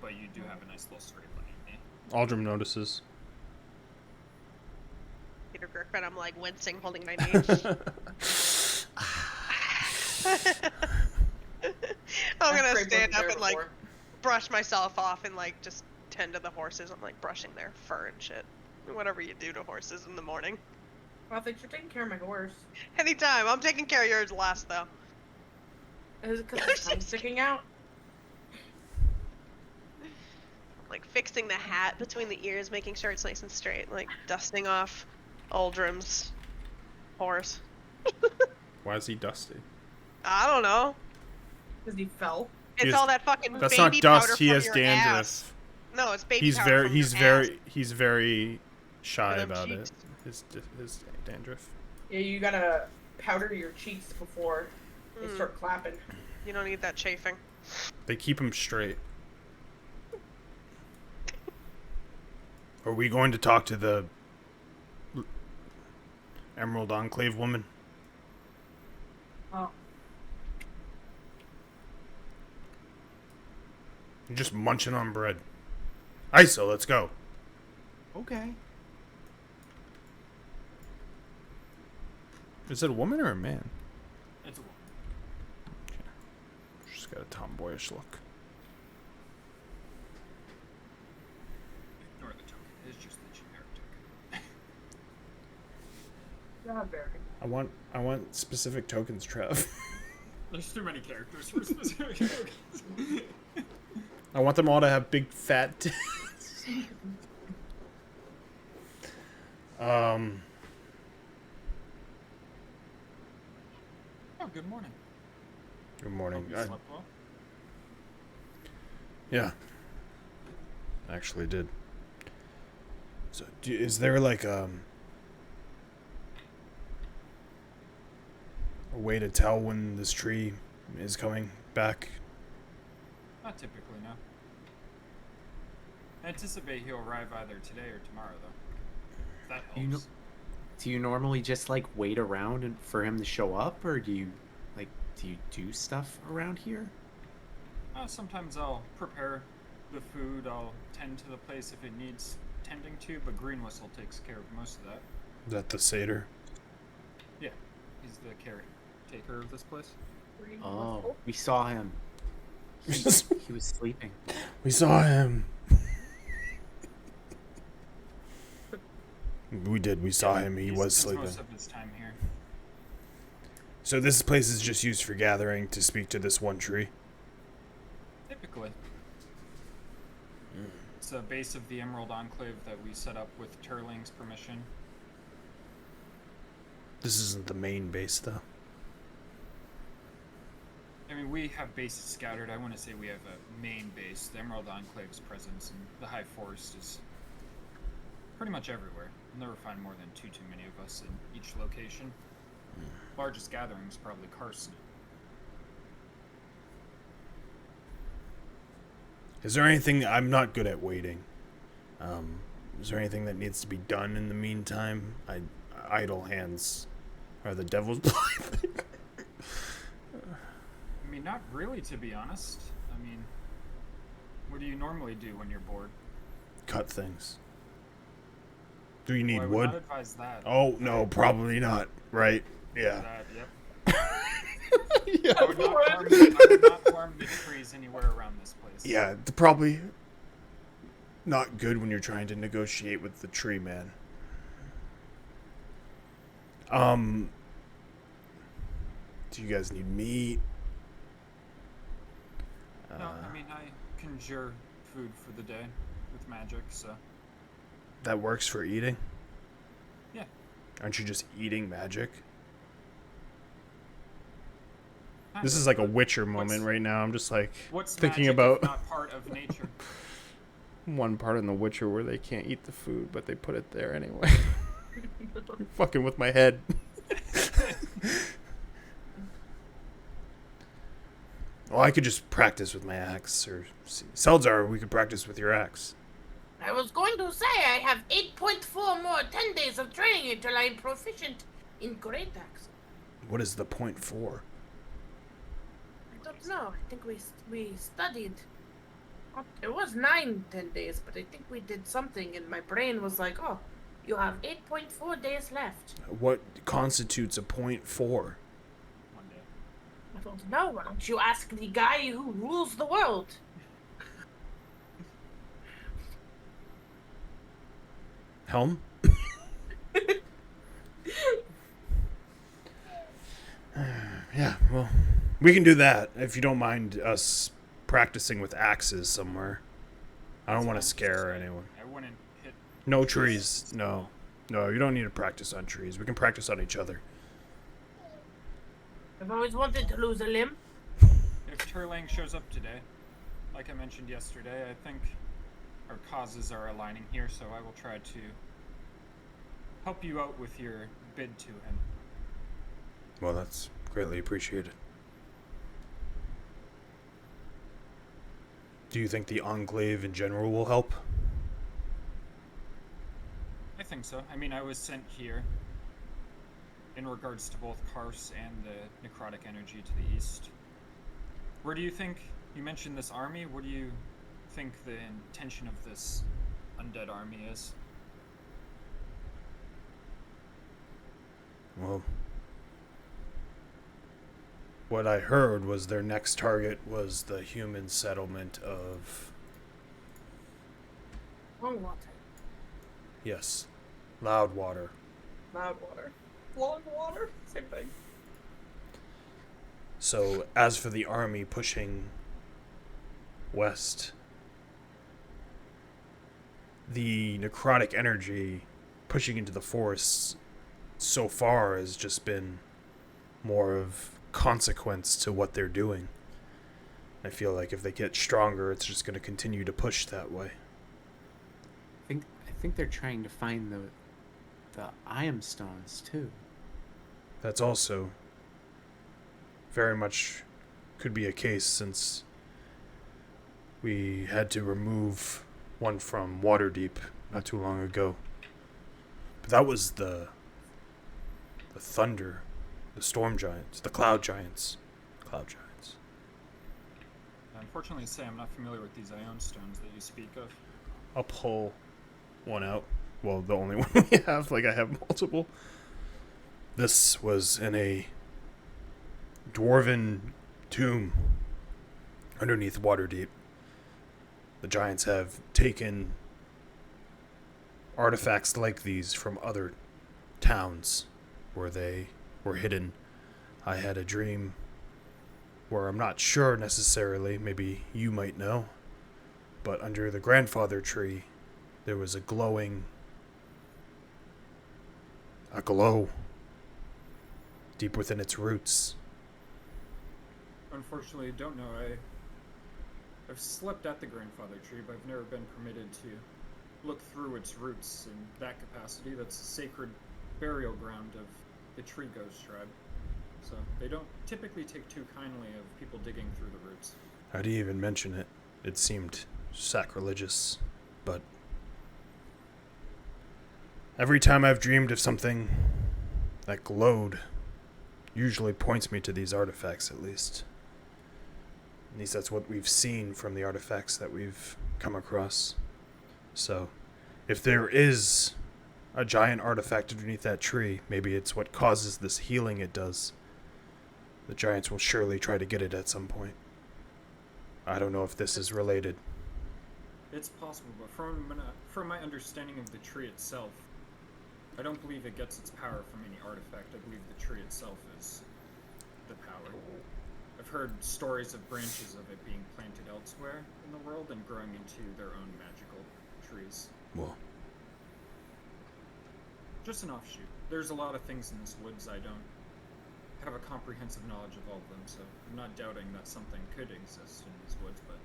but you do have a nice little scrape on your knee. Aldrum notices. Peter Griffin, I'm like wincing, holding my knee. I'm gonna Scrape stand wasn't up there and like before. brush myself off and like just tend to the horses. I'm like brushing their fur and shit. Whatever you do to horses in the morning. Well, thanks for taking care of my horse. Anytime. I'm taking care of yours last though. Is it because his tongue's sticking out? Like fixing the hat between the ears, making sure it's nice and straight, like dusting off Aldrim's horse. Why is he dusty? I don't know. Because he fell. It's has- all that fucking That's baby not dust. powder He from has your dandruff. ass. No, it's baby He's powder very, from he's your very, ass. he's very shy Them about cheeks. it. His dandruff. Yeah, you gotta powder your cheeks before they Mm. start clapping. You don't need that chafing. They keep him straight. Are we going to talk to the Emerald Enclave woman? Oh. You're just munching on bread. Isa, let's go. Okay. Is it a woman or a man? It's a woman. She's got a tomboyish look. Ignore the token. It's just the generic token. God, Barry. I want specific tokens, Trev. There's too many characters for specific tokens. I want them all to have big fat tits. Oh, good morning. Good morning. Hope you slept well. Yeah. I actually did. So, is there like a way to tell when this tree is coming back Not typically, no. I anticipate he'll arrive either today or tomorrow, though. If that helps. You know, do you normally just like wait around and for him to show up, or do you do stuff around here? Sometimes I'll prepare the food. I'll tend to the place if it needs tending to, but Green Whistle takes care of most of that. Is that the satyr? Yeah, he's the caretaker of this place. Oh, we saw him. He was sleeping. We saw him. We did. We saw him. He was spends sleeping. most of his time here. So this place is just used for gathering to speak to this one tree. Typically. It's a base of the Emerald Enclave that we set up with Turlang's permission. This isn't the main base, though. I mean, we have bases scattered. I want to say we have a main base. The Emerald Enclave's presence in the High Forest is pretty much everywhere. You'll never find more than too many of us in each location. Largest gathering is probably Carson. Is there anything... I'm not good at waiting. Is there anything that needs to be done in the meantime? Idle hands are the devil's plaything. I mean, not really, to be honest. I mean, what do you normally do when you're bored? Cut things. Do you need Well, I would wood? not advise that. Oh, no, probably not. Right? Yeah. That, yep. Yeah. I would not farm the trees anywhere around this place. Yeah, probably not good when you're trying to negotiate with the tree man. Do you guys need meat? No, I mean, I conjure food for the day with magic, so... That works for eating? Yeah. Aren't you just eating magic? Kind This of, is like a but Witcher moment right now. I'm just like What's thinking magic about if not part of nature? One part in The Witcher where they can't eat the food, but they put it there anyway. You're fucking with my head. Well, I could just practice with my axe, or Seldzar, we could practice with your axe. I was going to say I have 8.4 more 10 days of training until I'm proficient in great axe. What is the point for? I don't know. I think we studied. It was 10 days, but I think we did something, and my brain was like, "Oh, you have 8.4 days left." What constitutes a point for? One day. I don't know. Why don't you ask the guy who rules the world? Helm? Yeah, well, we can do that if you don't mind us practicing with axes somewhere. I don't want to scare anyone. I wouldn't hit... No trees. No. No, you don't need to practice on trees. We can practice on each other. I've always wanted to lose a limb. If Turlang shows up today, like I mentioned yesterday, I think our causes are aligning here, so I will try to help you out with your bid to him. Well, that's greatly appreciated. Do you think the Enclave in general will help? I think so. I mean, I was sent here in regards to both Kars and the necrotic energy to the east. Where do you think, you mentioned this army, what do you think the intention of this undead army is? Well, what I heard was their next target was the human settlement of... Longwater. Yes, Loudwater. Loudwater. Longwater? Same thing. So, as for the army pushing west, the necrotic energy pushing into the forests so far has just been more of consequence to what they're doing. I feel like if they get stronger, it's just going to continue to push that way. I think they're trying to find the Iam stones too. That's also very much could be a case, since We had to remove one from Waterdeep not too long ago. But that was the thunder, the storm giants, the cloud giants. Cloud giants. Unfortunately, I'm not familiar with these ion stones that you speak of. I'll pull one out. Well, the only one we have. Like, I have multiple. This was in a dwarven tomb underneath Waterdeep. The giants have taken artifacts like these from other towns where they were hidden. I had a dream where I'm not sure necessarily, maybe you might know, but under the grandfather tree there was a glow deep within its roots. Unfortunately, I don't know. I've slept at the grandfather tree, but I've never been permitted to look through its roots in that capacity. That's a sacred burial ground of the tree ghost tribe. So they don't typically take too kindly of people digging through the roots. How do you even mention it? It seemed sacrilegious, but every time I've dreamed of something that glowed, usually points me to these artifacts, at least. At least that's what we've seen from the artifacts that we've come across. So, if there is a giant artifact underneath that tree, maybe it's what causes this healing it does. The giants will surely try to get it at some point. I don't know if this is related. It's possible, but from my understanding of the tree itself, I don't believe it gets its power from any artifact. I believe the tree itself is the power. I've heard stories of branches of it being planted elsewhere in the world and growing into their own magical trees. Well, just an offshoot. There's a lot of things in this woods I don't have a comprehensive knowledge of all of them, so I'm not doubting that something could exist in these woods, but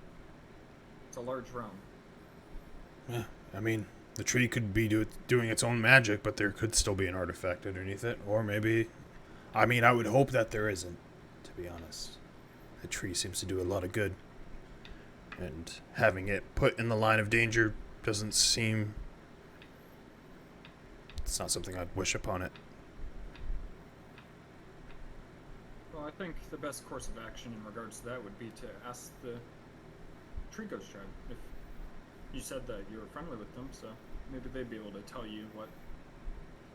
it's a large realm. yeah, I mean, the tree could be doing its own magic, but there could still be an artifact underneath it. Or maybe, I mean, I would hope that there isn't, to be honest. The tree seems to do a lot of good. And having it put in the line of danger doesn't seem... It's not something I'd wish upon it. Well, I think the best course of action in regards to that would be to ask the Tree Ghost Tribe. If you said that you were friendly with them, so maybe they'd be able to tell you what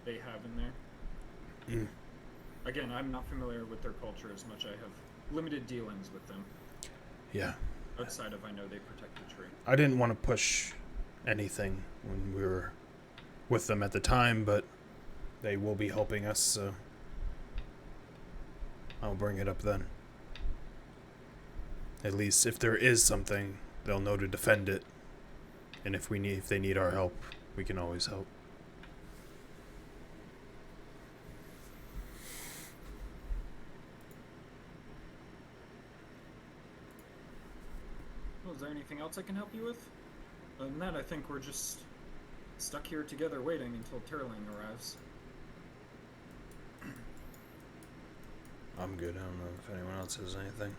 they have in there. Mm. Again, I'm not familiar with their culture as much. I have limited dealings with them. Yeah. Outside of I know they protect the tree. I didn't want to push anything when we were with them at the time, but they will be helping us, so I'll bring it up then. At least if there is something, they'll know to defend it. And if they need our help, we can always help. Well, is there anything else I can help you with? Other than that, I think we're just stuck here together waiting until Turlang arrives. I'm good. I don't know if anyone else has anything.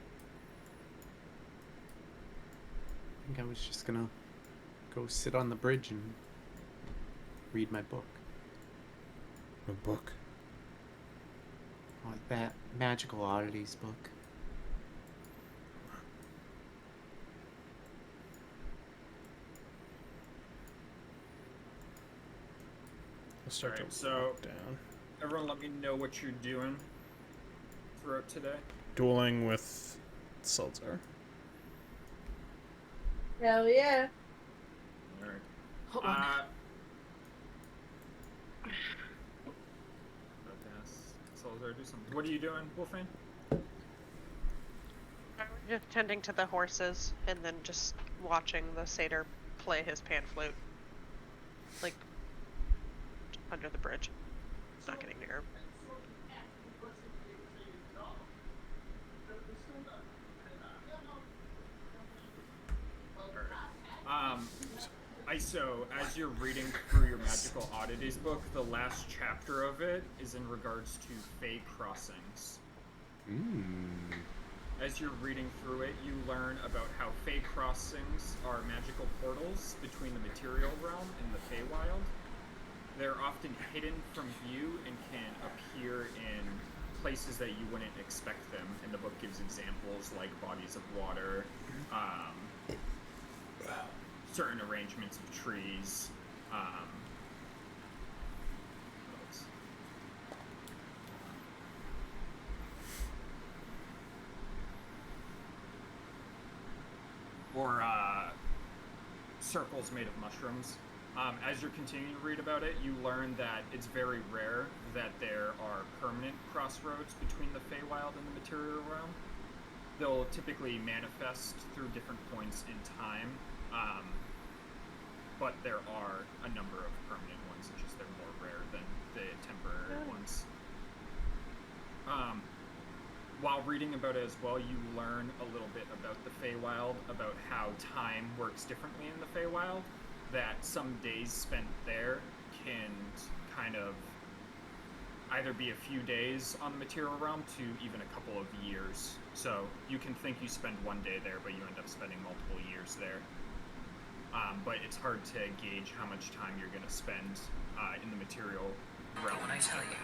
I think I was just gonna go sit on the bridge and read my book. A book. Like that Magical Oddities book. I'll start Alright, to so walk down. everyone let me know what you're doing throughout today. Dueling with Seltzer. Hell yeah. Alright. Hold on. Salazar, do something. What are you doing, Wolfane? Just tending to the horses and then just watching the satyr play his pan flute. Like, under the bridge. Not getting near him. So as you're reading through your Magical Oddities book, the last chapter of it is in regards to Fey crossings. As you're reading through it, you learn about how Fey crossings are magical portals between the material realm and the Feywild. They're often hidden from view and can appear in places that you wouldn't expect them. And the book gives examples like bodies of water, certain arrangements of trees. What else? Or circles made of mushrooms. As you're continuing to read about it, you learn that it's very rare that there are permanent crossroads between the Feywild and the material realm. They'll typically manifest through different points in time, but there are a number of permanent ones, it's just they're more rare than the temporary ones. While reading about it as well, you learn a little bit about the Feywild, about how time works differently in the Feywild, that some days spent there can kind of either be a few days on the material realm to even a couple of years. So you can think you spend one day there, but you end up spending multiple years there. But it's hard to gauge how much time you're going to spend in the material realm. What I tell you.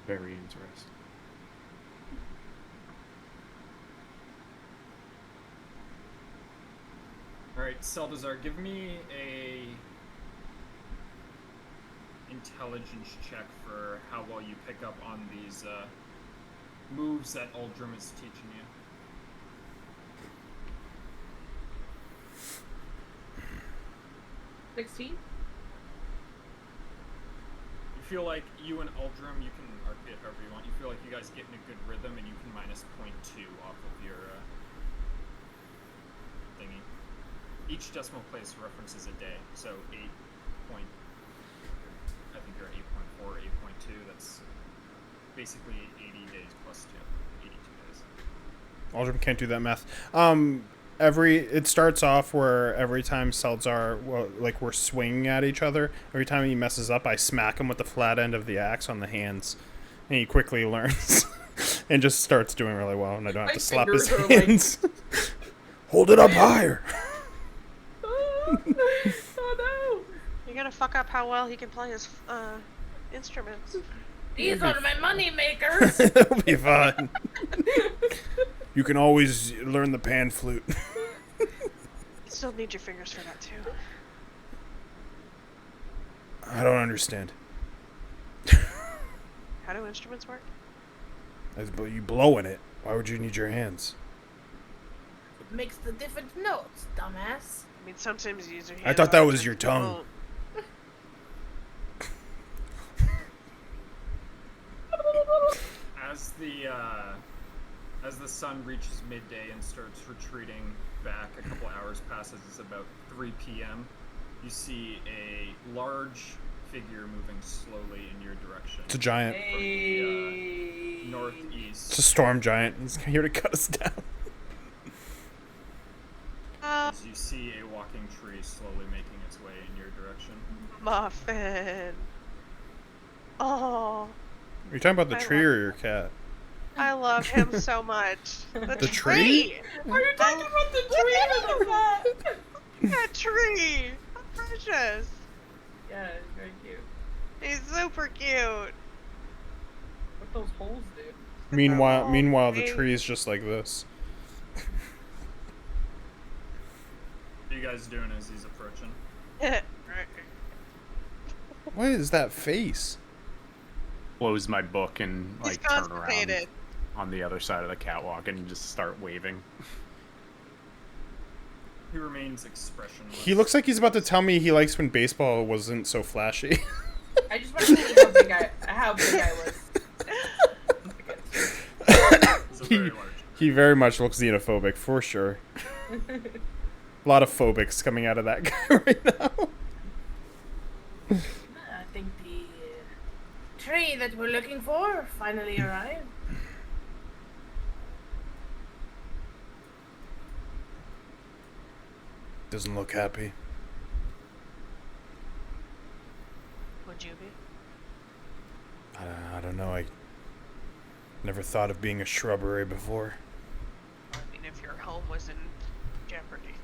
Very interesting. Alright, Seldazar, give me a intelligence check for how well you pick up on these moves that Uldrum is teaching you. 16? You feel like you and Uldrum, you can arc it however you want, you feel like you guys get in a good rhythm and you can minus 0.2 off of your thingy. Each decimal place references a day, so 8 point, I think you're 8.4, 8.2, that's basically 80 days plus 2, 82 days. Aldrin can't do that math. It starts off where every time Seltzar, like we're swinging at each other, every time he messes up, I smack him with the flat end of the axe on the hands, and he quickly learns and just starts doing really well, and I don't have to slap his hands. Hold it up higher. Oh no! You're gonna fuck up how well he can play his instruments. These are my money makers. It'll be fun. You can always learn the pan flute. You still need your fingers for that too. I don't understand. How do instruments work? But you blow in it. Why would you need your hands? It makes the different notes, dumbass. I mean, sometimes you use your hands. I thought that other was your times you tongue. won't. As the sun reaches midday and starts retreating back, a couple hours passes. It's about 3 p.m. You see a large figure moving slowly in your direction. It's a giant. From the northeast. It's a storm giant. He's here to cut us down. As you see a walking tree slowly making its way in your direction. Muffin. Oh, Are you talking about the tree or your cat? I love him so much. The tree? Are you talking about the tree or the cat? That tree. How precious. Yeah, it's very cute. He's super cute. What those holes do? Meanwhile, the baby. tree is just like this. What are you guys doing as he's approaching? What is that face? Close my book and He's turn around constipated. on the other side of the catwalk and just start waving. He remains expressionless. He looks like he's about to tell me he likes when baseball wasn't so flashy. I just want to see how big I was. He's a very large. He very much looks xenophobic, for sure. A lot of phobics coming out of that guy right now. I think the tree that we're looking for finally arrived. doesn't look happy. Would you be? I don't know. I never thought of being a shrubbery before. I mean, if your home was in jeopardy.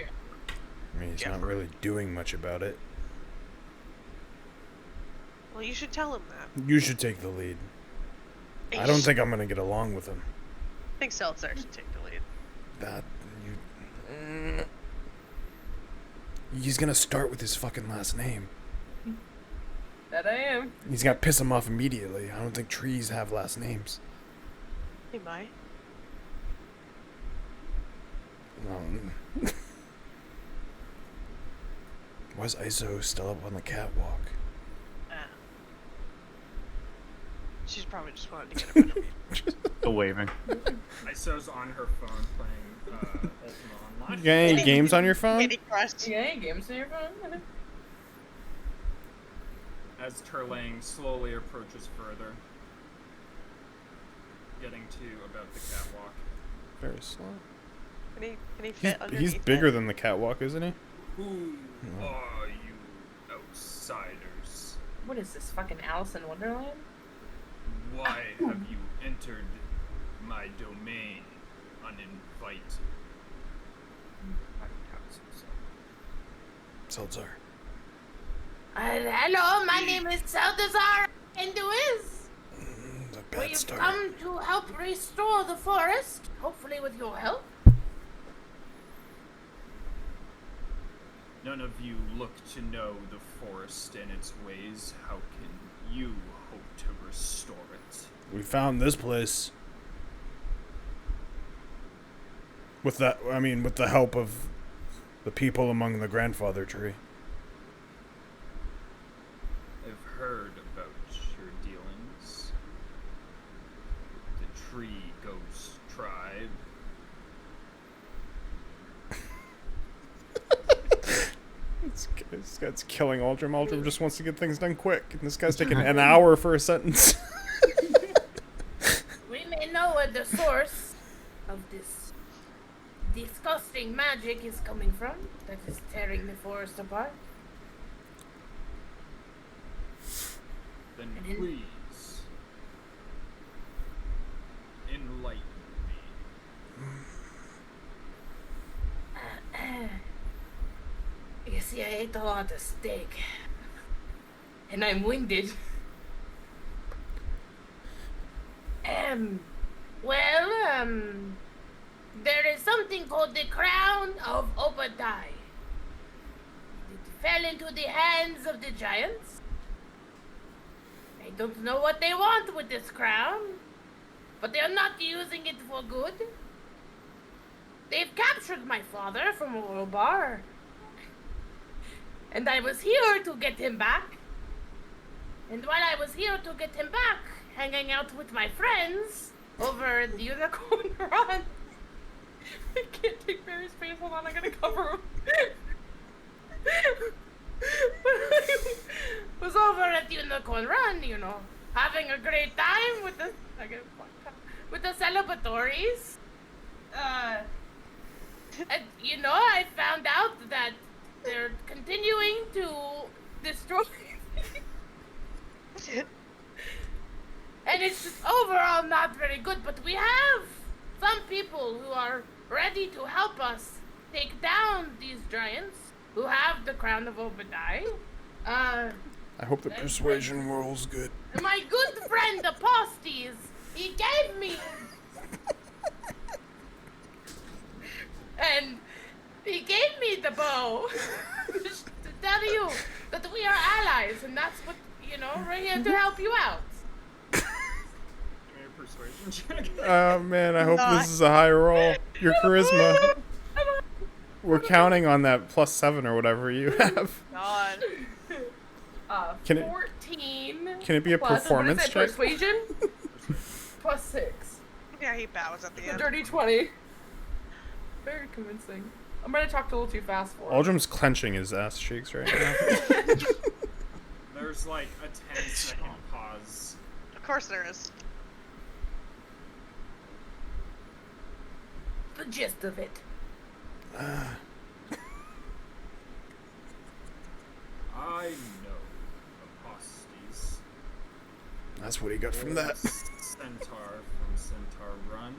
I mean, he's not really doing much about it. Well, you should tell him that. You should take the lead. I don't think I'm gonna get along with him. I think Seltzer should take the lead. That you. He's gonna start with his fucking last name. That I am. He's gonna piss him off immediately. I don't think trees have last names. He might. Why is ISO still up on the catwalk? She's probably just wanted to get a better meeting. Still waving. Iso's on her phone playing Ultima Online. You got any games on your phone? Candy Crush. Yeah, games on your phone. As Turlang slowly approaches further, getting to about the catwalk. Very slow. Can he fit underneath He's bigger than the catwalk, isn't he? Who are you outsiders? What is this, fucking Alice in Wonderland? Why have you entered my domain uninvited? Seltzer. Hello, my name is Salazar and Wiz. The bad We've start. come to help restore the forest, hopefully with your help. None of you look to know the forest and its ways. How can you hope to restore it? We found this place. With the help of the people among the grandfather tree. I've heard about your dealings. The Tree Ghost Tribe. This guy's killing Aldrim. Aldrim just wants to get things done quick. And this guy's taking an hour for a sentence. We may know where the source of this disgusting magic is coming from that is tearing the forest apart. Then please enlighten me. You see, I ate a lot of steak. And I'm winded. There is something called the Crown of Obadiah. It fell into the hands of the giants. I don't know what they want with this crown, but they are not using it for good. They've captured my father from Orobar, and I was here to get him back. And while I was here to get him back, hanging out with my friends over in the Unicorn Run. I can't take Barry's face. Hold on, I gotta cover him. Was over at Unicorn Run, you know, having a great time with the celebratories. And you know, I found out that they're continuing to destroy. And it's just overall not very good, but we have some people who are ready to help us take down these giants who have the Crown of Obadiah. I hope the persuasion roll's good. My good friend Apostes, he gave me and he gave me the bow to tell you that we are allies, and that's what, you know, we're here to help you out. Give me a persuasion check. Oh man, I hope this is a high roll. Your charisma. We're counting on that +7 or whatever you have. God. Can it- 14. Can it be a plus, performance what is check? it, persuasion? +6. Yeah, he bows at the A end. dirty 20. Very convincing. I might have talked a little too fast for him. Aldrim's clenching his ass cheeks right now. There's like a 10-second pause. Of course there is. The gist of it. I know Apostes. That's what he got from Old that. Centaur from Centaur Run.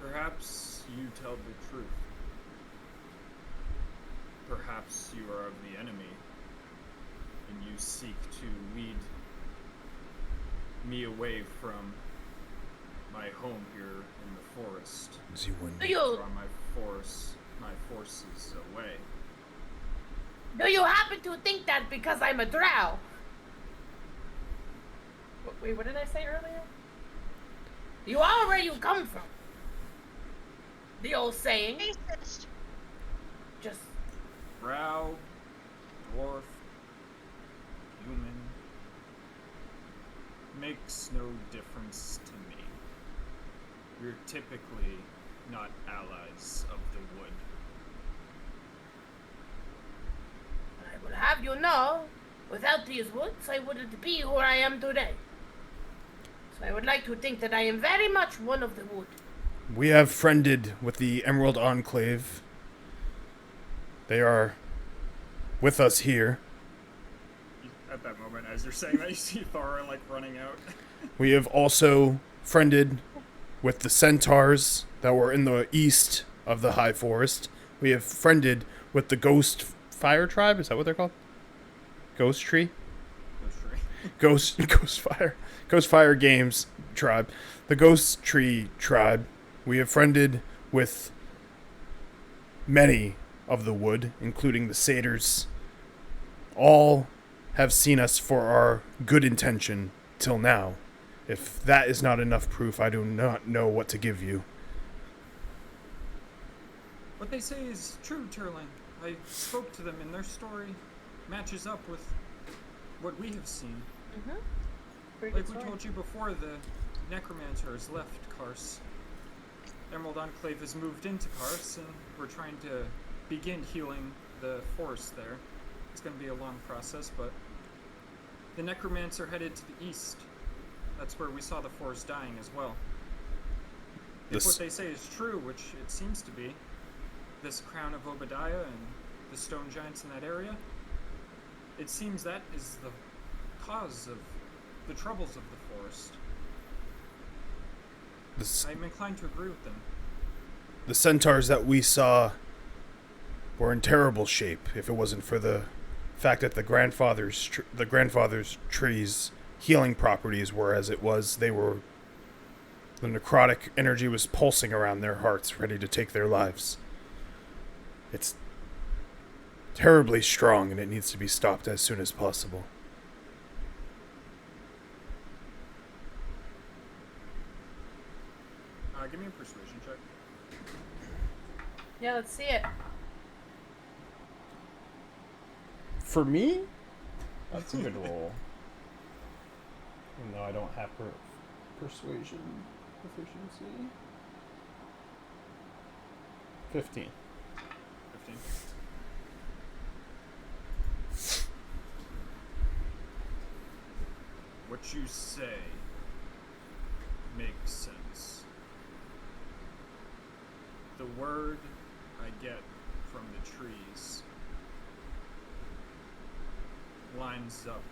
Perhaps you tell the truth. Perhaps you are of the enemy, and you seek to lead me away from my home here in the forest. Is he winning? Do you Draw my forces away. happen to think that because I'm a drow? Wait, what did I say earlier? You are where you come from. The old saying. Racist. Just Drow, dwarf, human, makes no difference to me. We're typically not allies of the wood. I would have you know, without these woods, I wouldn't be who I am today. So I would like to think that I am very much one of the wood. We have friended with the Emerald Enclave. They are with us here. At that moment, as you're saying that, you see Thora, like, running out. We have also friended with the centaurs that were in the east of the High Forest. We have friended with the Ghost Fire Tribe. Is that what they're called? Ghost Tree? Ghost Fire Games Tribe. The Ghost Tree Tribe. We have friended with many of the wood, including the satyrs. All have seen us for our good intention till now. If that is not enough proof, I do not know what to give you. What they say is true, Turlang. I spoke to them, and their story matches up with what we have seen. Like we told you before, the necromancer has left Kars. Emerald Enclave has moved into Kars, and we're trying to begin healing the forest there. It's going to be a long process, but the necromancer headed to the east. That's where we saw the forest dying as well. If what they say is true, which it seems to be, this crown of Obadiah and the stone giants in that area, it seems that is the cause of the troubles of the forest. I'm inclined to agree with them. The centaurs that we saw were in terrible shape if it wasn't for the fact that the grandfather's trees' healing properties were as it was. The necrotic energy was pulsing around their hearts, ready to take their lives. It's terribly strong, and it needs to be stopped as soon as possible. Give me a persuasion check. Yeah, let's see it. For me? That's a good roll. Even though I don't have persuasion proficiency. 15. 15. What you say makes sense. The word I get from the trees lines up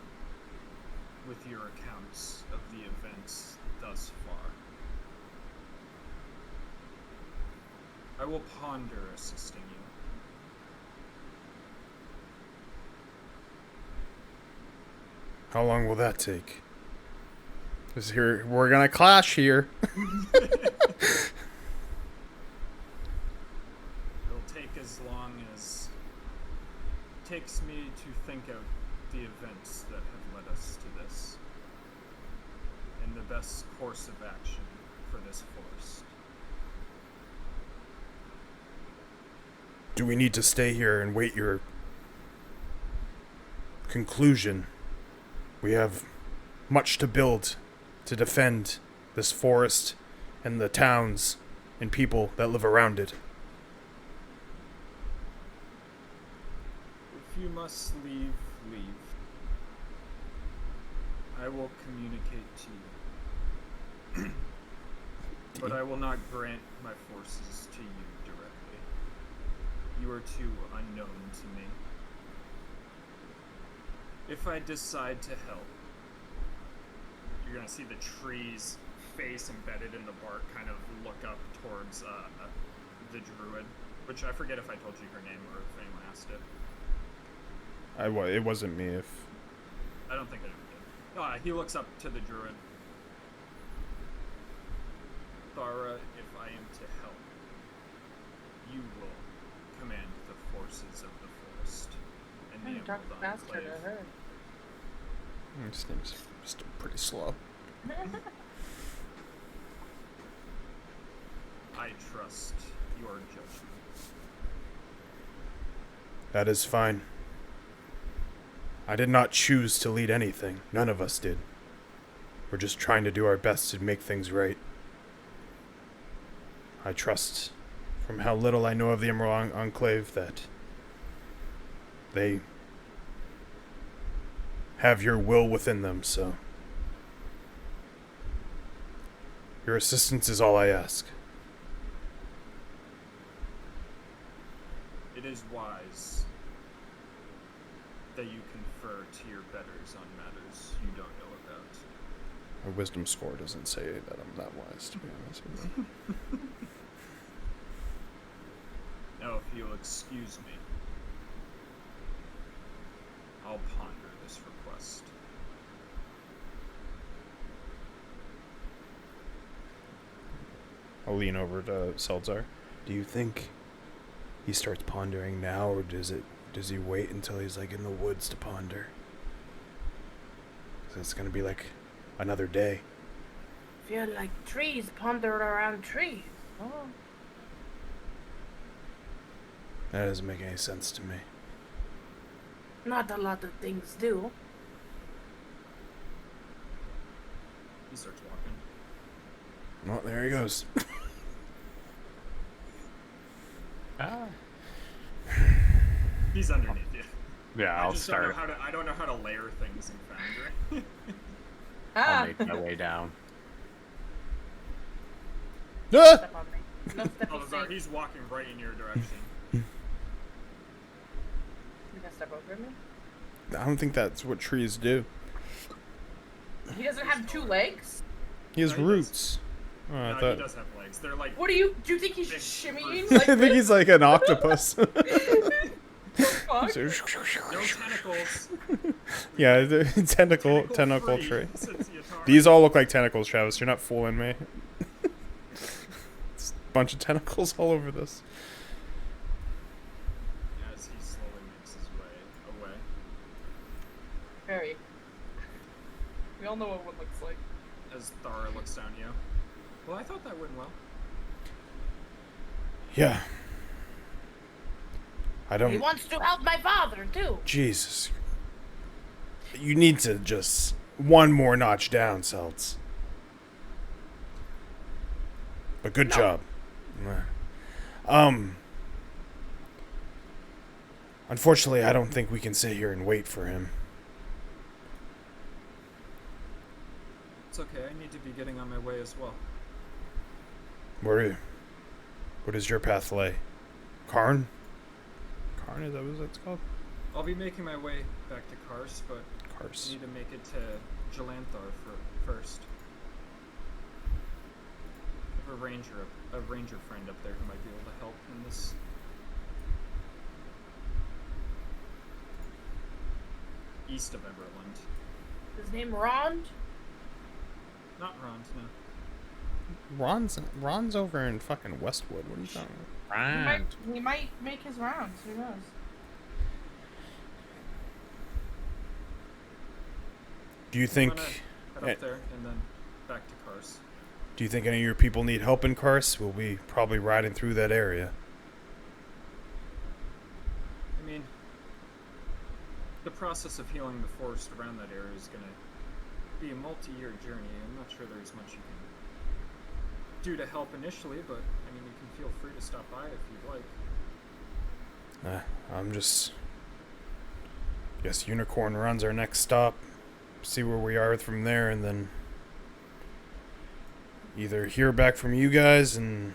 with your accounts of the events thus far. I will ponder assisting you. How long will that take? 'Cause here we're gonna clash here. It'll take as long as it takes me to think out the events that have led us to this and the best course of action for this forest. Do we need to stay here and wait your conclusion? We have much to build to defend this forest and the towns and people that live around it. If you must leave, leave. I will communicate to you. But I will not grant my forces to you directly. you are too unknown to me. If I decide to help, you're gonna see the tree's face embedded in the bark kind of look up towards the druid, which I forget if I told you her name or if anyone asked it. It wasn't me. If I don't think I ever did. He looks up to the druid. Thara, if I am to help, you will command the forces of the forest and the Talk Emerald faster Enclave. to her. this thing's still pretty slow. I trust your judgment. That is fine. I did not choose to lead anything. None of us did. We're just trying to do our best to make things right. I trust, from how little I know of the Emerald Enclave, that they have your will within them, so your assistance is all I ask. It is wise that you confer to your betters on matters you don't know about. My wisdom score doesn't say that I'm that wise, to be honest with you. Now, if you'll excuse me, I'll ponder this request. I'll lean over to Seltzar. Do you think he starts pondering now, or does he wait until he's like in the woods to ponder? 'Cause it's gonna be like another day. Feel like trees ponder around trees. Oh. That doesn't make any sense to me. Not a lot of things do. He starts walking. Oh, there he goes. Ah. He's underneath you. Yeah, I'll start. I don't know how to layer things in Foundry. I'll make my way down. Ah! Step on me. No step Oh, you sorry, safe. he's walking right in your direction. You gonna step over me? I don't think that's what trees do. He doesn't have 2 legs? He has No, he does. roots. Oh, I No, he thought. does have legs. They're like What do you think he's Big shimmying? fruit. Like I think he's like an octopus. fuck? no tentacles. Yeah, the tentacle free, tree. since Yatara- These all look like tentacles, Travis. You're not fooling me. It's a bunch of tentacles all over this. As he slowly makes his way away. Very. We all know what one looks like. As Thara looks down at you. Well, I thought that went well. Yeah. I He don't. wants to help my father, too. Jesus. You need to just one more notch down, Seltz. But good job. Unfortunately, I don't think we can sit here and wait for him. It's okay, I need to be getting on my way as well. Where does your path lay? Karn? Karn, is that what it's called? I'll be making my way back to Kars, but I Kars. need to make it to Jalanthar first. I have a ranger friend up there who might be able to help in this. East of Everland. His name Rond? Not Rond, no. Ron's over in fucking Westwood. What are you talking about? He might make his rounds. Who knows? Do you I'm think? gonna head up there and then back to Kars. Do you think any of your people need help in Kars? We'll be probably riding through that area. I mean, the process of healing the forest around that area is gonna be a multi-year journey. I'm not sure there's much you can do to help initially, but I mean, you can feel free to stop by if you'd like. I'm just. Guess Unicorn Run's our next stop. See where we are from there, and then either hear back from you guys and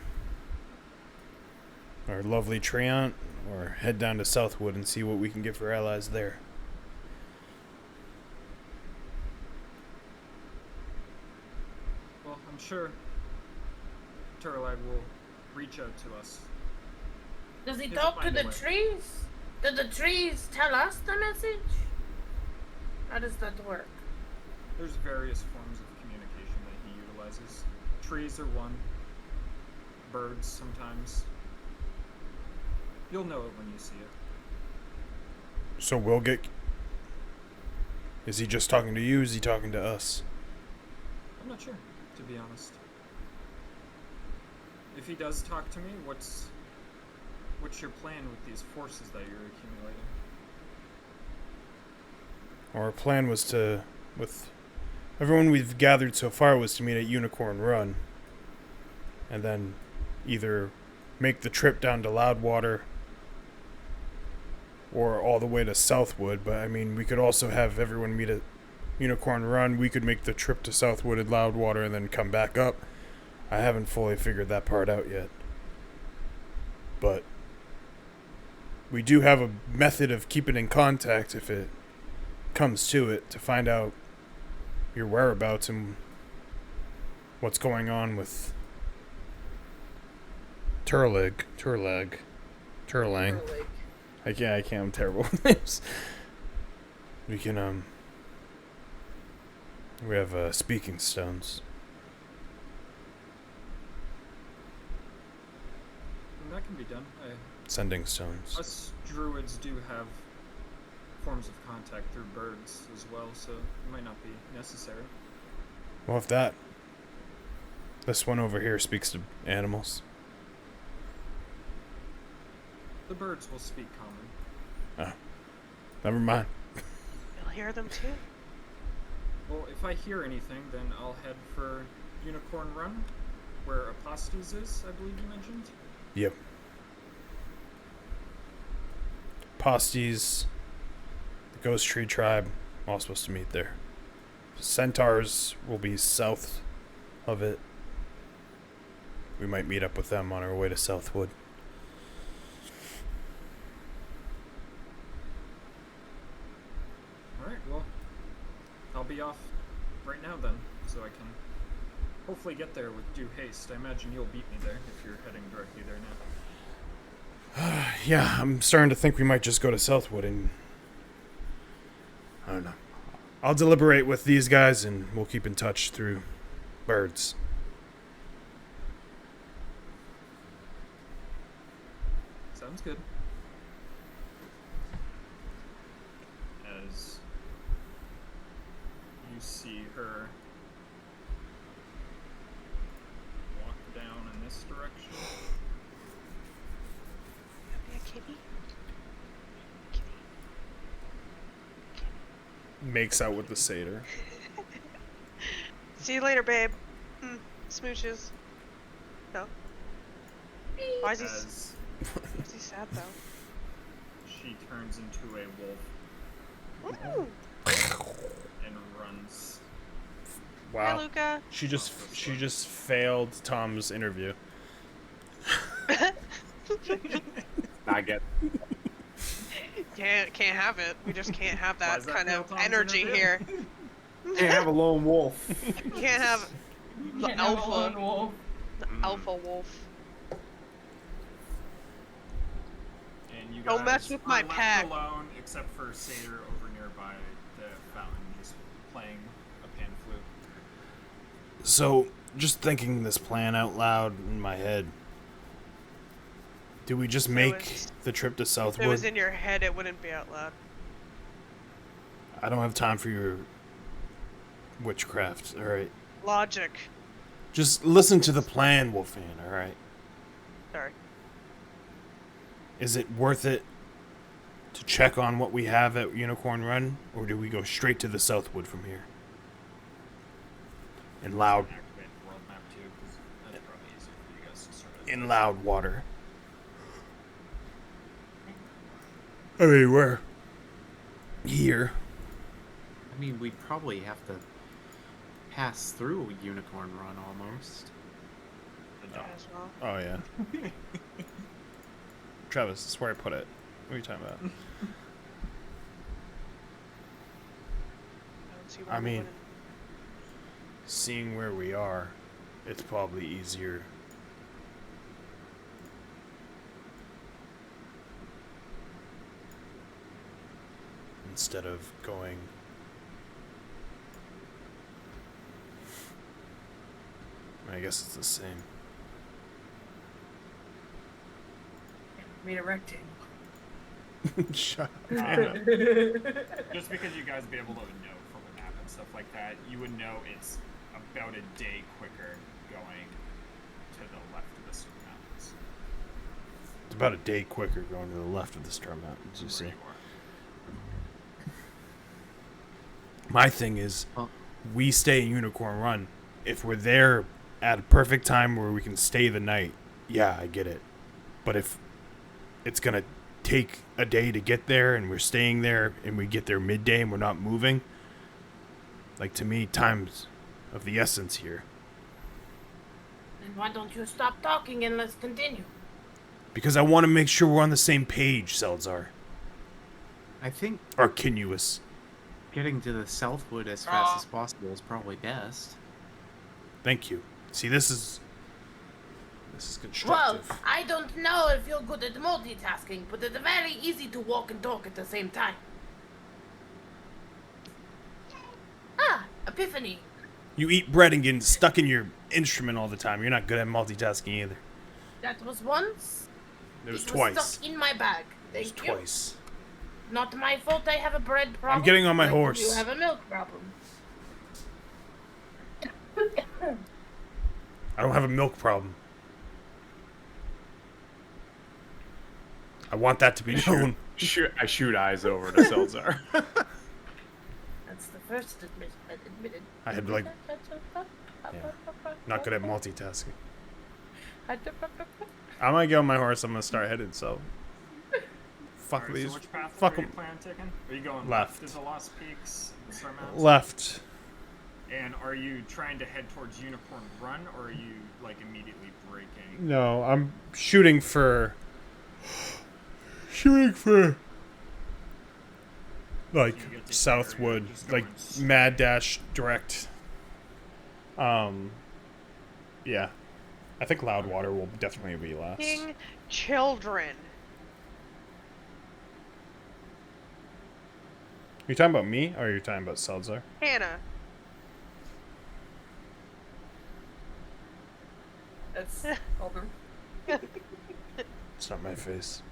our lovely treant, or head down to Southwood and see what we can get for allies there. Well, I'm sure Turlang will reach out to us. Does he He'll talk to find a the way. trees? Do the trees tell us the message? How does that work? There's various forms of communication that he utilizes. Trees are one. Birds sometimes. You'll know it when you see it. So we'll get... Is he just talking to you? Is he talking to us? I'm not sure, to be honest. If he does talk to me, what's your plan with these forces that you're accumulating? Our plan was to, with everyone we've gathered so far, was to meet at Unicorn Run. And then either make the trip down to Loudwater or all the way to Southwood. But, I mean, we could also have everyone meet at Unicorn Run. We could make the trip to Southwood and Loudwater and then come back up. I haven't fully figured that part out yet. But we do have a method of keeping in contact if it comes to it, to find out your whereabouts and what's going on with Turlang. I can't, I'm terrible with names. We can, we have, speaking stones. And that can be done. Sending stones. Us druids do have forms of contact through birds as well, so it might not be necessary. Well, if that... This one over here speaks to animals. The birds will speak common. Oh. Never mind. You'll hear them too. Well, if I hear anything, then I'll head for Unicorn Run, where Apostes is, I believe you mentioned. Yep. Postes, the Ghost Tree Tribe, all supposed to meet there. Centaurs will be south of it. We might meet up with them on our way to Southwood. Alright, well, I'll be off right now then, so I can hopefully get there with due haste. I imagine you'll beat me there if you're heading directly there now. Yeah, I'm starting to think we might just go to Southwood and... I don't know. I'll deliberate with these guys and we'll keep in touch through birds. Sounds good. As you see her walk down in this direction. Yeah, kitty. Makes out with the satyr. See you later, babe. Smooches. No. Why is he? As Why is he sad though? she turns into a wolf Ooh. and runs. Hi, Wow. Luca. She just failed Tom's interview. I get. Can't have it. We just can't have Why that is that kind Phil of Tom's energy interview? here. Can't have a lone wolf. You can't have the Can't have a lone alpha, wolf. the alpha wolf. And you Don't guys mess with my are left pack. alone, except for Satyr over nearby the fountain, just playing a pan flute. So, just thinking this plan out loud in my head. Do we just make was- the trip to If it was Southwood? in your head, it wouldn't be out loud. I don't have time for your witchcraft, alright? Logic. Just listen to the plan, Wolfman, alright? Sorry. Is it worth it to check on what we have at Unicorn Run, or do we go straight to the Southwood from here? In Loud, Activate the world map too, because that's probably easier for you guys to sort of. in Loudwater. I mean, we're here. I mean, we'd probably have to pass through Unicorn Run almost. Might as well. Oh, yeah. Travis, that's where I put it. What are you talking about? I don't see why I we mean, wouldn't. seeing where we are, it's probably easier. Instead of going. I guess it's the same. Made a rectangle. Shut up. Just because you guys be able to know from a map and stuff like that, you would know it's about a day quicker going to the left of the Stone Mountains. It's about a day quicker going to the left of the Star Mountains, you Where see. you are. My thing is, Well- we stay in Unicorn Run. If we're there at a perfect time where we can stay the night, yeah, I get it. But if it's gonna take a day to get there and we're staying there and we get there midday and we're not moving, like, to me, time's of the essence here. Then why don't you stop talking and let's continue? Because I want to make sure we're on the same page, Seltzar. I think Arcunuous. getting to the Southwood as fast as possible is probably best. Thank you. See, this is Well, constructive. I don't know if you're good at multitasking, but it's very easy to walk and talk at the same time. Ah, Epiphany. You eat bread and get stuck in your instrument all the time. You're not good at multitasking either. That was once. It was It twice. stuck in my bag. It was Thank you. twice. Not my fault I have a bread problem. I'm getting on my like horse. You have a milk problem. I don't have a milk problem. I want that to be known. I shoot eyes over to Seltzar. That's the first admitted. I had, like, not good at multitasking. I'm gonna get on my horse. I'm gonna start headed. So fuck Alright, these. so which path Fuck are you 'em. planning on taking? Are you going Left. to the Lost Peaks, the Star Mountains? Left. And are you trying to head towards Unicorn Run, or are you like immediately braking? No, I'm shooting for like You get to Southwood, carry, just like going straight. mad dash direct. Yeah, I think Loudwater will definitely be last. King children. You talking about me, or are you talking about Seltzar? Hannah. That's Alder. It's not my face.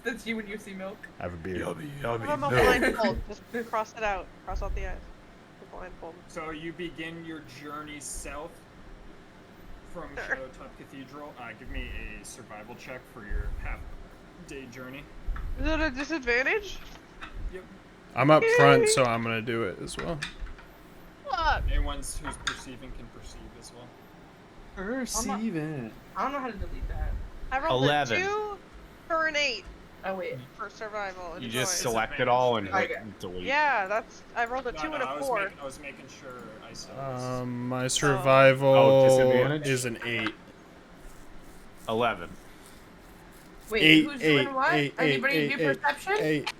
That's you when you see milk. I have a beard. I'm a blindfold. Just cross it out. Cross out the eyes. The blindfold. So you begin your journey south from Sure. Shadowtop Cathedral. Give me a survival check for your half-day journey. Is it a disadvantage? Yep. I'm up front, so I'm gonna do it as well. Fuck. Anyone who's perceiving can perceive as well. Perceiving. I don't know how to delete that. I rolled 11. a 2 for an 8 Oh wait. for survival. You Enjoy. just select it all and Okay. hit delete. Yeah, that's. I rolled a 2 and I a was 4. I was making sure I saw this. My survival Oh, disadvantage? is an 8. 11. Wait, who's doing what? Anybody do perception? 8.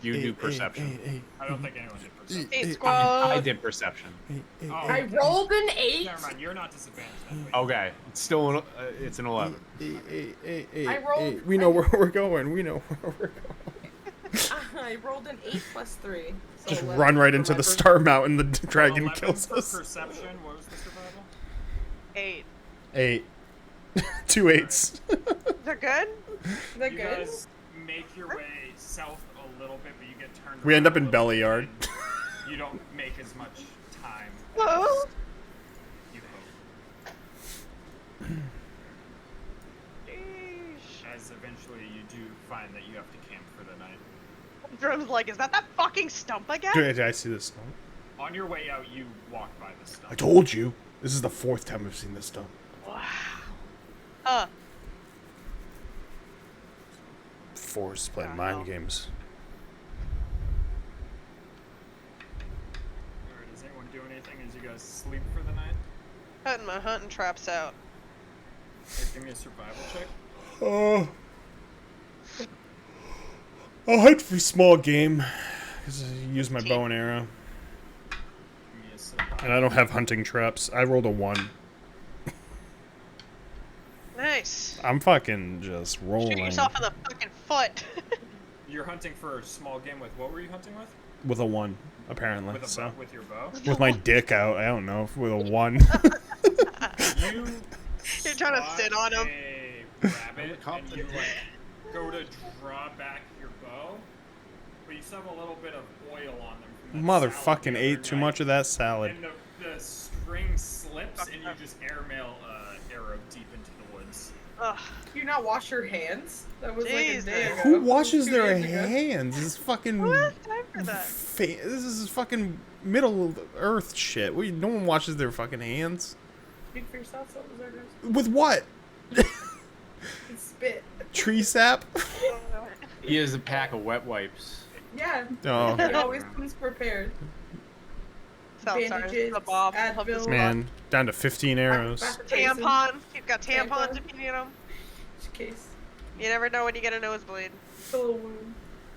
You do perception. I don't think anyone did perception. 8 squad. I did perception. Oh, I rolled an 8. never mind. You're not disadvantaged. Then. Okay, it's still it's an 11. I rolled- We know where we're going. We know where we're going. I rolled an 8 plus 3. So Just 11 run right for into my the first- Star Mountain. The dragon 11 kills for us. perception. What was the survival? 8. 8. 2 8s. Is that good? Is that You good? guys make your way south a little bit, but you get turned. We end around up in a little Belly bit, Yard. and You don't make as much time Whoa. as you hope. Sheesh. As eventually you do find that you have to camp for the night. Drum's like, is that fucking stump again? Did I see this? On your way out, you walk by the I stump. told you. This is the 4th time I've seen this stuff. Wow. Force playing Yeah, mind no. games. Alright, does anyone do anything as you guys sleep for the night? Putting my hunting traps out. Give me a survival check. I'll hunt for small game. Because I use my bow and arrow. Give me a survival. And I don't have hunting traps. I rolled a 1. Nice. I'm fucking just rolling. Shoot yourself in the fucking foot. You're hunting for small game with what were you hunting with? With a 1, apparently. With a so. bow, with your bow? With my dick out, I don't know. With a 1. You're trying to sit on him. A rabbit, and you like go to draw back your bow, but you still have a little bit of oil on them. From that salad Motherfucking the ate other too night. much of that salad. And the string slips, and you just airmail arrow deep into the woods. Ugh. You not wash your hands? That was like a Jesus. day ago. Who washes 2 their days ago. hands? This is fucking. Who has time for that? This is fucking Middle of the Earth shit. No one washes their fucking hands. Speak for yourself, so was there With what? spit. Tree sap? He has a pack of wet wipes. Yeah. Oh. He always comes prepared. Bandages, the bomb. Advil. Man, down to 15 arrows. Tampons. You've got tampons if you need them. Just in case. You never know when you get a nosebleed. Pillow wound.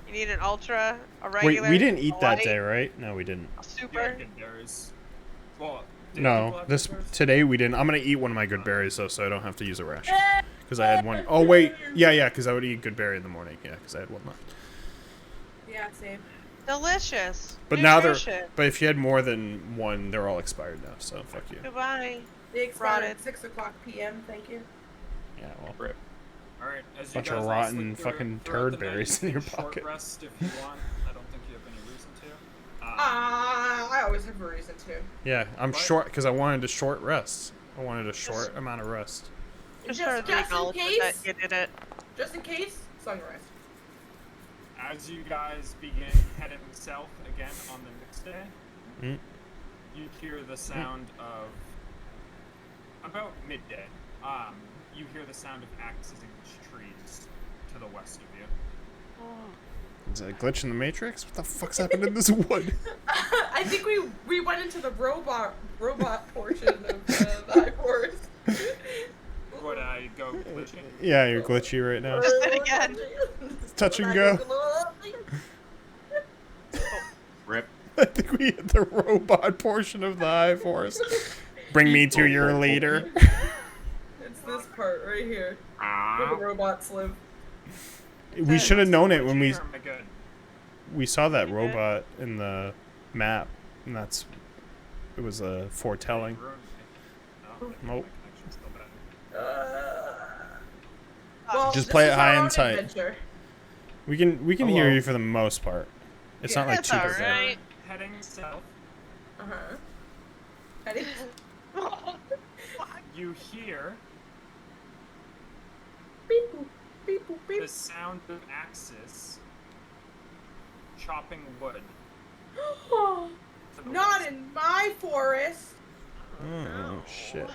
You need an ultra, a Wait, regular. we didn't eat a that light, day, right? No, we didn't. A Yeah, super. good berries. Well, did people No, have this good berries? today we didn't. I'm gonna eat one of my good berries though, so I don't have to use a ration. Because I had one. Oh wait, yeah, because I would eat good berry in the morning. Yeah, because I had one left. Yeah, same. Delicious. But now they're. Nutritious. But if you had more than one, they're all expired now. So fuck you. Goodbye. They expired Rotted. at 6 o'clock p.m. Thank you. Yeah, well. Rip. All right, as Bunch you of guys rotten sleep through- fucking throughout turd the night, berries you in your can short pocket. Rest if you want. I don't think you have any reason to. I always have a reason to. Yeah, I'm What? short because I wanted a short rest. I wanted a short amount of rest. Just Just for the in acknowledgement that case. you did it. Just in case, sunrise. As you guys begin heading south again on the next day, Mm. you hear the sound of about midday. You hear the sound of axes against trees to the west of you. Oh. Is that a glitch in the Matrix? What the fuck's happened in this wood? I think we went into the robot portion of the high forest. Would I go glitching? Yeah, you're glitchy right now. Just did it again. Touch and go. Rip. I think we hit the robot portion of the high forest. Bring me to your leader. It's this part right here where the robots live. We should have known it when we Glitching or am I good? we saw that robot in the map, and it was a foretelling. Ruined me. No, Nope. my connection's still bad. Well, Just this play is it high our and own tight. adventure. We can hear Hello. you for the most part. It's Yeah, not like that's super alright. bad. Right. Heading south, Uh-huh. I didn't. you hear Beep boop, beep boop, beep. the sound of axes chopping wood. To the Not west. in my forest. Oh shit.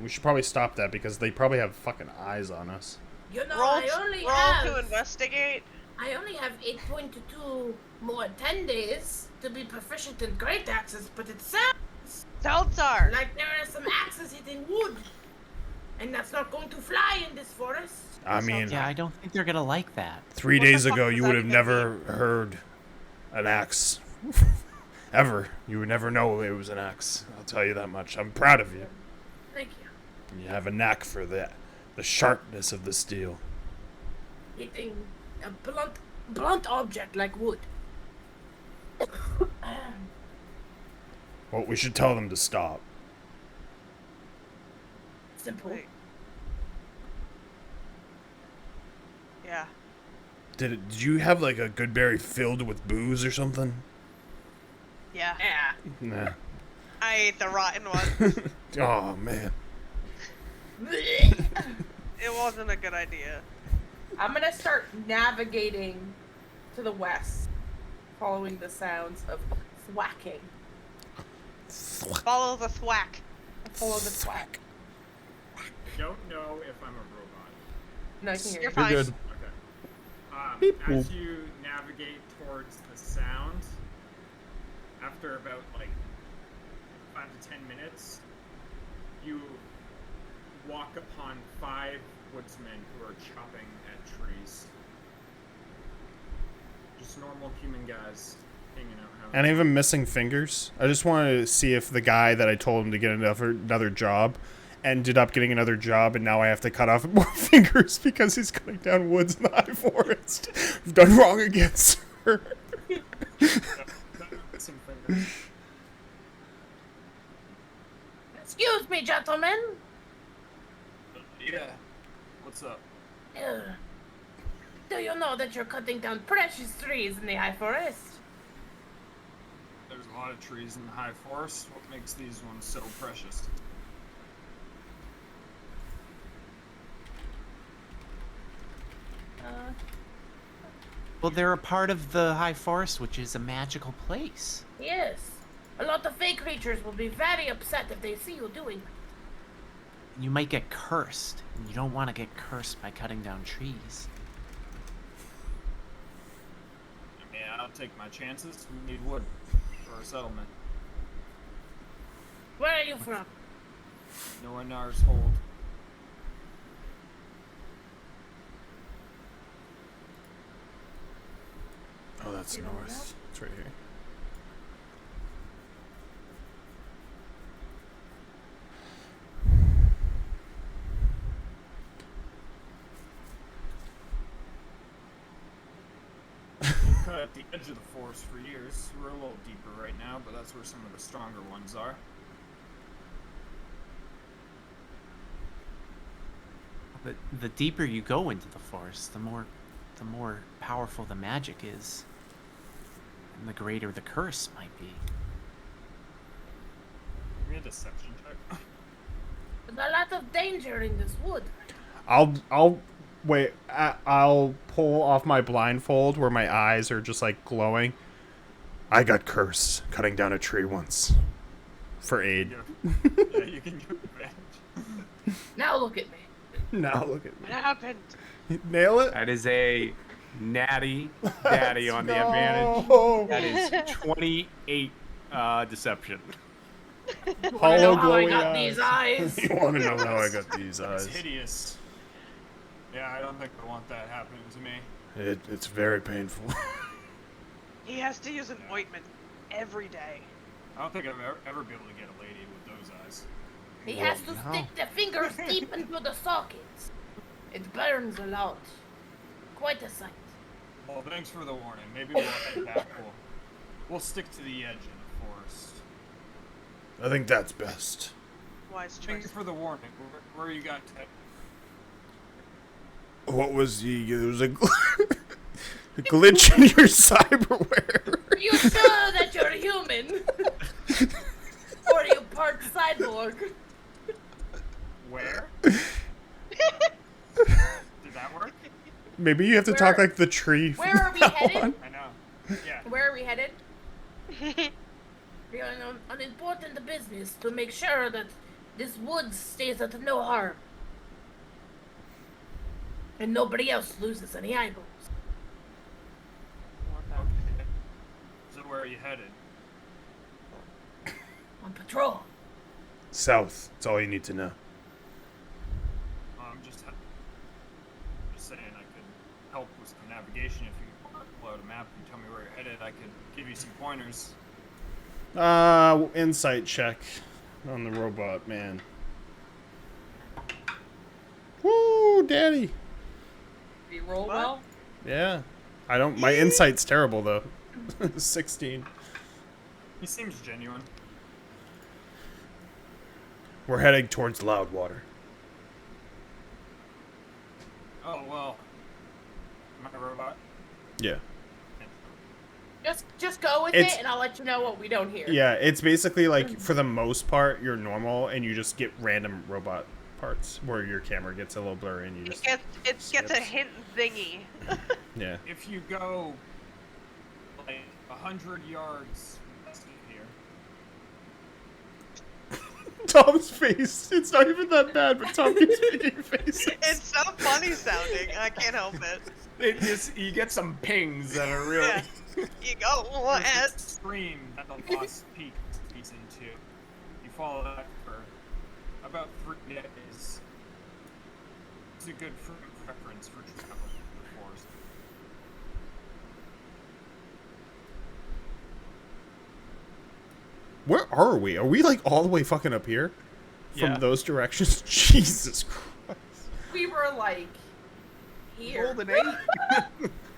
We should probably stop that because they probably have fucking eyes on us. You know, Roll, I only roll have to investigate. I only have 8.2 more 10 days to be proficient in great axes, but it sounds Zeltzar. like there are some axes hitting wood, and that's not going to fly in this forest. I mean, Yeah, I don't think they're gonna like that. 3 What the days fuck ago does you that would have even never heard an axe. Ever. You would never know it was an axe. I'll tell you that much. I'm proud of you. Thank you. You have a knack for the sharpness of the steel. Hitting a blunt object like wood. Well, we should tell them to stop. Simple. Wait. Yeah. Did you have like a good berry filled with booze or something? Yeah. Yeah. Nah. I ate the rotten one. Oh man. It wasn't a good idea. I'm gonna start navigating to the west, following the sounds of thwacking. Follow the thwack. Follow the thwack. I don't know if I'm a robot. No, I can hear You're you. fine. good. Okay. Beep As boop. you navigate towards the sound, after about like 5 to 10 minutes, you walk upon 5 woodsmen who are chopping at trees. Just normal human guys hanging out. And even missing fingers. I just wanted to see if the guy that I told him to get another job ended up getting another job, and now I have to cut off more fingers because he's cutting down woods in the high forest. I've done wrong again, sir. Missing fingers. Excuse me, gentlemen. Yeah. What's up? Do you know that you're cutting down precious trees in the high forest? There's a lot of trees in the high forest. What makes these ones so precious? Well, they're a part of the high forest, which is a magical place. Yes. A lot of fey creatures will be very upset if they see you doing it. You might get cursed, and you don't want to get cursed by cutting down trees. I mean, I'll take my chances. We need wood for a settlement. Where are you from? Noanar's hold. Oh, that's north. It's right here. Cut at the edge of the forest for years. We're a little deeper right now, but that's where some of the stronger ones are. But the deeper you go into the forest, the more powerful the magic is, and the greater the curse might be. Give me a deception check. There's a lot of danger in this wood. I'll wait. I'll pull off my blindfold where my eyes are just like glowing. I got cursed cutting down a tree once for aid. Yeah, you can give advantage. Now look at me. Now look at me. What happened? Nail it. That is a natty daddy on the advantage. No. That is 28 deception. Hollow know how I glowy got eyes. these eyes? You want to know how I got these It's eyes? hideous. Yeah, I don't think I want that happening to me. It's very painful. He has to use an ointment every day. I don't think I'll ever be able to get a lady with those eyes. He has to stick the fingers deep into the sockets. It burns a lot. Quite a sight. Well, thanks for the warning. Maybe we'll head back. We'll stick to the edge of the forest. I think that's best. Wise Thanks choice. for the warning. Where you got What was there was a glitch in your cyberware. Are you sure that you're human? Or are you part cyborg? Where? Did that work? Maybe you have to talk like the tree. Where are we headed? I know. Yeah. Where are we headed? We're on an important business to make sure that this wood stays at no harm. And nobody else loses any eyeballs. Okay. So where are you headed? On patrol. South. That's all you need to know. I'm just saying I could help with some navigation if you pull out a map and tell me where you're headed. I could give you some pointers. Insight check on the robot man. Woo, daddy. Do you roll well? Yeah. I don't. My insight's terrible though. 16. He seems genuine. We're heading towards Loudwater. Oh well. Am I a robot? Yeah. Just go with It's- it, and I'll let you know what we don't hear. Yeah, it's basically like for the most part you're normal and you just get random robot parts where your camera gets a little blurry and you just It gets a hint thingy. yeah. If you go like 100 yards west of here, Tom's face. It's not even that bad, but Tom keeps making faces. It's so funny sounding. I can't help it. You get some pings that are really. Yeah. You go there's this what? stream that the Lost Peak feeds into. You follow that for about 3 days, It's a good preference for travel through the forest. Where are we? Are we like all the way fucking up here? From Yeah. those directions? Jesus Christ. We were like here. Golden 8.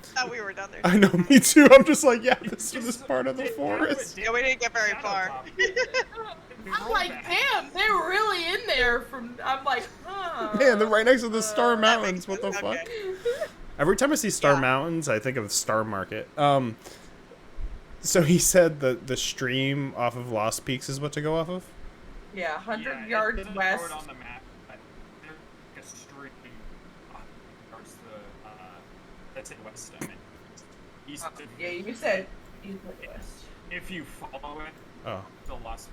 Thought we were down there. I know, me too. I'm just like, yeah, this is part of the Did- forest. Yeah, we didn't get very far. I'm like, damn, they're really in there. I'm like, huh. Man, they're right next to the Star That Mountains. makes What the sense, fuck? okay. Every time I see Star Yeah. Mountains, I think of Star Market. So he said the stream off of Lost Peaks is what to go off of? Yeah, 100 Yeah, it yards doesn't west. show it on the map, but there's like a stream towards the that's in west. I mean, east. Of, Yeah, you said east west. if you follow it, Oh. the Lost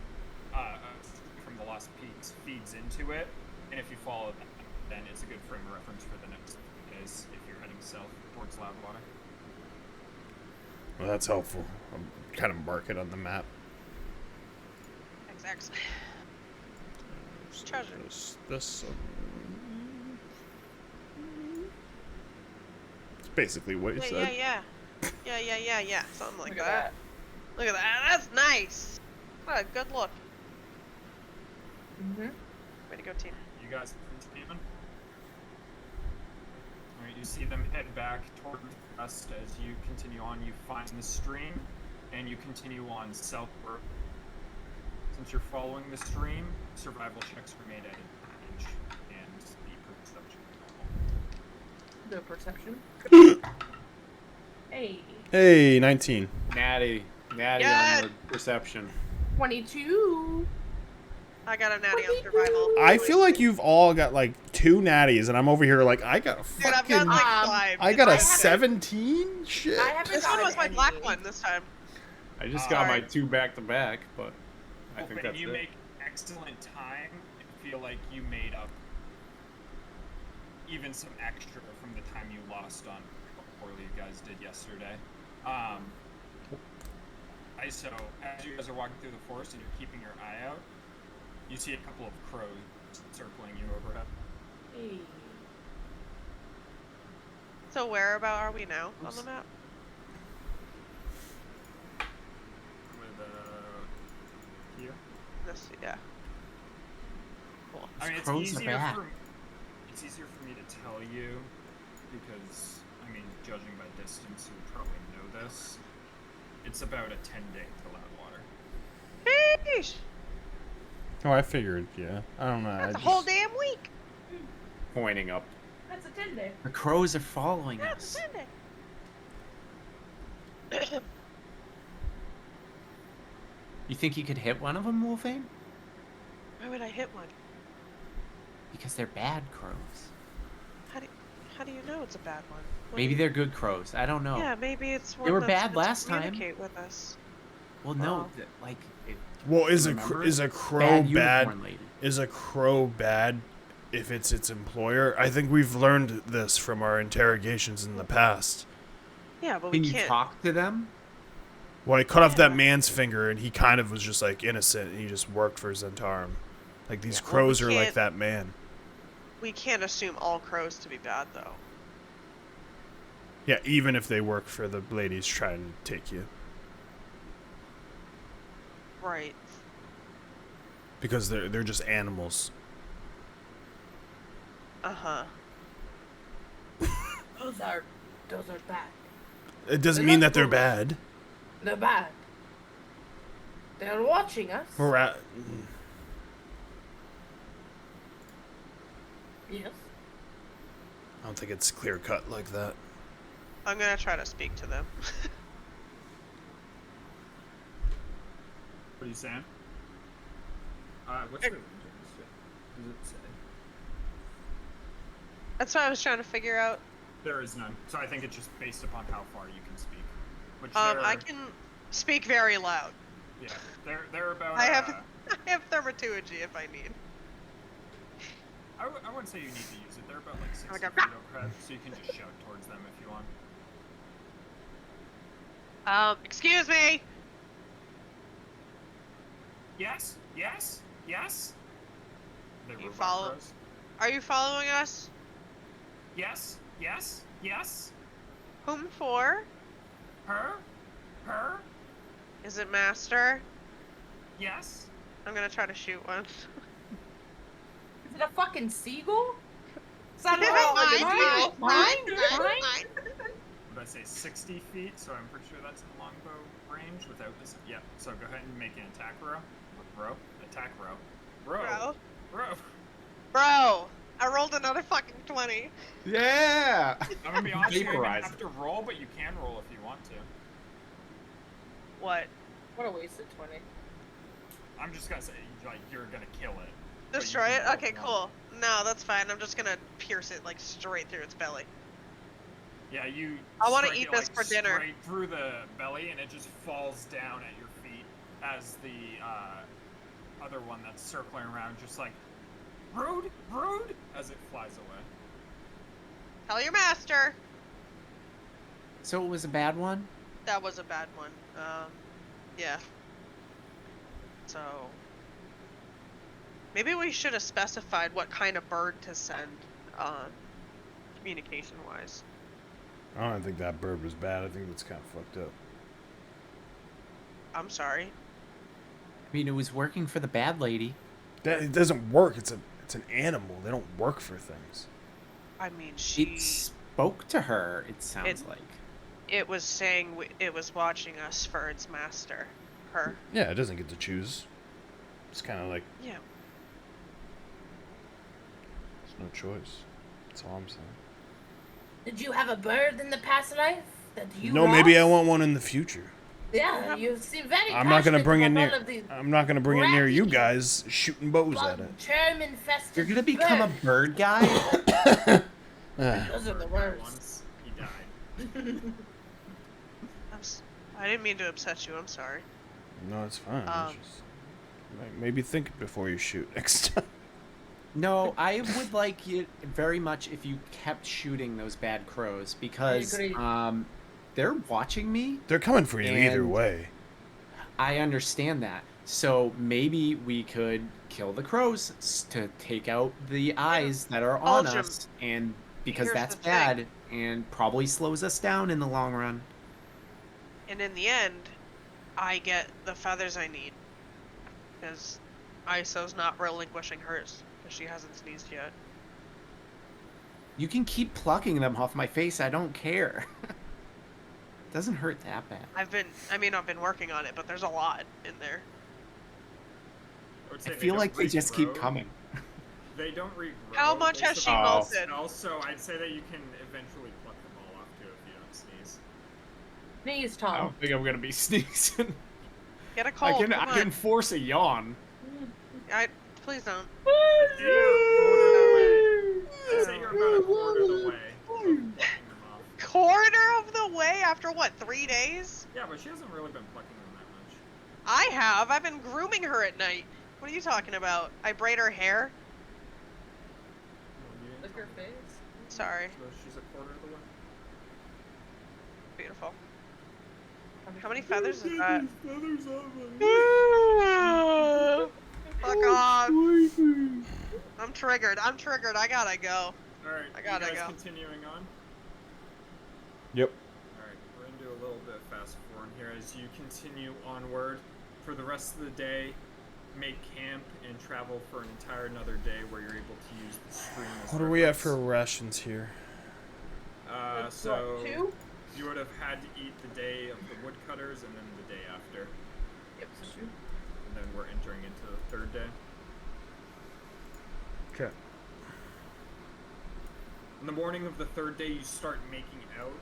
from the Lost Peaks feeds into it, and if you follow that, then it's a good frame of reference for the next days if you're heading south towards Loudwater. Well, that's helpful. I'm kind of mark it on the map. Exactly. Treasure. This it's basically what you said. Yeah. Something like Look that. at that. Look at that. That's nice. What a good look. Mm-hmm. Way to go, team. You guys continue? Alright, you see them head back toward the west as you continue on. You find the stream, and you continue on southward. Since you're following the stream, survival checks are made at advantage, and the perception is normal. The perception. Hey. Hey, 19. Natty Yeah. on the perception. 22. I got a natty on survival. I feel like you've all got like 2 natties, and I'm over here like I got a Dude, I've fucking. got like Um, 5. I got I a haven't- 17. Shit. I haven't This one gotten was my any. black one this time. I just got Sorry. my 2 back to back, but I think But that's you it. make excellent time and feel like you made up even some extra from the time you lost on how poorly you guys did yesterday. So as you guys are walking through the forest and you're keeping your eye out, you see a couple of crows circling you overhead. Hey. So where about are we now on the map? With here. This, yeah. Cool. I mean, crows are bad. It's easier for me to tell you because, I mean, judging by distance, you would probably know this. It's about a 10-day to Loudwater. Sheesh. Oh, I figured. Yeah. I don't know. That's I a whole just- damn week. Pointing up. That's a 10-day. The crows are following That's us. a Sunday. You think you could hit one of them, Wolfane? Why would I hit one? Because they're bad crows. How do you know it's a bad one? What Maybe do you- they're good crows. I don't know. Yeah, maybe it's one They were that's bad meant last to time. communicate with us. Well, no, Wow. like Well, is a Remember? is a crow bad bad? unicorn lady. Is a crow bad if it's its employer? I think we've learned this from our interrogations in the past. Yeah, but Can we you can't. talk to them? Well, he cut off that Yeah. man's finger, and he kind of was just like innocent, and he just worked for Zentarum. Like these Yeah, well, crows we are like can't- that man. We can't assume all crows to be bad, though. Yeah, even if they work for the ladies trying to take you, Right. because they're just animals. Uh huh. Those are bad. It doesn't They're mean not that they're cool. bad. They're bad. They're watching us. We're at. Yes. I don't think it's clear cut like that. I'm gonna try to speak to them. What are you saying? What's the does it say? That's what I was trying to figure out. There is none. So I think it's just based upon how far you can speak. Which I can speak very loud. Yeah, they're about. I have I have thaumaturgy if I need. I wouldn't say you need to use it. They're about like 60 Like a- feet overhead, so you can just shout towards them if you want. Excuse me. Yes, yes, yes. They You robot follow- crows. Are you following us? Yes? Yes? Yes? Whom for? Her? Her? Is it Master? Yes? I'm gonna try to shoot one. Is it a fucking seagull? Sounded Mine, like mine. Would I say 60 feet? So I'm pretty sure that's in longbow range without this. Yep. So go ahead and make an attack row. Row? Attack row. Row. Bro, I rolled another fucking 20. Yeah. I'm gonna be honest, you don't even Vaporize have it. to roll, but you can roll if you want to. What? What a wasted 20. I'm just gonna say, like, you're gonna kill it. but you Destroy can it? roll Okay, if you cool. want. No, that's fine. I'm just gonna pierce it, like, straight through its belly. Yeah, you. I wanna strike eat it, this like, for dinner. Straight through the belly, and it just falls down at your feet as the other one that's circling around, just like, rude, rude, as it flies away. Tell your master. So it was a bad one? That was a bad one. Yeah. So, maybe we should have specified what kind of bird to send, communication-wise. I don't think that bird was bad. I think it's kind of fucked up. I'm sorry. I mean, it was working for the bad lady. That it doesn't work. It's an animal. They don't work for things. I mean, she... It spoke to her, it sounds like. It was saying it was watching us for its master. Her. Yeah, it doesn't get to choose. It's kind of like Yeah. there's no choice. That's all I'm saying. Did you have a bird in the past life that you No, maybe I lost? want one in the future. Yeah, you seem very I'm not gonna passionate bring it about near. all of these I'm not gonna bring it near you wacky guys shooting bows at it. germ-infested You're gonna become a birds. bird guy? Those are the worst. Once he died. I didn't mean to upset you. I'm sorry. No, it's fine. It's just, maybe think before you shoot next time. No, I would like it very much if you kept shooting those bad crows because agree. they're watching me. They're coming for you either And- way. I understand that. So maybe we could kill the crows to take out the eyes that are on Belgium. us, and because Here's that's the thing. bad and probably slows us down in the long run. And in the end, I get the feathers I need. Because Iso's not relinquishing hers. Because she hasn't sneezed yet. You can keep plucking them off my face. I don't care. Doesn't hurt that bad. I've been working on it, but there's a lot in there. I would I say they feel don't like they just keep regrow. coming. They don't regrow. How much They has she survive molted? spells, so I'd say that you can eventually pluck them all off too if you don't sneeze. Sneeze, I Tom. don't think I'm gonna be sneezing. Get a cold. Come I can on. force a yawn. Please don't. I'd say you're about a quarter of the way of plucking them off. Quarter of the way after what? 3 days? Yeah, but she hasn't really been plucking them that much. I have. I've been grooming her at night. What are you talking about? I braid her hair? You didn't Lick tell her me. face. Sorry. So she's a quarter of the way. Beautiful. How many feathers is that? Feathers on Fuck off. I'm triggered. I gotta go. Alright, I gotta you guys go. continuing on? Yep. Alright, we're gonna do a little bit of fast forward here as you continue onward. For the rest of the day, make camp and travel for an entire another day where you're able to use the stream as What are we at for reference. rations here? So What, 2? you would have had to eat the day of the woodcutters and then the day after. Yep, so 2. And then we're entering into the third day. Okay. In the morning of the third day, you start making out.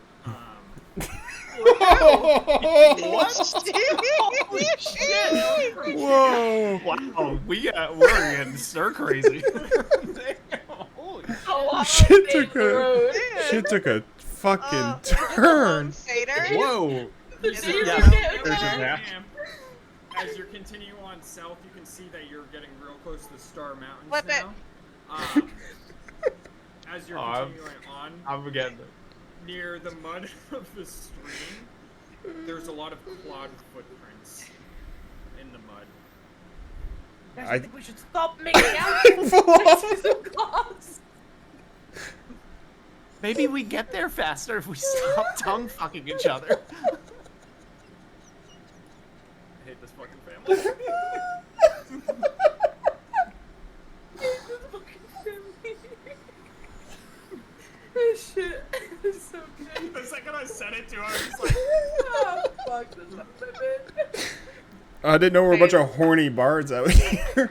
Whoa! Wow, we're getting stir crazy. Holy Shit took a fucking turn. Whoa! There's Yeah, a there's a map. As you're continuing on south, you can see that you're getting real close to the Star Mountains Flip it. now. As you're Oh, I'm- continuing on, I'm getting near the mud of the stream, there's a lot of clawed footprints in the mud. Guys, I- I think we should stop making out. Full on. We're so close. Maybe we get there faster if we stop tongue fucking each other. I hate this fucking family. Oh shit. It's so good. The second I said it to her, I was just like, Oh fuck, this is a bit. I didn't know we're a bunch of horny bards out here.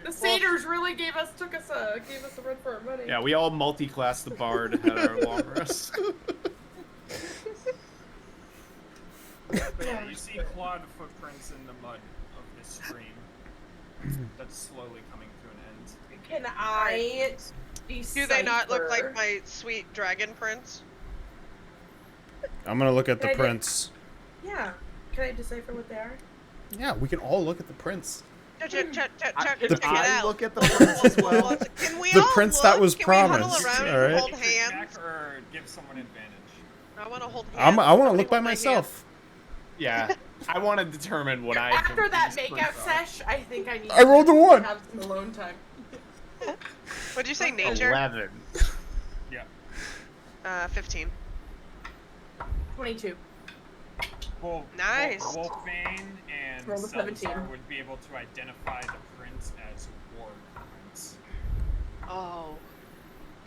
The satyrs really gave us a run for our money. Yeah, we all multi-classed the bard at our long rest. but yeah, you see clawed footprints in the mud of this stream that's slowly coming to an end. Can I Do they not look like my sweet dragon prince? I'm gonna look at the Can I do- prints. Yeah. Can I decipher what they are? Yeah, we can all look at the prints. Check Can it I out. look at the prints as well? Can we The all prince look? that was Can we huddle promised, around and alright? hold Check hands? or give someone advantage. I want to hold hands. I want to Somebody look by hold my hand. myself. Yeah, I want to determine what I After think that these makeout prints are. sesh, I think I need I rolled a to 1. have some alone time. What'd you say, nature? 11. Yeah. 15. 22. Nice. Wolfbane and Roll a 17. Salazar would be able to identify the prince as war prince, Oh.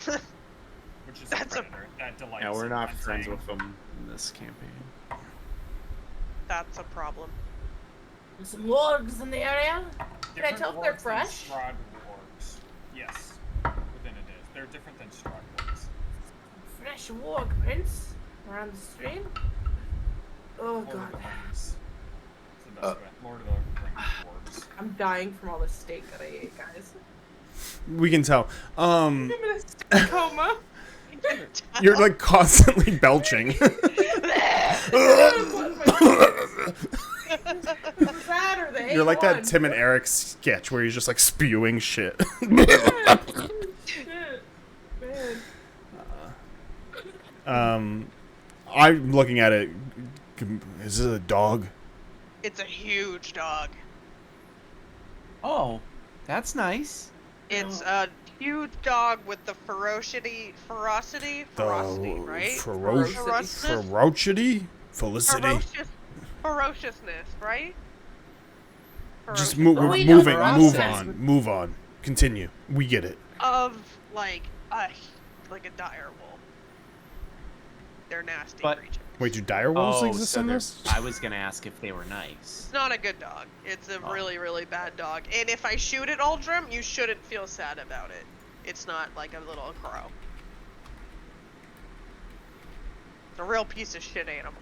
which is That's a a- predator that delights Yeah, we're in not hunting. friends with them in this campaign. That's a problem. There's some wargs in the area. Can I Different tell if they're wargs than fresh? Strahd wargs. Yes, within it is. They're different than Strahd wargs. Fresh warg prince around the stream. Oh Lord of god. the Rings. It's the best way. Lord of the Rings wargs. I'm dying from all the steak that I ate, guys. We can tell. I'm in a steak coma. You're like constantly belching. Is that or the You're like that A1? Tim and Eric sketch where he's just like spewing shit. Shit. Man. I'm looking at it. Is this a dog? It's a huge dog. Oh, that's nice. It's a huge dog with the ferocity, right? Ferocity? Felicity? Ferociousness, right? Just Ferocious. move, Oh, we know moving, move ferocious. on, move on. Continue. We get it. Of like a dire wolf. They're nasty But- creatures. Wait, do dire wolves Oh, exist so in they're- this? I was gonna ask if they were nice. It's not a good dog. It's a Oh. really, really bad dog. And if I shoot at Uldrum, you shouldn't feel sad about it. It's not like a little crow. It's a real piece of shit animal.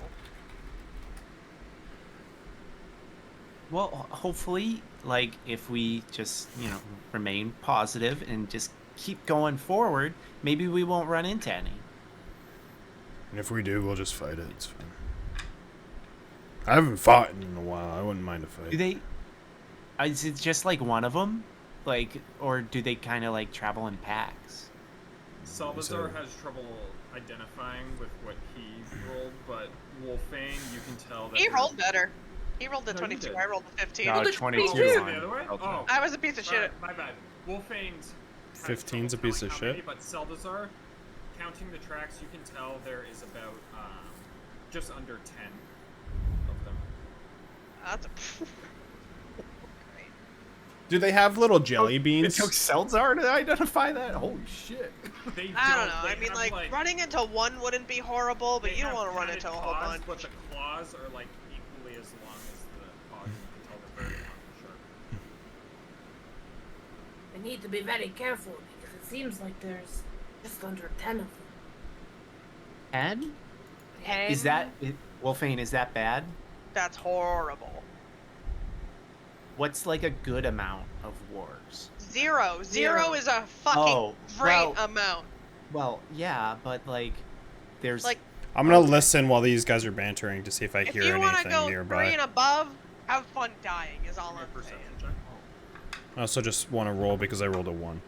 Well, hopefully, like, if we just, remain positive and just keep going forward, maybe we won't run into any. And if we do, we'll just fight it. It's fine. I haven't fought in a while. I wouldn't mind a fight. Do they... Is it just, like, one of them? Like, or do they kind of, like, travel in packs? Salazar has trouble identifying with what he rolled, but Wolfbane, you can tell that He they're- rolled better. He rolled the No, you 22. did. I rolled the 15. No, there's 22 22. on The other way? Ultimate. Oh. I was a piece of shit. My bad. Wolfbane's 15's a piece of how many, shit? but Salazar, counting the tracks, you can tell there is about just under 10 of them. That's a... Do they have little jelly It beans? took Seltzar to identify that? Holy shit. They I don't know. They I mean, have, like, running into one wouldn't be horrible, but they you don't have want to run padded into a whole claws, bunch. But the claws are like equally as long as the paws. You can tell they're very long and sharp. We need to be very careful because it seems like there's just under 10 of them. And? And Is that... Wolfane, is that bad? That's horrible. What's, like, a good amount of wars? Zero. Zero is a fucking Oh, great well- amount. Well, yeah, but, like, there's... Like, I'm gonna listen while these guys are bantering to see if I if hear you want to anything go nearby. 3 and above, have fun dying is all Give me a I'm saying. perception check. I also just want to roll because I rolled a 1.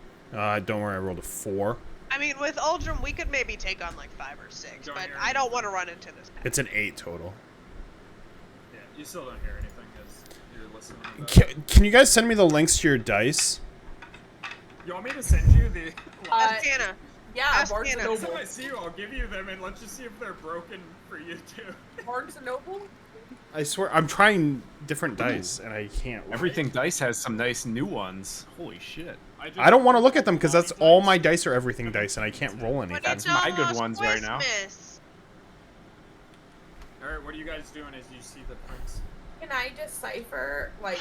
Don't worry, I rolled a 4. I mean, with Uldrum, we could maybe take on like 5 or 6, Don't but hear I don't anything. want to run into this. It's an 8 total. Yeah, you still don't hear anything as you're listening to that. Can you guys send me the links to your dice? You want me to send you the... Uh, Santa, Yeah, Ask Barnes and Hannah. Next time Noble. I see you, I'll give you them, and let's just see if they're broken for you too. Barnes and Noble? I swear, I'm trying different dice, and I can't. Everything dice has some nice new ones. Holy shit. I don't want to look at them because that's all my dice are everything dice, and I can't roll anything. That's my good ones right now. Christmas. Alright, what are you guys doing as you see the prints? Can I decipher, like,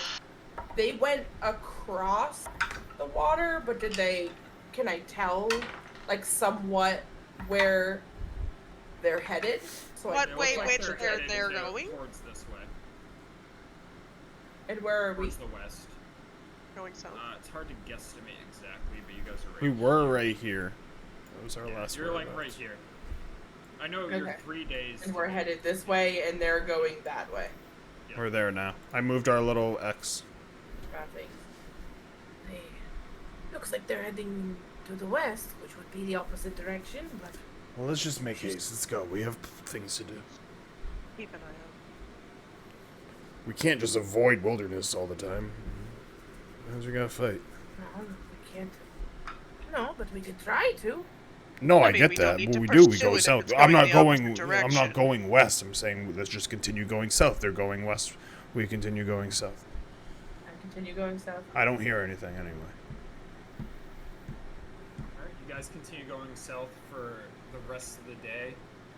they went across the water, but can I tell, like, somewhat where they're headed? So What It looks way, like which they're they're headed going? towards this way, And where are we? towards the west. Going south. It's hard to guesstimate exactly, but you guys are right. We were right here. That was our Yeah, last. you're like whereabouts. right here. I know you're Okay. 3 days. And we're headed this way, and they're going that way. We're there now. I moved our little X. Traffic. Looks like they're heading to the west, which would be the opposite direction, but... Well, let's just make haste. Let's go. We have things to do. Keep an eye We can't just avoid wilderness all the time. How's we gotta fight? No, we can't. No, but we could try to. No, I I mean, get we don't that. need What to we do, we pursue go it if south. it's I'm going not the going. opposite I'm direction. not going west. I'm saying let's just continue going south. They're going west. We continue going south. I continue going south. I don't hear anything anyway. Alright, you guys continue going south for the rest of the day.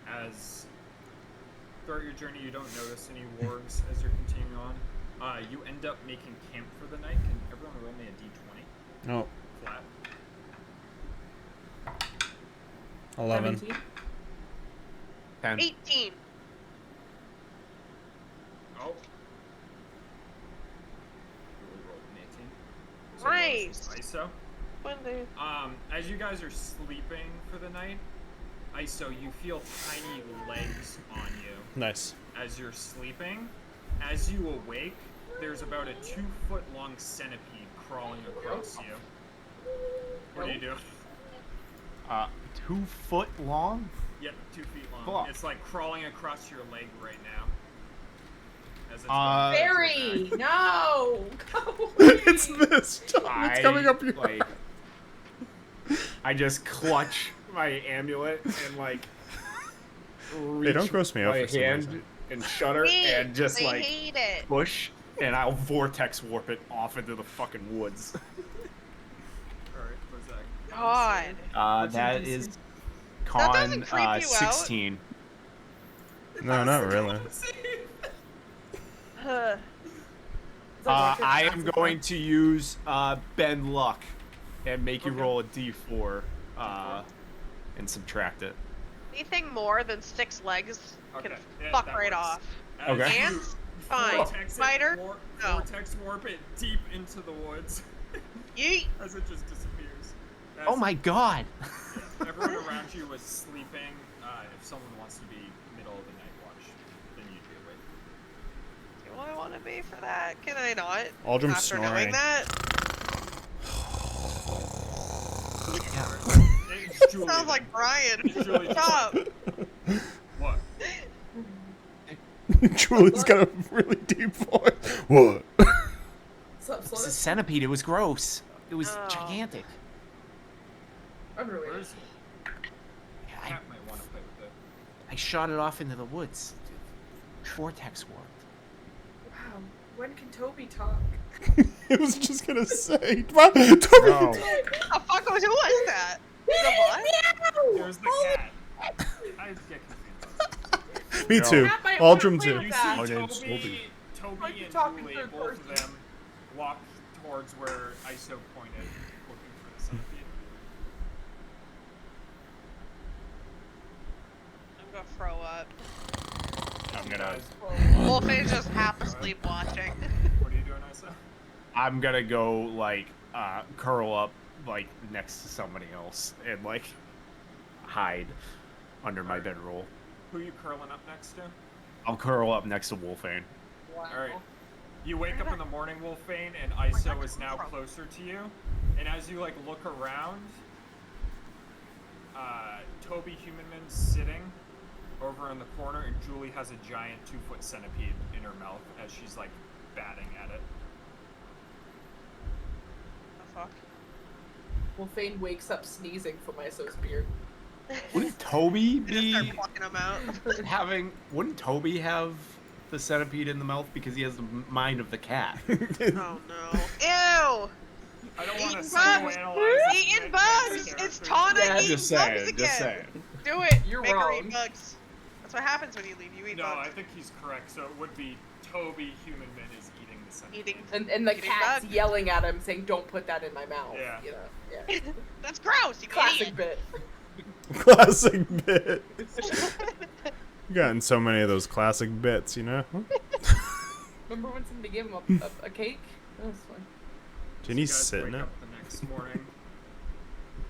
As throughout your journey, you don't notice any wargs as you're continuing on. You end up making camp for the night. Can everyone roll me a d20 No. flat? 11. 17? 10. 18. Oh. Really rolled an 18. So Nice. ISO. When they... As you guys are sleeping for the night, ISO, you feel tiny legs on you Nice. as you're sleeping. As you awake, there's about a 2-foot long centipede crawling across you. What are you doing? 2 foot long? Yep, 2 feet long. Fuck. It's like crawling across your leg right now. As it's Barry! No! Go away! It's this. It's coming up your. Like, I just clutch my amulet and like They don't reach gross me out my for some hand reason. and shudder and just I like hate it. push, and I'll vortex warp it off into the fucking woods. Alright, what's that? God. What's your That DC? is That doesn't con creep you out? 16. No, not really. I am going to use bend luck and make you Okay. roll a d4 and subtract it. Anything more than 6 legs can Okay, yeah, fuck that right works. off. As Okay. you Ants? Fine. vortex it, Spider? No. Vortex warp it deep into the woods Yeet. as it just disappears. Oh my god! Everyone around you is sleeping. If someone wants to be middle of the night watch, then you do it. Do I want to be for that? Can I not? Aldrim's After snoring. knowing that? It's Julie. Sounds like Brian. It's Julie just Stop. What? Julie's got a really deep voice. What? What's up, It's a Slaughter? centipede. It was gross. It was Oh. gigantic. Where Unrelated. is it? I, Cat might want to play with it. I shot it off into the woods. Vortex warped. Wow. When can Toby talk? I was just gonna say. Toby. No. Who the fuck was, who was that? The what? There's the cat. I get confused. Me No. too. Crap, I wanna Aldrim play too. with You that. My see name's Toby. Toby Why'd you and talk in Julie, third both of person? them, walk towards where ISO pointed, looking for the centipede. I'm gonna throw up. I'm gonna. Wolf is just half asleep watching. What are you doing, ISO? I'm gonna go like curl up like next to somebody else and like hide under my bedroll. Who are you curling up next to? I'll curl up next to Wolfane. Wow. Alright. You wake up in the morning, Wolfane, and ISO is now closer to you. And as you like look around, Toby Humanman's sitting over in the corner, and Julie has a giant 2-foot centipede in her mouth as she's like batting at it. The fuck? Wolfane wakes up sneezing from Iso's beard. Wouldn't Toby Just start be plucking them out. having? Wouldn't Toby have the centipede in the mouth because he has the mind of the cat? Oh no. Ew! I don't want to Eating bugs! psychoanalyze. Eating bugs! It's Tawna Yeah, eating just bugs saying, again! just saying. Do it! You're Make her wrong. eat bugs. That's what happens when you leave. You eat No, I bugs. think he's correct. So it would be Toby, human man, is eating the centipede. Eating. And the Eating cat's bugs. yelling at him, saying, "Don't put that in my mouth." Yeah. You know. Yeah. That's gross! You Classic idiot! bit. Classic bit. You gotten so many of those classic bits, you know? Remember when somebody gave him a cake? That was fun. So Didn't you he guys sit in wake it? up the next morning.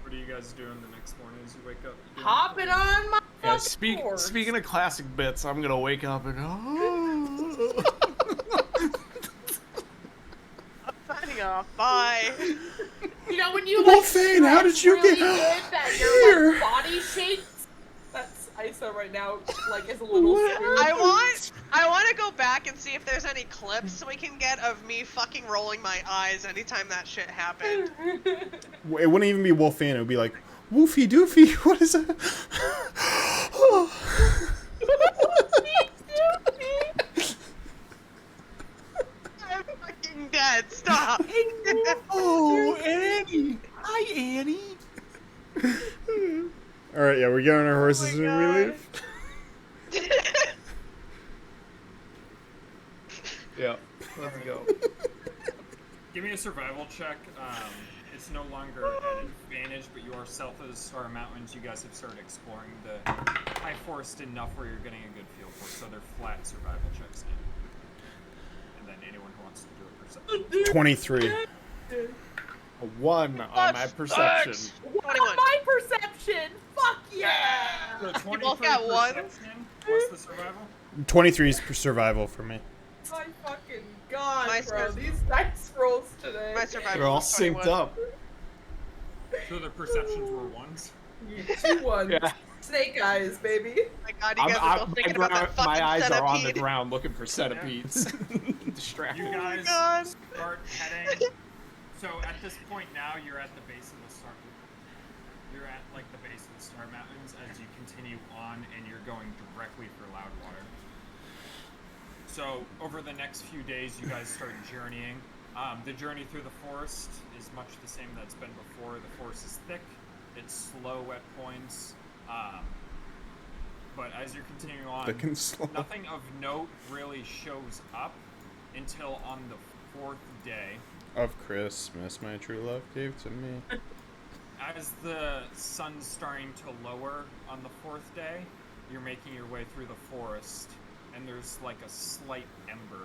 What are you guys doing the next morning as you wake up? You doing Hopping on my Yeah, fucking horse. speaking of classic bits, I'm gonna wake up and Signing off. Bye. You know when you Wolfane, how did you really get good that your here? like, body shakes? That's Isa right now, like as a little spoon. I want to go back and see if there's any clips we can get of me fucking rolling my eyes anytime that shit happened. It wouldn't even be Wolfane. It would be like, Woofy Doofy, what is that? I'm fucking dead. Stop. oh, Annie! Hi, Annie. All right, yeah, we get on our horses my and we God. leave. Yeah, let's go. Give me a survival check. It's no longer an advantage, but you are south of the Star Mountains. You guys have started exploring the high forest enough where you're getting a good feel for it. So they're flat survival checks now. And then anyone who wants to do a perception. 23. A 1 on my perception. 21. My perception. Fuck yeah. So 23 both got one? perception. What's the survival? 23 is for survival for me. My fucking god, My bro. sur- These dice rolls today. My survival. They're all was 21. synced up. So the perceptions were ones. 2-1. Yeah. Snake eyes, baby. My god, you guys are still thinking about that fucking my eyes centipede. are on the ground looking for centipedes. Distracted. You guys God. start heading. So at this point now, you're at the base of the Star. You're at like the base of the Star Mountains as you continue on, and you're going directly for Loudwater. So over the next few days, you guys start journeying. The journey through the forest is much the same that's been before. The forest is thick, it's slow at points, but as you're continuing on, Thick and slow. nothing of note really shows up until on the 4th day. Of Christmas, my true love gave to me. As the sun's starting to lower on the 4th day, you're making your way through the forest, and there's like a slight ember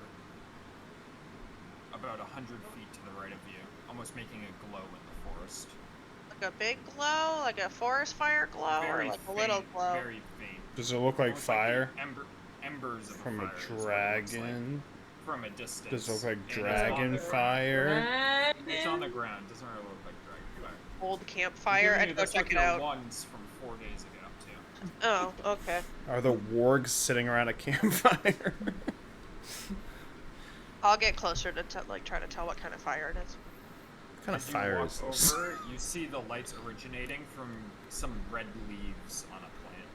about 100 feet to the right of you, almost making a glow in the forest. Like a big glow, like a forest fire glow, Very or like faint, a little glow. Very faint. Does it look like Almost fire? the embers of From a a fire is what it looks like dragon? from a distance. Does it look like And it's on dragon the ground. fire? It's on the ground. Doesn't really look like dragon fire. Old I'm campfire. giving I'd you go this check with it your out. ones from 4 days ago too. Oh, okay. Are the wargs sitting around a campfire? I'll get closer to try to tell what kind of fire it is. What kind of As you fire walk is this? over, you see the lights originating from some red leaves on a plant.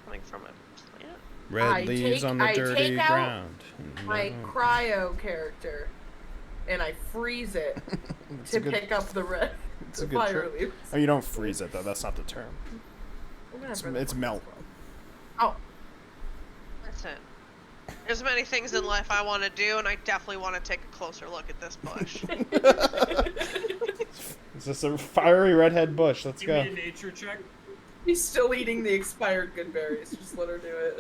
Coming from a plant. Red I leaves take- on the I dirty take out ground. My No. cryo character, and I freeze it It's to a good- pick up the red it's the a good fire trick. leaves. Oh, you don't freeze it though. That's not the term. Whatever. It's melt. Oh, Listen, there's many things in life I want to do, and I definitely want to take a closer look at this bush. Is this a fiery redhead bush? Let's Give go. me a nature check. he's still eating the expired good berries. Just let her do it.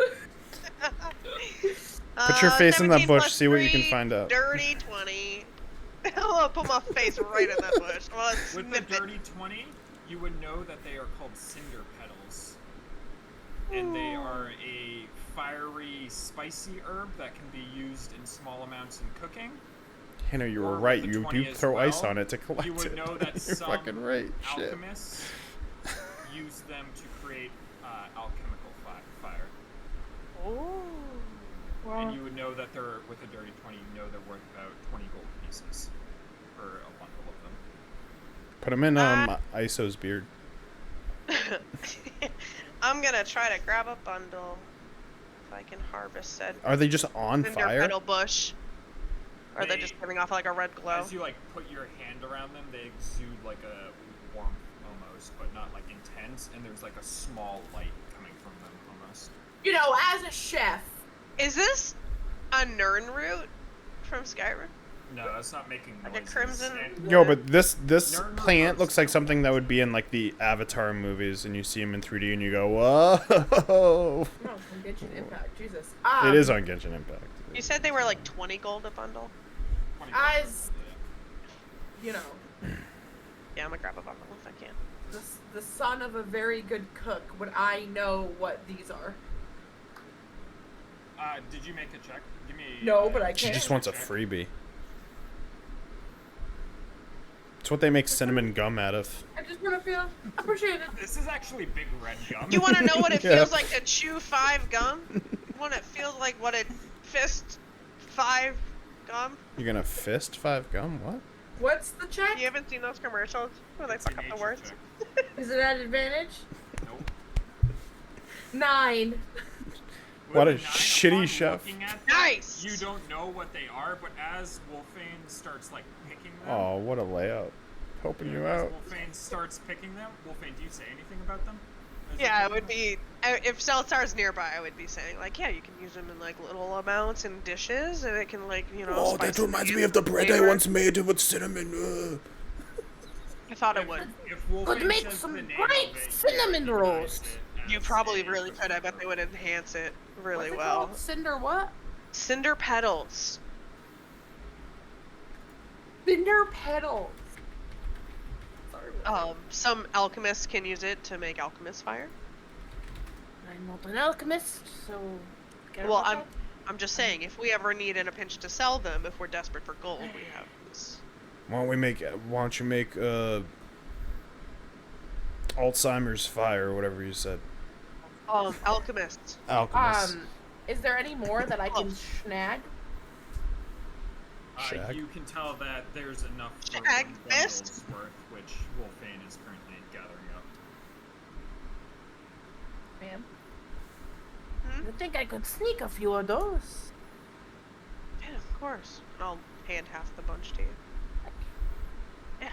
Put your face in that 17 bush, plus see what you can 3, find out. Dirty 20. I'll put my face right in that bush. Well, With the dirty 20, you would know that they are called cinder petals. And they are a fiery, spicy herb that can be used in small amounts in cooking. Hannah, you were Or right. with the You 20 do as throw ice well, on it to collect you would it. know that You're some fucking right. Shit. alchemists use them to create alchemical fire. Ooh. And you would know that they're, with a dirty 20, you know they're worth about 20 gold pieces for a bundle of them. Put him in Iso's beard. I'm gonna try to grab a bundle. If I can harvest said Are they just on cinder fire? petal bush. Or are they They- just giving off like a red glow? As you like put your hand around them, they exude like a warmth almost, but not like intense. And there's like a small light coming from them almost. You know, as a chef, Is this a Nern root from Skyrim? No, that's not making Like a noises. crimson- And Yo, but this Nerd plant root looks like stuff. something that would be in like the Avatar movies, and you see him in 3D, and you go, whoa! no, Convention Impact, Jesus. It is on Genshin Impact. You said they were like 20 gold a bundle? 20 As- yeah. You know, Yeah, I'm gonna grab a bundle if I can. the son of a very good cook, would I know what these are? Did you make a check? Give me. No, but I She can't. just wants a check. freebie. It's what they make cinnamon gum out of. I just want to feel appreciated. This is actually big red gum. You want to know what it Yeah. feels like to chew 5 gum? What it feels like what it fist 5 gum? You're gonna fist 5 gum? What? What's the check? You haven't seen those commercials where they It's a fuck up the nature words? check. Is it at advantage? Nope. 9. What a With the 9 shitty upon chef. looking at them, Nice! You don't know what they are, but as Wolfane starts like picking them. Oh, what a layout. Helping you as out. Wolfane starts picking them. Wolfane, do you say anything about them? As Yeah, you it would be if Seltzar's nearby. I would be saying like, yeah, you can use them in like little amounts in dishes, and it can like spice flavor. made with cinnamon. I thought it would. If Wolfane Could make says some the name great of it, you cinnamon recognize rolls. it You as probably a really could. I bet they would enhance it really What's it well. called? Cinder what? Cinder petals. Cinder petals. Sorry. Some alchemists can use it to make alchemist fire. I'm not an alchemist, so. care Well, about I'm just saying, if we ever need in a pinch to sell them, if we're desperate for gold, we have this. Why don't you make Alzheimer's fire or whatever you said? Alchemists. Alchemist. Is there any more that I can snag? Shag? You can tell that there's enough for Shag one fist? bundle's worth, which Wolfane is currently gathering up. Ma'am. I think I could sneak a few of those. Yeah, of course. I'll hand half the bunch to you. Yeah.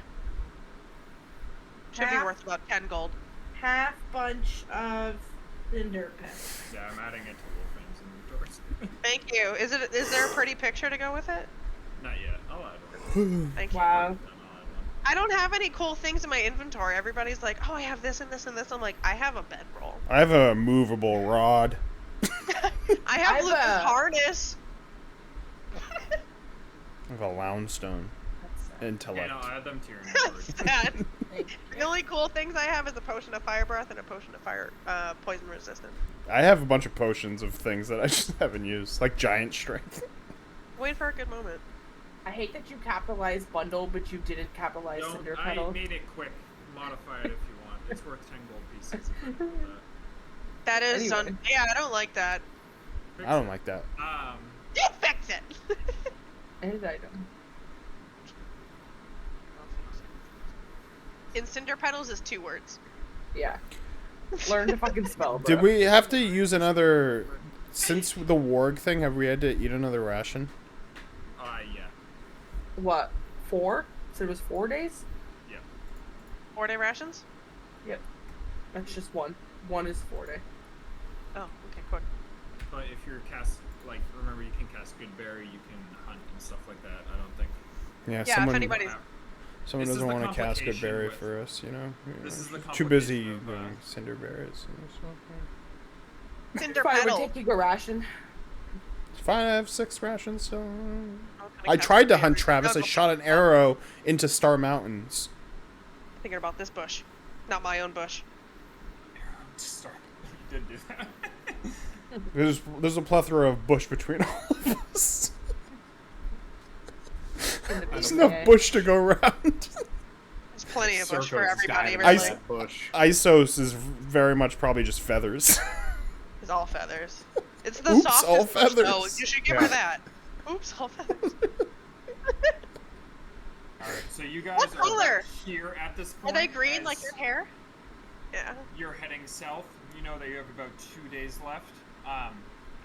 Should be Half? worth about 10 gold. Half bunch of cinder petals. Yeah, I'm adding it to Wolfane's inventories. Thank you. Is there a pretty picture to go with it? Not yet. I'll add one. Thank you. Wow. Then I'll add one. I don't have any cool things in my inventory. Everybody's like, oh, I have this and this and this. I'm like, I have a bedroll. I have a movable rod. I have I've, Lucas' harness. I have a loungestone. Intellect. Yeah, no, I'll add them to your inventory. Sad. The only cool things I have is a potion of fire breath and a potion of fire poison resistant. I have a bunch of potions of things that I just haven't used, like giant strength. Wait for a good moment. I hate that you capitalized bundle, but you didn't capitalize Don't, cinder I petal. made it quick. Modify it if you want. It's worth 10 gold pieces if you want that. That is Anyway. yeah, I don't like that. Fix I don't it. like that. You fix it. End item. In cinder petals is 2 words. Yeah. Learn to fucking spell, bro. Did we have to use another? Since the warg thing, have we had to eat another ration? Yeah. What? 4? So it was 4 days? Yeah. 4-day rations? Yep. That's just 1. 1 is 4 day. Oh, okay, quick. But if you're remember you can cast good berry, you can hunt and stuff like that. I don't think. Yeah, Yeah, if anybody's someone This is doesn't the want to cast good complication berry with- for us, you know. This is the Too busy complication of, doing cinder berries. And stuff. cinder Fine, we're petal. taking a ration. It's fine. I have 6 rations, so. Oh, can I cast tried to berry? hunt Travis. I No, shot an arrow into Star Mountains. Thinking about this bush, not my own bush. Start. You did do that. There's a plethora of bush between all of us. There's enough bush to go around. There's plenty of bush for Circle's everybody. got Really, that bush. Isos is very much probably just feathers. it's all feathers. It's the Oops, softest all bush, though. feathers. You should give her that. Oops, all feathers. Alright, so you guys What are color? here at this Are point. they green like as your hair? Yeah. You're heading south. You know that you have about 2 days left.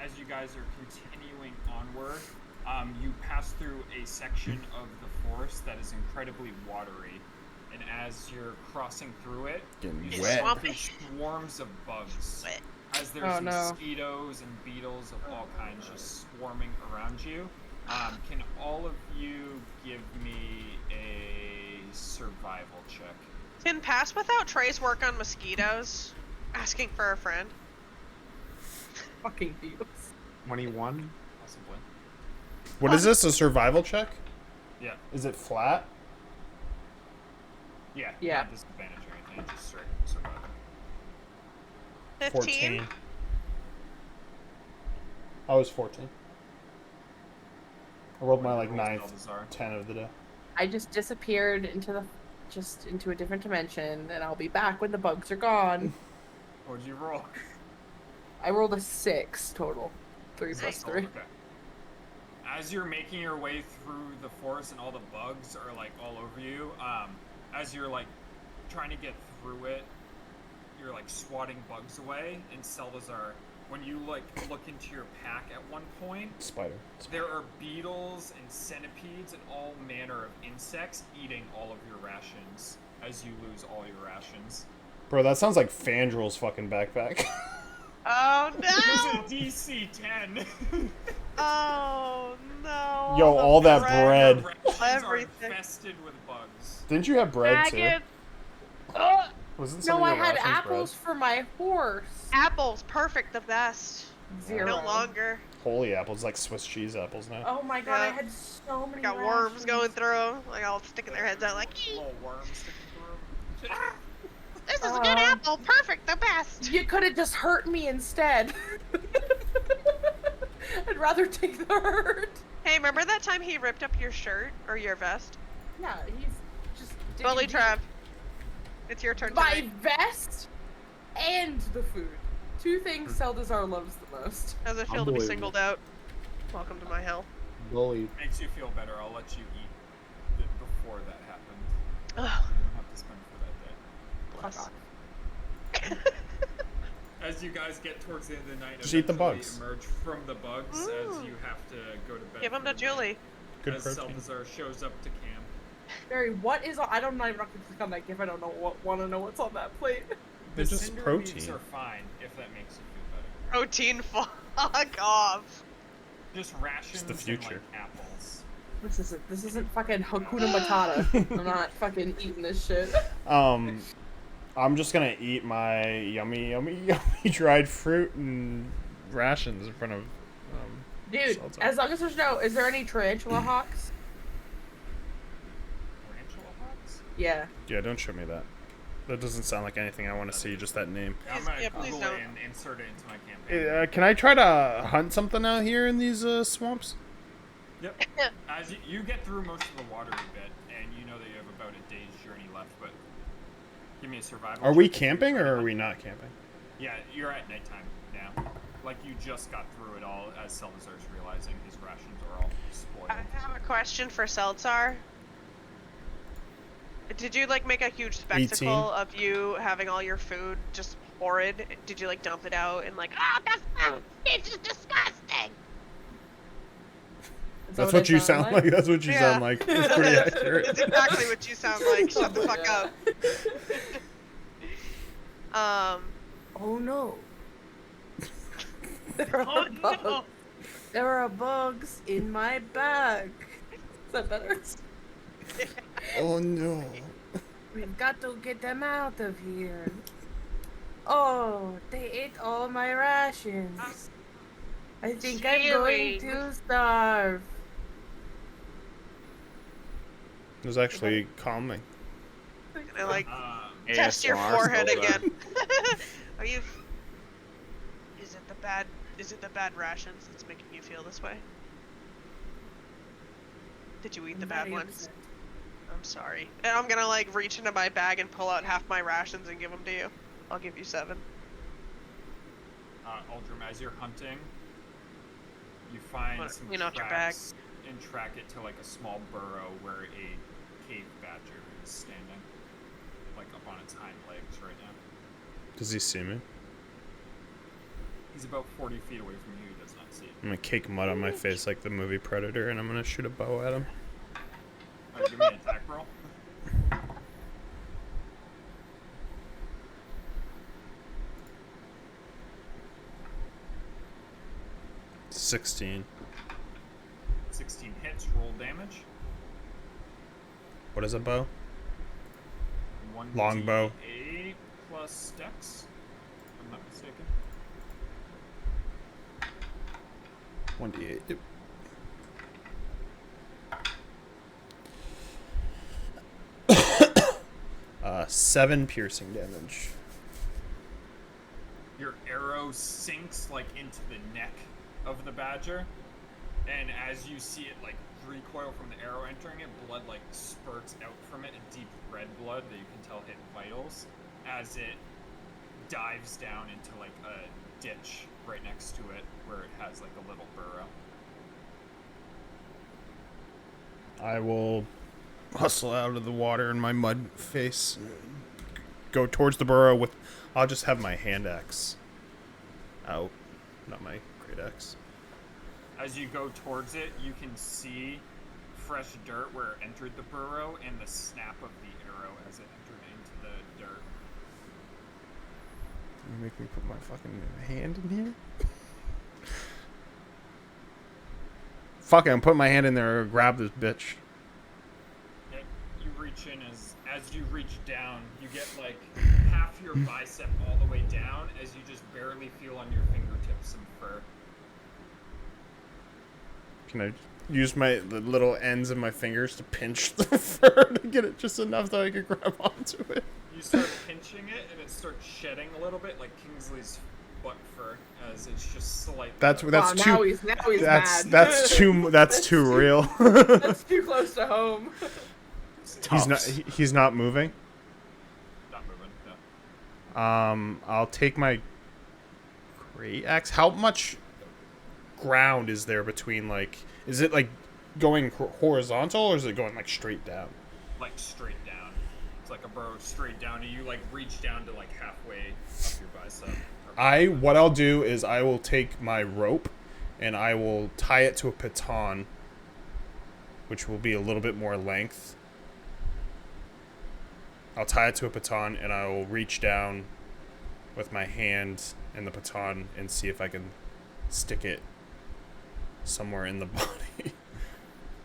As you guys are continuing onward, you pass through a section of the forest that is incredibly watery. And as you're crossing through it, Getting you wet. Swampy. see swarms of bugs. Wet. As there's Oh, no. mosquitoes and beetles of all kinds just swarming around you. Can all of you give me a survival check? Can pass without trace work on mosquitoes? Asking for a friend. Fucking deals. 21. Possibly. What is this? A survival check? Yeah. Is it flat? Yeah. Yeah. Not disadvantage or anything, just straight survival. 15? I was 14. I rolled my like What ninth rolls are? 10 of the day. I just disappeared into a different dimension, and I'll be back when the bugs are gone. What'd you roll? I rolled a 6 total. 3 plus Nice. 3. Okay. As you're making your way through the forest and all the bugs are like all over you, as you're like trying to get through it, you're like swatting bugs away. And Salazar, when you like look into your pack at one point, Spider. there are beetles and centipedes and all manner of insects eating all of your rations as you lose all your rations. Bro, that sounds like Fandrel's fucking backpack. Oh It was no! a DC 10. Oh no! Yo, the all that Your bread. rations Everything. are infested with bugs. Didn't you have bread Maggots. too? Wasn't some No, of I your had rations apples for my horse. Apples, perfect, the best. 0. No longer. bread? Holy apples, like Swiss cheese apples now. Oh my god, I Yeah. had so many Got worms rations. going through them, like all sticking their heads out, like, Little worms sticking through. this is a good apple, perfect, the best. You could have just hurt me instead. I'd rather take the hurt. Hey, remember that time he ripped up your shirt or your vest? Yeah, he's just digging Bully deep. trap. It's your turn. My tonight. vest and the food. 2 things Seldazar loves the most. How's it feel to be singled out? Welcome to my hell. Bully. Makes you feel better. I'll let you eat it before that happened. Ugh, You don't have to spend for that day. bless. As you guys get towards the end of the night, Just eat the eventually bugs. Emerge from the bugs as Ooh. you have to go to bed. Give him for to the night. Julie. Good As protein. Salazar shows up to camp. Barry, what is on? I'm not even gonna click on that GIF. I don't know want to know what's on that plate. The They're just cinder leaves protein. are fine if that makes you feel better. Protein, fuck off. Just rations the future. and like apples. This isn't fucking Hakuna Matata. I'm not fucking eating this shit. I'm just gonna eat my yummy, yummy, yummy dried fruit and rations in front of. Dude, Salsa. as long as there's no, is there any tarantula hawks? Tarantula hawks? Yeah. Yeah, don't show me that. That doesn't sound like anything I want to see. Just that name. I'm gonna yeah, please Google it don't. and insert it into my campaign. Can I try to hunt something out here in these swamps? Yep. As you get through most of the watery bit, and you know that you have about a day's journey left, but give me a survival. Are we check. camping or are we not camping? Yeah, you're at nighttime now. Like you just got through it all as Salazar's realizing his rations are all spoiled. I have a question for Seltzar. Did you like make a huge spectacle 18. of you having all your food just horrid? Did you like dump it out and like, ah, that's this is disgusting? Is that That's what I you sound like. That's what you Yeah. sound like. It's pretty It's accurate. exactly what you sound like. Shut the fuck Yeah. up. Oh no. There are Oh bugs. no. There are bugs in my bag. Is that better? Oh no. We've got to get them out of here. Oh, they ate all my rations. I think I'm going to starve. It was actually calming. I like Um, test your ASMR forehead still again. Are you? Is it the bad? Is it the bad rations that's making you feel this way? Did you eat the bad Very ones? upset. I'm sorry. And I'm gonna like reach into my bag and pull out half my rations and give them to you. I'll give you 7. Aldrum, as you're hunting, you find What, some clean out your tracks and track it to like a small burrow where a cave badger is standing, like up on its hind legs right now. Does he see me? He's about 40 feet away from you. He does not see you. I'm gonna cake mud on my face like the movie Predator, and I'm gonna shoot a bow at him. Alright, give me an attack roll. 16. 16 hits. Roll damage. What is a bow? 1 Longbow. 8 plus dex. If I'm not mistaken. 1d8. Yep. Seven piercing damage. Your arrow sinks like into the neck of the badger, and as you see it like recoil from the arrow entering it, blood like spurts out from it, a deep red blood that you can tell hit vitals as it dives down into like a ditch right next to it where it has like a little burrow. I will hustle out of the water in my mud face. Go towards the burrow with... I'll just have my hand axe out, not my great axe. As you go towards it, you can see fresh dirt where it entered the burrow and the snap of the arrow as it entered into the dirt. You make me put my fucking hand in here? Fuck it, I'm putting my hand in there and grab this bitch. Yeah, you reach in as you reach down, you get like half your bicep all the way down as you just barely feel on your fingertips some fur. Can I use the little ends of my fingers to pinch the fur to get it just enough that I can grab onto it? You start pinching it and it starts shedding a little bit like Kingsley's butt fur as it's just slightly. That's Wow, too. now he's mad. That's too real. That's too close to home. He's not moving. Not moving. No. I'll take my great axe. How much ground is there between, like, is it like going horizontal or is it going like straight down? Like straight down. It's like a burrow straight down and you like reach down to like halfway up your bicep. What I'll do is I will take my rope and I will tie it to a baton, which will be a little bit more length. I'll tie it to a baton and I will reach down with my hand in the baton and see if I can stick it somewhere in the body. I'm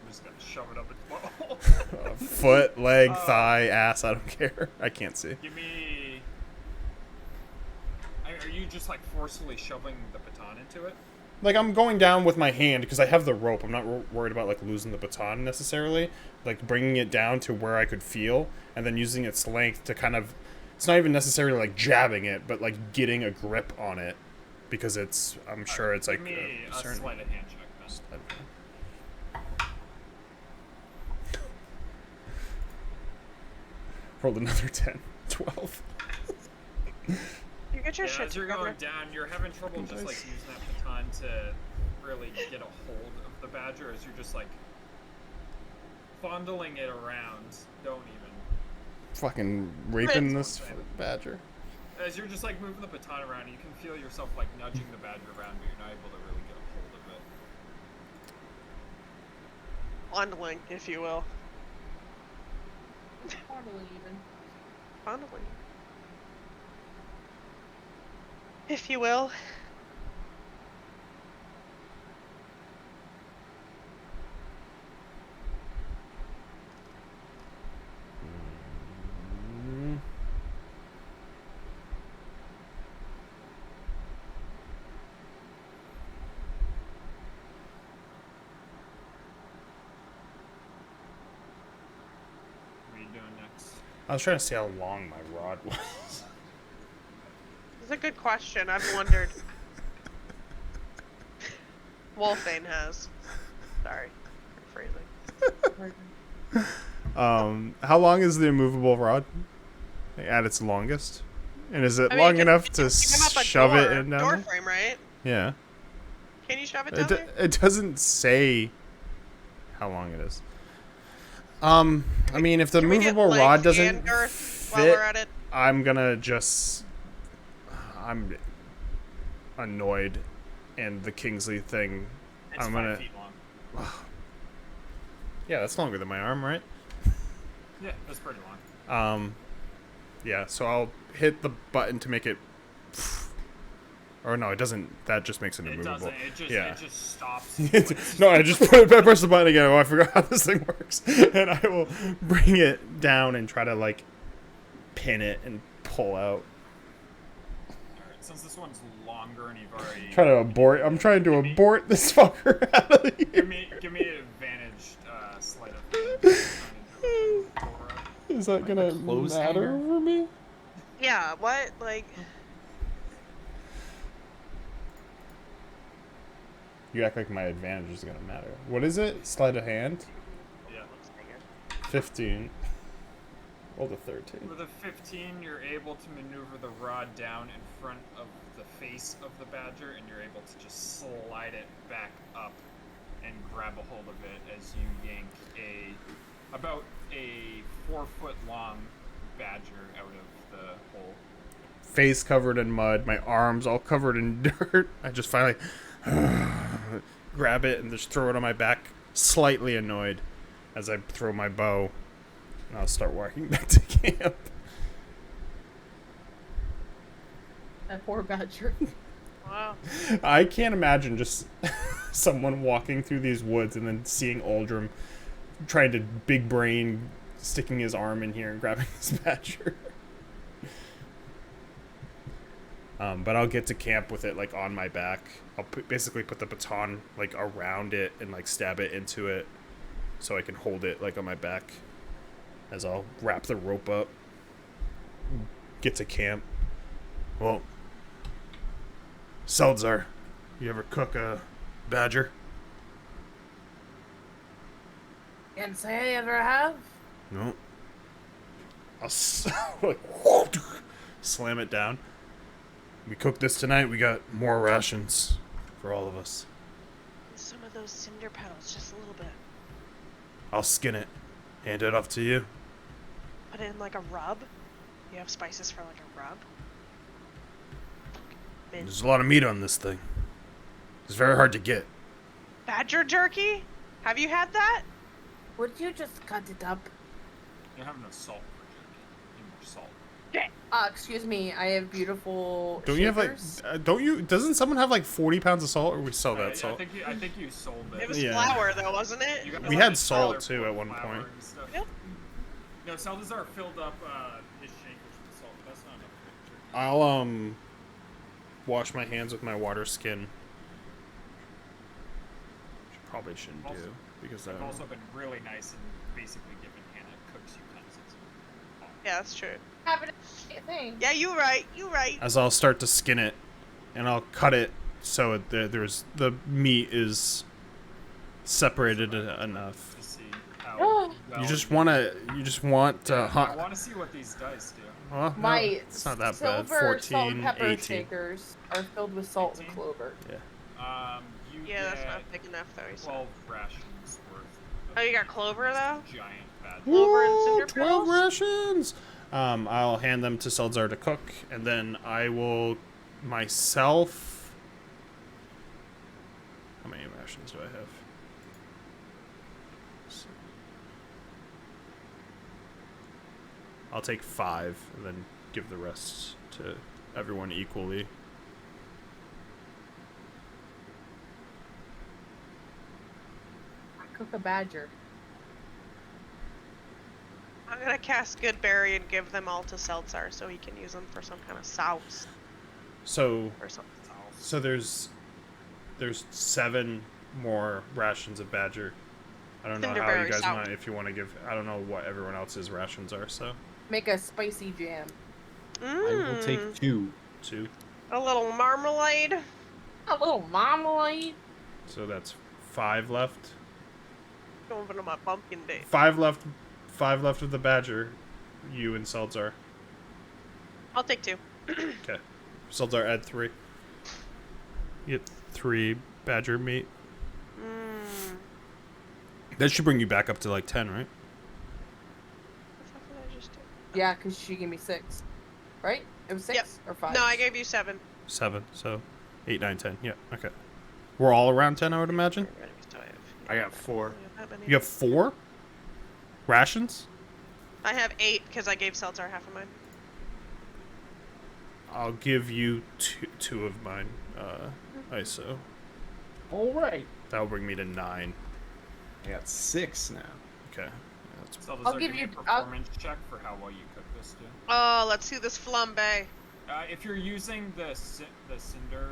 just gonna shove it up its butthole. Foot, leg, thigh, ass, I don't care. I can't see. Give me. Are you just like forcefully shoving the baton into it? Like, I'm going down with my hand because I have the rope. I'm not worried about like losing the baton necessarily. Like bringing it down to where I could feel and then using its length to kind of, it's not even necessarily like jabbing it, but like getting a grip on it because it's, I'm sure it's like Give me a certain sleight of hand check then. Rolled another 10. 12. You get your Yeah, shit as you're together. going down, you're having trouble just like using that baton to really get a hold of the badger as you're just like fondling it around. Don't even. Fucking raping this badger. As you're just like moving the baton around, you can feel yourself like nudging the badger around, but you're not able to really get a hold of it. Fondling, if you will. Fondling even. Fondling. If you will. What are you doing next? I was trying to see how long my rod was. It's a good question. I've wondered. Wolfbane has. Sorry. Rephrasing. How long is the immovable rod? At its longest? And is it I mean, long you enough can to give him up a shove it door- in down door there? frame, right? Yeah. Can you shove it down there? It doesn't say how long it is. I mean, if the Can we get movable legs rod doesn't and girth while fit, we're at it? I'm gonna just. I'm annoyed, and the Kingsley thing. It's I'm 5 gonna. feet long. Yeah, that's longer than my arm, right? Yeah, that's pretty long. Yeah. So I'll hit the button to make it. Or no, it doesn't. That just makes it It immovable. doesn't. It just Yeah. it just stops. No, I just I press the button again. Oh, I forgot how this thing works. And I will bring it down and try to like pin it and pull out. Alright, since this one's longer and you've already Trying to abort. I'm trying to abort this fucker out of here. give me an advantage sleight of hand. Is that gonna clothes matter hanger? for me? Yeah, what? Like, You act like my advantage is gonna matter. What is it? Sleight of hand? Yeah. 15. Roll the 13. With a 15, you're able to maneuver the rod down in front of the face of the badger, and you're able to just slide it back up and grab a hold of it as you yank about a 4-foot long badger out of the hole. Face covered in mud, my arms all covered in dirt. I just finally grab it and just throw it on my back, slightly annoyed as I throw my bow. And I'll start walking back to camp. That poor badger. wow. I can't imagine just someone walking through these woods and then seeing Aldrum trying to big brain sticking his arm in here and grabbing this badger. But I'll get to camp with it like on my back. I'll basically put the baton like around it and like stab it into it so I can hold it like on my back as I'll wrap the rope up. Get to camp. Well, Seltzar, you ever cook a badger? Can't say I ever have. No. I'll like, slam it down. We cooked this tonight. We got more rations for all of us. Some of those cinder petals, just a little bit. I'll skin it. Hand it off to you. Put it in like a rub. You have spices for like a rub. Mint. There's a lot of meat on this thing. It's very hard to get. Badger jerky? Have you had that? Would you just cut it up? You have no salt for jerky. You need more salt. Excuse me, I have beautiful. Don't you have like? shakers. Doesn't someone have like 40 pounds of salt, or we sell Yeah, that salt? I think you sold it. It was Yeah. flour though, wasn't it? You got We all had this salt, flour too, for at one flour point. and stuff. Yep. No, Salazar filled up his shakers with salt, but that's not enough for jerky. I'll wash my hands with my water skin. Which I probably shouldn't Also- do because I've also been really nice and basically given Hannah cooks utensils. Yeah, that's true. Have it thing. Yeah, you right. You right. as I'll start to skin it, and I'll cut it so there's the meat is separated enough. To see how well You just want to. I want to see what these dice do. Well, My no, it's not that bad. silver salt 14, and pepper 18. shakers are filled with salt and 18? clover. You Yeah, that's get not big enough though. he said. 12 rations worth. Oh, you got clover though? Giant badger. Clover and Woo, cinder 12 petals? rations. I'll hand them to Seltzar to cook, and then I will myself. How many rations do I have? I'll take 5 and then give the rest to everyone equally. I cook a badger. I'm gonna cast Good Berry and give them all to Seltzar so he can use them for some kind of sauce So or something. So there's 7 more rations of badger. I don't know how you Cinderberry guys sour. want if you want to give. I don't know what everyone else's rations are. So Make a spicy jam. I will take 2. 2. a little marmalade. A little marmalade. So that's 5 left. Open them up pumpkin day. 5 left. 5 left of the badger. You and Seltzar. I'll take 2. Okay. Seltzar, add 3. You get 3 badger meat. That should bring you back up to like 10, right? Yeah, because she gave me 6. Right? It was 6 Yep. or 5? No, I gave you 7. 7, so 8, 9, 10. Yeah, okay. We're all around 10, I would imagine. I got 4. You have 4 rations? I have 8 because I gave Seltzer half of mine. I'll give you two of mine, ISO. All right. That'll bring me to 9. I got 6 now. Okay. Zelda's I'll are give giving you- a performance check for how well you cook this, too. Oh, let's do this flambe. If you're using the cinder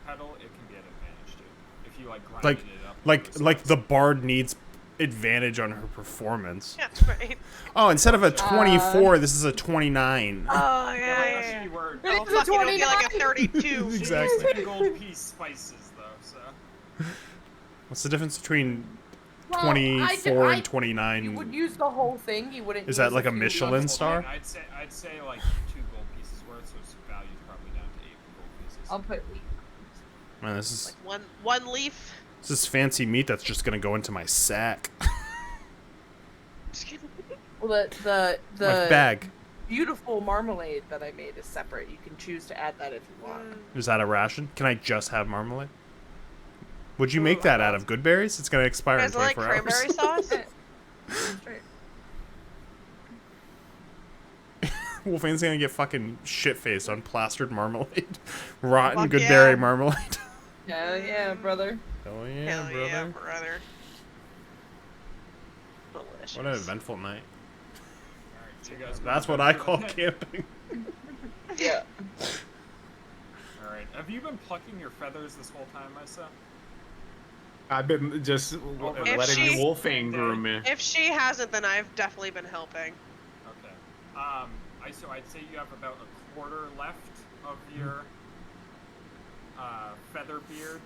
pedal, it can be an advantage, too. If you, like, grind Like, it up. like the bard needs advantage on her performance. Yeah, right. Oh, instead of a 24, this is a 29. Oh, Yeah, yeah, but yeah, that's yeah. you were. Oh, fuck, it'll be like a 32. Exactly. 10 gold piece spices, though, so. What's the difference between Well, 24 and You 29? would use the whole thing. You wouldn't. Is that use like a few Michelin gold- star? I'd say like 2 gold pieces worth, so its value's probably down to 8 gold pieces. I'll put. Man, this is Like one leaf. this is fancy meat that's just gonna go into my sack. Just kidding. Well, the My bag. beautiful marmalade that I made is separate. You can choose to add that if you want. Is that a ration? Can I just have marmalade? Would you make that out of good berries? It's gonna expire You in guys like 24 hours. cranberry sauce? Wolfang's gonna get fucking shit-faced on plastered marmalade. Rotten Fuck good yeah. berry marmalade. Hell yeah, brother. Oh yeah, Hell brother. yeah, brother. Delicious. What an eventful night. Alright, so you guys That's going what I back to call the- camping. Yeah. Alright, have you been plucking your feathers this whole time, Mysa? I've been just If letting she- the wolfang groom me. If she hasn't, then I've definitely been helping. Okay. So I'd say you have about a quarter left of your feather beard.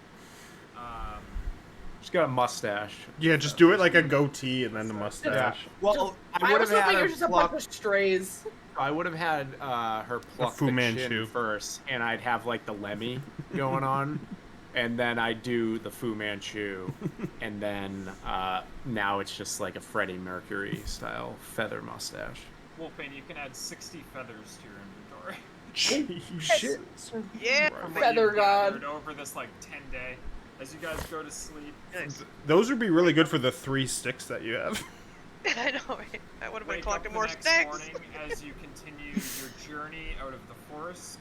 She's got a mustache. Yeah, just do it like a goatee and then the mustache. Well, I would was have had hoping you her were just a pluck. bunch of strays. I would have had her pluck Fu the Manchu. chin first, and I'd have like the Lemmy going on, and then I do the Fu Manchu, and then now it's just like a Freddie Mercury style feather mustache. Wolfbane, you can add 60 feathers to your inventory. Shit. Yeah. From what Feather you've god. gathered over this like 10-day. As you guys go to sleep, Nice. Those would be really good for the 3 sticks that you have. I know, right? I would have been wake up collecting the more next sticks. morning as you continue your journey out of the forest,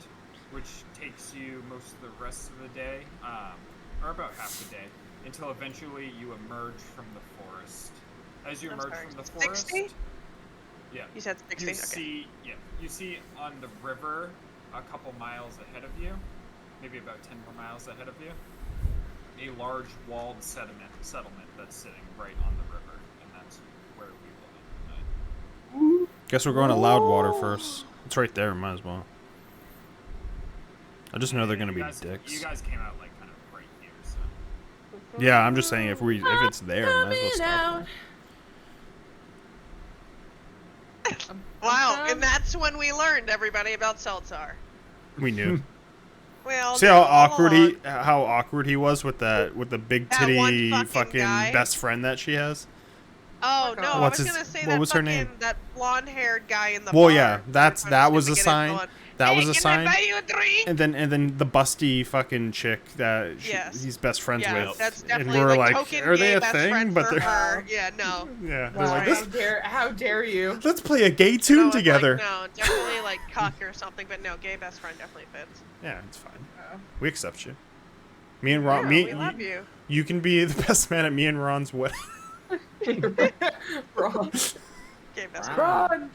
which takes you most of the rest of the day, or about half the day, until eventually you emerge from the forest. As you I'm emerge sorry, from the forest, 60? yeah, You said 60. Okay. you see on the river a couple miles ahead of you, maybe about 10 more miles ahead of you, a large walled settlement that's sitting right on the river, and that's where we will end the night. Guess we're going to Loudwater first. It's right there, might as well. I just know they're gonna be You guys dicks. came out like kind of right here, so. Yeah, I'm just saying if it's there, might as well stop. Wow, and that's when we learned everybody about Seltzar. We knew. Well, See how awkward he was with the big That one titty fucking fucking guy. best friend that she has. Oh no, I What's was his- gonna say what that was her fucking name? that blonde-haired guy in the Well, bar. yeah, that was a Gonna get sign. into one. That Hey, was a can sign. I buy you a drink? And then the busty fucking chick that Yes. he's best friends Yeah, with. that's And definitely we're like, like, token are they gay a best thing? friend But for they're her. Yeah, no. yeah. They're Wow, like, how dare you? let's play a gay No, tune it's together. Like, no, definitely like cuck or something, but no, gay best friend definitely fits. Yeah, it's fine. Oh. We accept you. Me and Ron. Yeah, we love you. You can be the best man at me and Ron's wedding. Ron. Gay best friend. Ron.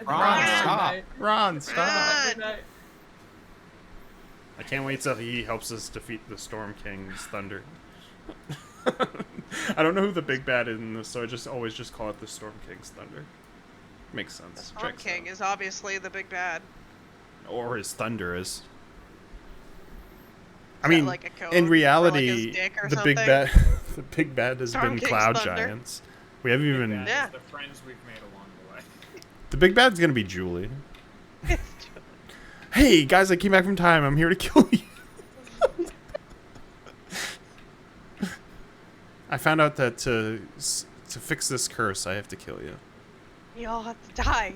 Ron, Good stop. night. Ron, stop. Ron. Good night. I can't wait till he helps us defeat the Storm King's thunder. I don't know who the big bad is in this, so I always just call it the Storm King's thunder. Makes sense. Storm Checks King out. is obviously the big bad. Or his thunder is. I Is that mean, like a code in for, reality, like, his dick or the big something? bad, the big bad has Storm been King's cloud thunder. giants. We haven't even. That is Yeah. the friends we've made along the way. The big bad's gonna be Julie. Hey guys, I came back from time. I'm here to kill you. I found out that to fix this curse, I have to kill you. You all have to die.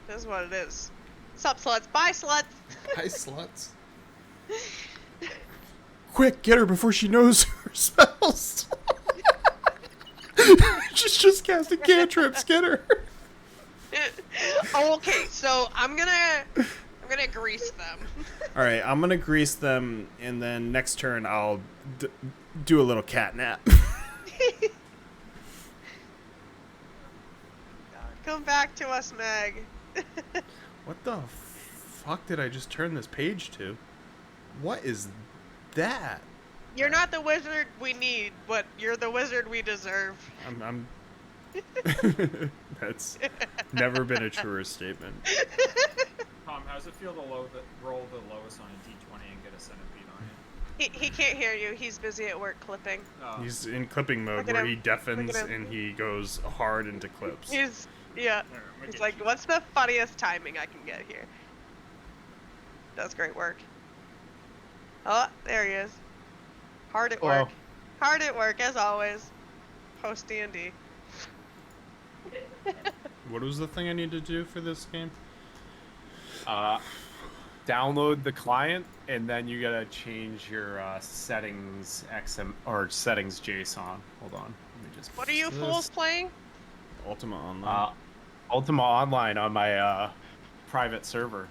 This is what it is. Sup, sluts? Bye, sluts! Hi, sluts. Quick, get her before she knows her spells. She's just casting cantrips. Get her. Oh, okay, so I'm gonna grease them. All right, I'm gonna grease them, and then next turn I'll do a little cat nap. Come back to us, Meg. What the fuck did I just turn this page to? What is that? You're not the wizard we need, but you're the wizard we deserve. I'm That's never been a truer statement. Tom, how's it feel to roll the lowest on a d20 and get a centipede on you? He can't hear you. He's busy at work clipping. Oh. He's in clipping mode Look at where him. he deafens Look at him. and he goes hard into clips. Yeah. There, I'm gonna He's get like, you. what's the funniest timing I can get here? Does great work. Oh, there he is. Hard at work. Hard at work, as always. Post D&D. What was the thing I need to do for this game? Download the client, and then you gotta change your settings XM or settings JSON. Hold on, let me just. What are you fools playing? Ultima Online. Ultima Online on my private server.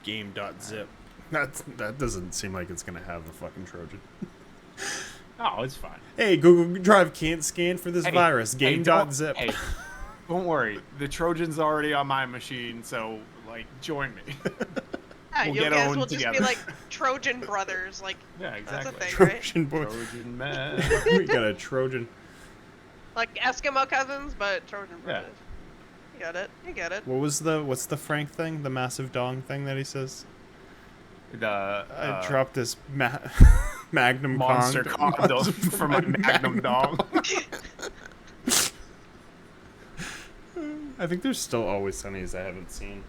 Game.zip. That doesn't seem like it's gonna have the fucking Trojan. Oh, it's fine. Hey, Google Drive can't scan for this Hey, virus. hey, Game.zip. Hey, don't worry. The Trojan's already on my machine, so like, join me. Yeah, We'll you get guys owned will just together. be like Trojan brothers. Like, Yeah, exactly. that's a thing, right? Trojan boy. Trojan man. We got a Trojan. Like Eskimo cousins, but Trojan Yeah. brothers. You get it. You get it. What's the Frank thing? The massive dong thing that he says? The I dropped this Magnum monster Kong. condom for my Magnum dog. I think there's still Always Sunnies I haven't seen.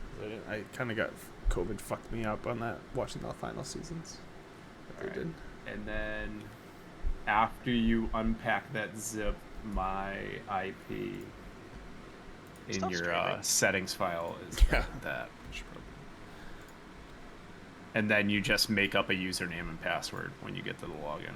I kind of got COVID fucked me up on that watching the final seasons. But they did. And then after you unpack that zip, my IP in Still your streaming. settings file is Yeah. that. And then you just make up a username and password when you get to the login.